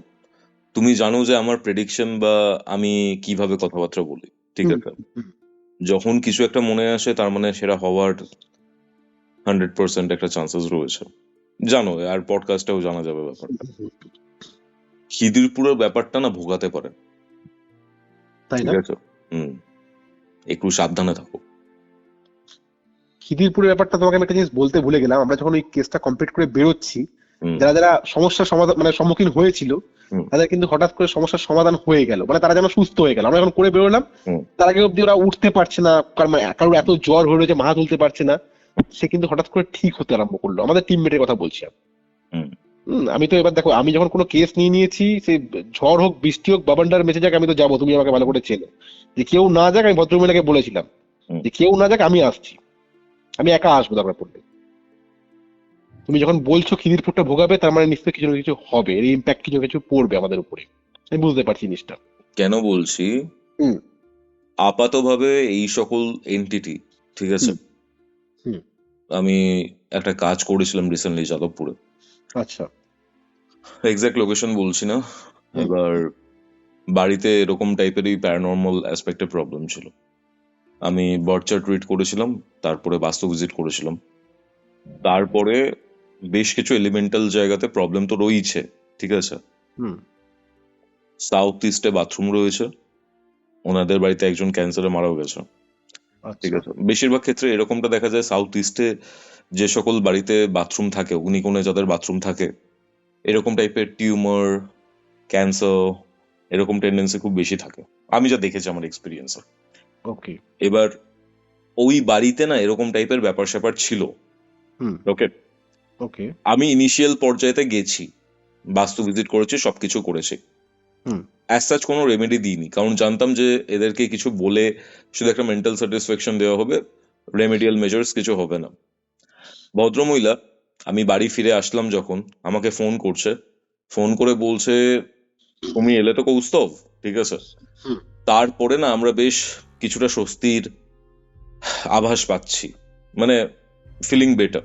তুমি জানো যে আমার প্রেডিকশন বা আমি কিভাবে কথাবার্তা বলি, ঠিক হুম, আছে। হুম, যখন কিছু একটা মনে আসে তার মানে সেটা হওয়ার 100% একটা চান্সেস রয়েছে, জানো। আর পডকাস্টেও জানা যাবে ব্যাপারটা। হুম, খিদিরপুরের ব্যাপারটা না ভোগাতে পারে, তাই ঠিক না? আছে। হুম, একটু সাবধানে থাকো। খিদিরপুরের ব্যাপারটা তোমাকে আমি একটা জিনিস বলতে ভুলে গেলাম। আমরা যখন ওই কেসটা কমপ্লিট করে বেরোচ্ছি, হুম, যারা যারা সমস্যার সমাধান মানে সম্মুখীন হয়েছিল হুম, তাদের কিন্তু হঠাৎ করে সমস্যার সমাধান হয়ে গেল, মানে তারা যেন সুস্থ হয়ে গেল। আমরা যখন করে বেরোলাম হুম, তার আগে অব্দি ওরা উঠতে পারছে না, মানে কারোর এত জ্বর হয়ে রয়েছে মাথা তুলতে পারছে না, সে কিন্তু হঠাৎ করে ঠিক হতে আরম্ভ করলো। আমাদের টিমমেটের কথা বলছি আমি। হুম, আমি তো এবার দেখো, আমি যখন কোনো কেস নিয়ে নিয়েছি, সে ঝড় হোক বৃষ্টি হোক বাবান্ডার মেসে যাক আমি তো যাবো, তুমি আমাকে ভালো করে চেনো। যে কেউ না যাক, আমি ভদ্রমহিলাকে বলেছিলাম হুম। যে কেউ না যাক আমি আসছি, আমি একা আসবো দরকার পড়লে। তুমি যখন বলছো খিদিরপুরটা ভোগাবে তার মানে নিশ্চয়ই কিছু না কিছু হবে, এর ইম্প্যাক্ট কিছু না কিছু পড়বে আমাদের উপরে, আমি বুঝতে পারছি জিনিসটা। কেন বলছি, হুম আপাতভাবে এই সকল এন্টিটি, ঠিক আছে। হুম হুম আমি একটা কাজ করেছিলাম রিসেন্টলি যাদবপুরে, আচ্ছা। এক্সাক্ট লোকেশন বলছি না। হুম এবার বাড়িতে এরকম টাইপেরই প্যারানর্মাল অ্যাসপেক্টের প্রবলেম ছিল। আমি বার্চার ট্রিট করেছিলাম, তারপরে বাস্তু ভিজিট করেছিলাম, তারপরে বেশ কিছু এলিমেন্টাল জায়গাতে প্রবলেম তো রয়েছে, ঠিক আছে। হুম সাউথ ইস্টে বাথরুম রয়েছে, ওনাদের বাড়িতে একজন ক্যান্সারে মারাও গেছে, ঠিক আচ্ছা। আছে। বেশিরভাগ ক্ষেত্রে এরকমটা দেখা যায় সাউথ ইস্টে যে সকল বাড়িতে বাথরুম থাকে, অগ্নিকোণে যাদের বাথরুম থাকে, এরকম টাইপের টিউমার, ক্যান্সার, এরকম টেন্ডেন্সি খুব বেশি থাকে, আমি যা দেখেছি আমার এক্সপিরিয়েন্সে। ওকে। এবার ওই বাড়িতে না এরকম টাইপের ব্যাপার স্যাপার ছিল। হুম। ওকে, ওকে। আমি ইনিশিয়াল পর্যায়েতে গেছি, বাস্তু ভিজিট করেছি, সবকিছু করেছি। হুম। অ্যাজ সাচ কোনো রেমেডি দিইনি, কারণ জানতাম যে এদেরকে কিছু বলে শুধু একটা মেন্টাল স্যাটিসফ্যাকশন দেওয়া হবে, রেমেডিয়াল মেজার্স কিছু হবে না। ভদ্রমহিলা, আমি বাড়ি ফিরে আসলাম যখন, আমাকে ফোন করছে, ফোন করে বলছে তুমি এলে তো কৌস্তভ, ঠিক আছে। হুম। তারপরে না আমরা বেশ কিছুটা স্বস্তির আভাস পাচ্ছি, মানে ফিলিং বেটার।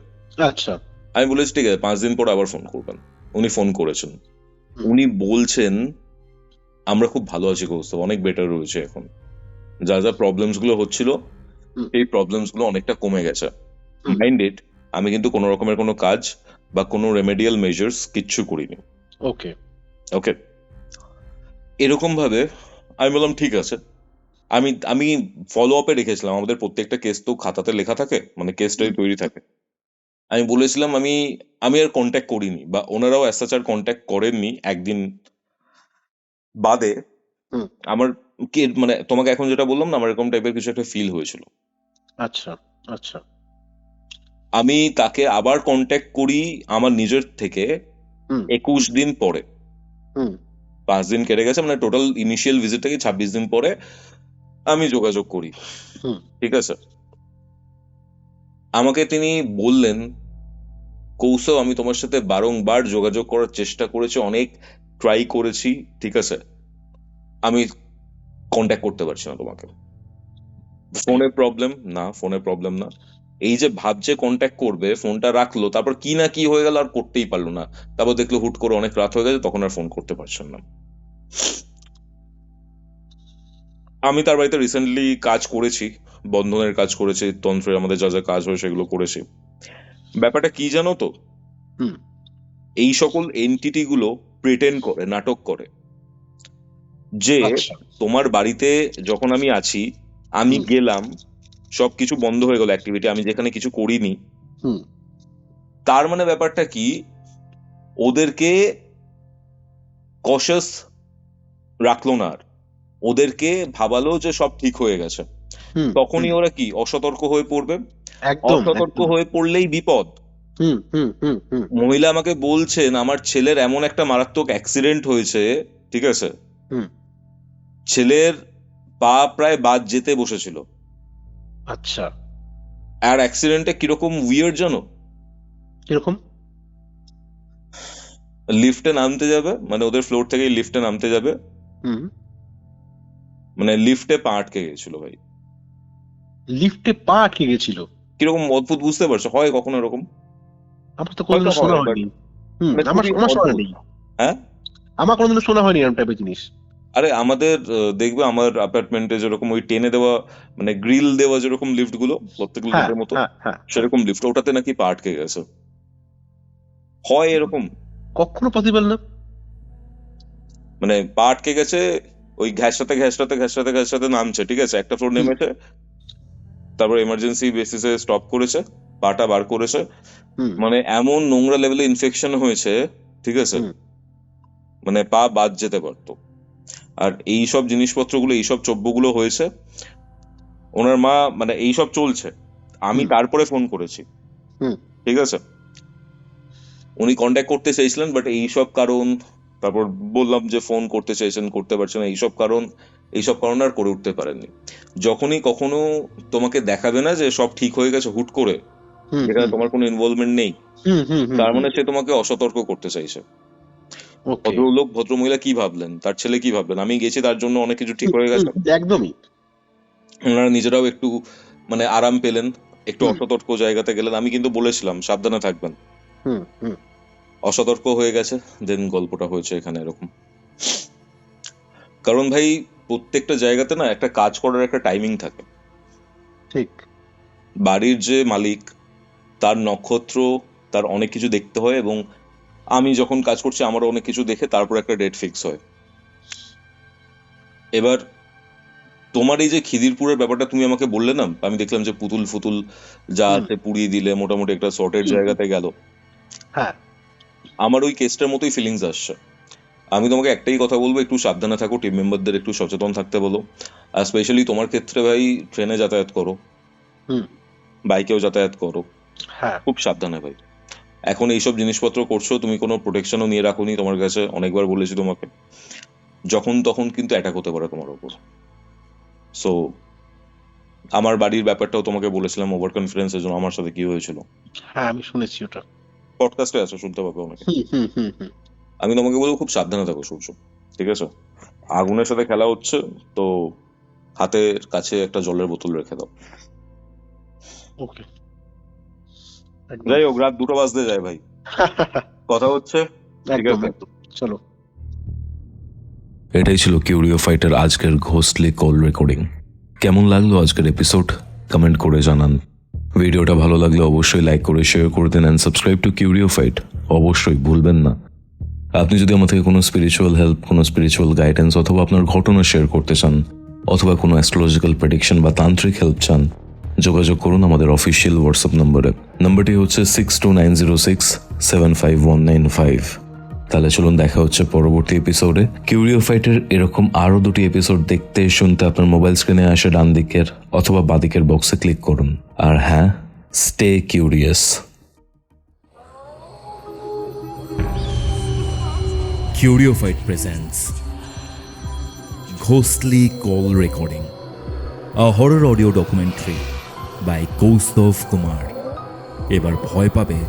আচ্ছা। আমি বলেছি ঠিক আছে 5 দিন পর আবার ফোন করবেন। উনি ফোন করেছেন, হুম। উনি বলছেন আমরা খুব ভালো আছি কৌস্তভ, অনেক বেটার রয়েছে এখন, যা যা প্রবলেমস গুলো হচ্ছিল হুম। এই প্রবলেমস গুলো অনেকটা কমে গেছে। হুম। মাইন্ড ইট, আমি কিন্তু কোনো রকমের কোনো কাজ বা কোনো রেমেডিয়াল মেজার্স কিচ্ছু করিনি। ওকে। ওকে, এরকম ভাবে আমি বললাম ঠিক আছে। আমি আমি ফলো আপে রেখেছিলাম, আমাদের প্রত্যেকটা কেস তো খাতাতে লেখা থাকে, মানে কেসটাই তৈরি থাকে। আমি বলেছিলাম আমি আমি আর কন্ট্যাক্ট করিনি, বা ওনারাও অ্যাজ সাচ আর কন্ট্যাক্ট করেননি একদিন বাদে। হুম। আমার কি মানে তোমাকে এখন যেটা বললাম না, আমার এরকম টাইপের কিছু একটা ফিল হয়েছিল। আচ্ছা। আচ্ছা। আমি তাকে আবার কন্ট্যাক্ট করি আমার নিজের থেকে হুম। 21 দিন পরে। হুম। 5 দিন কেটে গেছে, মানে টোটাল ইনিশিয়াল ভিজিট থেকে 26 দিন পরে আমি যোগাযোগ করি, হুম। ঠিক আছে। আমাকে তিনি বললেন কৌশল, আমি তোমার সাথে বারংবার যোগাযোগ করার চেষ্টা করেছি, অনেক ট্রাই করেছি, ঠিক আছে, আমি কন্ট্যাক্ট করতে পারছি না তোমাকে। ফোনে প্রবলেম না, ফোনে প্রবলেম না, এই যে ভাবছে কন্ট্যাক্ট করবে, ফোনটা রাখলো, তারপর কি না কি হয়ে গেল আর করতেই পারলো না। তারপর দেখলো হুট করে অনেক রাত হয়ে গেছে, তখন আর ফোন করতে পারছেন না। আমি তার বাড়িতে রিসেন্টলি কাজ করেছি, বন্ধনের কাজ করেছি, তন্ত্রের আমাদের যা যা কাজ হয় সেগুলো করেছি। ব্যাপারটা কি জানো তো, হুম। এই সকল এন্টিটি গুলো প্রিটেন্ড করে, নাটক করে যে আচ্ছা। তোমার বাড়িতে যখন আমি আছি, আমি হুম। গেলাম, সবকিছু বন্ধ হয়ে গেল অ্যাক্টিভিটি, আমি যেখানে কিছু করিনি, হুম। তার মানে ব্যাপারটা কি, ওদেরকে কশাস রাখলো না আর, ওদেরকে ভাবালো যে সব ঠিক হয়ে গেছে। হুম। তখনই ওরা কি অসতর্ক হয়ে পড়বে, একদম অসতর্ক একদম। হয়ে পড়লেই বিপদ। হুম। হুম। হুম। হুম। মহিলা আমাকে বলছেন আমার ছেলের এমন একটা মারাত্মক অ্যাক্সিডেন্ট হয়েছে, ঠিক আছে, হুম। ছেলের পা প্রায় বাদ যেতে বসেছিল। আচ্ছা। আর অ্যাক্সিডেন্টে কিরকম উইয়ার্ড জানো, কিরকম? লিফটে নামতে যাবে, মানে ওদের ফ্লোর থেকেই লিফটে নামতে যাবে, হুম। মানে লিফটে পা আটকে গেছিল ভাই। লিফটে পা আটকে গেছিল? কিরকম অদ্ভুত, বুঝতে পারছো, হয় কখনো এরকম? আমার তো হয়তো কোনোদিনও শোনা হয়, বাট হয়নি। হুম। মানে আমার খুবই আমার শোনা অদ্ভুত। নেই। হ্যাঁ, আমার কোনোদিনও শোনা হয়নি এরকম টাইপের জিনিস। আরে আমাদের দেখবে আমার অ্যাপার্টমেন্টে যেরকম ওই টেনে দেওয়া, মানে গ্রিল দেওয়া যেরকম লিফট গুলো প্রত্যেক হ্যাঁ। লিফটের মতো, হ্যাঁ। হ্যাঁ। হ্যাঁ। সেরকম লিফট, ওটাতে নাকি পা আটকে গেছে। হয় এরকম, কখনো পসিবল না। মানে পা আটকে গেছে, ওই ঘ্যাসটাতে ঘ্যাসটাতে ঘ্যাসটাতে ঘ্যাসটাতে নামছে, ঠিক আছে, একটা ফ্লোর হুম। নেমেছে, তারপর এমার্জেন্সি বেসিসে স্টপ করেছে, পাটা বার করেছে, হুম। মানে এমন নোংরা লেভেলে ইনফেকশন হয়েছে, ঠিক আছে, হুম। মানে পা বাদ যেতে পারতো। আর এইসব জিনিসপত্রগুলো, এইসব চব্যগুলো হয়েছে, ওনার মা, মানে এইসব চলছে। আমি হুম। তারপরে ফোন করেছি, হুম। ঠিক আছে, উনি কন্ট্যাক্ট করতে চাইছিলেন, বাট এইসব কারণ, তারপর বললাম যে ফোন করতে চাইছেন, করতে পারছেন না, এইসব কারণ আর করে উঠতে পারেননি। যখনই কখনো তোমাকে দেখাবে না যে সব ঠিক হয়ে গেছে হুট করে, হুম। যেখানে তোমার কোনো ইনভলভমেন্ট নেই, হুম। হুম। হুম। তার মানে সে তোমাকে অসতর্ক করতে চাইছে। ওকে। ভদ্রলোক ভদ্রমহিলা কি ভাবলেন, তার ছেলে কি ভাবলেন, আমি গেছি তার জন্য অনেক কিছু ঠিক হয়ে গেছে, একদমই। ওনারা নিজেরাও একটু মানে আরাম পেলেন, একটু হুম। অসতর্ক জায়গাতে গেলেন। আমি কিন্তু বলেছিলাম সাবধানে থাকবেন, হুম। হুম। অসতর্ক হয়ে গেছে, দেন গল্পটা হয়েছে এখানে এরকম। কারণ ভাই প্রত্যেকটা জায়গাতে না একটা কাজ করার একটা টাইমিং থাকে। ঠিক। বাড়ির যে মালিক, তার নক্ষত্র, তার অনেক কিছু দেখতে হয়, এবং আমি যখন কাজ করছি আমারও অনেক কিছু দেখে তারপর একটা ডেট ফিক্স হয়। এবার তোমার এই যে খিদিরপুরের ব্যাপারটা তুমি আমাকে বললে না, আমি দেখলাম যে পুতুল ফুতুল যা হুম। আছে পুড়িয়ে দিলে, মোটামুটি একটা সর্টের জায়গাতে গেল। হ্যাঁ। আমার ওই কেসটার মতোই ফিলিংস আসছে। আমি তোমাকে একটাই কথা বলবো, একটু সাবধানে থাকো, টিম মেম্বারদের একটু সচেতন থাকতে বলো। আর স্পেশালি তোমার ক্ষেত্রে ভাই, ট্রেনে যাতায়াত করো, হুম। বাইকেও যাতায়াত করো, হ্যাঁ। খুব সাবধানে ভাই। এখন এইসব জিনিসপত্র করছো, তুমি কোনো প্রোটেকশনও নিয়ে রাখোনি তোমার কাছে, অনেকবার বলেছি তোমাকে, যখন তখন কিন্তু অ্যাটাক হতে পারে তোমার ওপর। সো আমার বাড়ির ব্যাপারটাও তোমাকে বলেছিলাম, ওভার কনফিডেন্সের জন্য আমার সাথে কি হয়েছিল, হ্যাঁ, আমি শুনেছি ওটা। পডকাস্টে আছে, শুনতে পাবে অনেকে। হুম। আমি তোমাকে বলবো খুব সাবধানে থাকো সূর্য, ঠিক আছে? আগুনের সাথে খেলা হচ্ছে তো হাতের কাছে একটা জলের বোতল রেখে দাও। ওকে। যাই হোক, রাত 2টা বাজতে যায় ভাই, কথা হচ্ছে, ঠিক একদম আছে? একদম, চলো। এটাই ছিল কিউরিও ফাইটের আজকের ঘোস্টলি কল রেকর্ডিং। কেমন লাগলো আজকের এপিসোড কমেন্ট করে জানান। ভিডিওটা ভালো লাগলে অবশ্যই লাইক করে শেয়ার করে দিন and subscribe to curio fight অবশ্যই ভুলবেন না। আপনি যদি আমার থেকে কোনো স্পিরিচুয়াল হেল্প, কোনো স্পিরিচুয়াল গাইডেন্স অথবা আপনার ঘটনা শেয়ার করতে চান, অথবা কোনো অ্যাস্ট্রোলজিক্যাল প্রেডিকশন বা তান্ত্রিক হেল্প চান, যোগাযোগ করুন আমাদের অফিসিয়াল হোয়াটসঅ্যাপ নম্বরে। নাম্বারটি হচ্ছে 6290675195। তাহলে চলুন, দেখা হচ্ছে পরবর্তী এপিসোডে। কিউরিও ফাইটের এরকম আরও 2টি এপিসোড দেখতে শুনতে আপনার মোবাইল স্ক্রিনে আসে ডান দিকের অথবা বাদিকের বক্সে ক্লিক করুন। আর হ্যাঁ, stay curious. Curiophyte presents Ghostly Call Recording, a horror audio documentary by Kaustav Kumar. এবার ভয় পাবে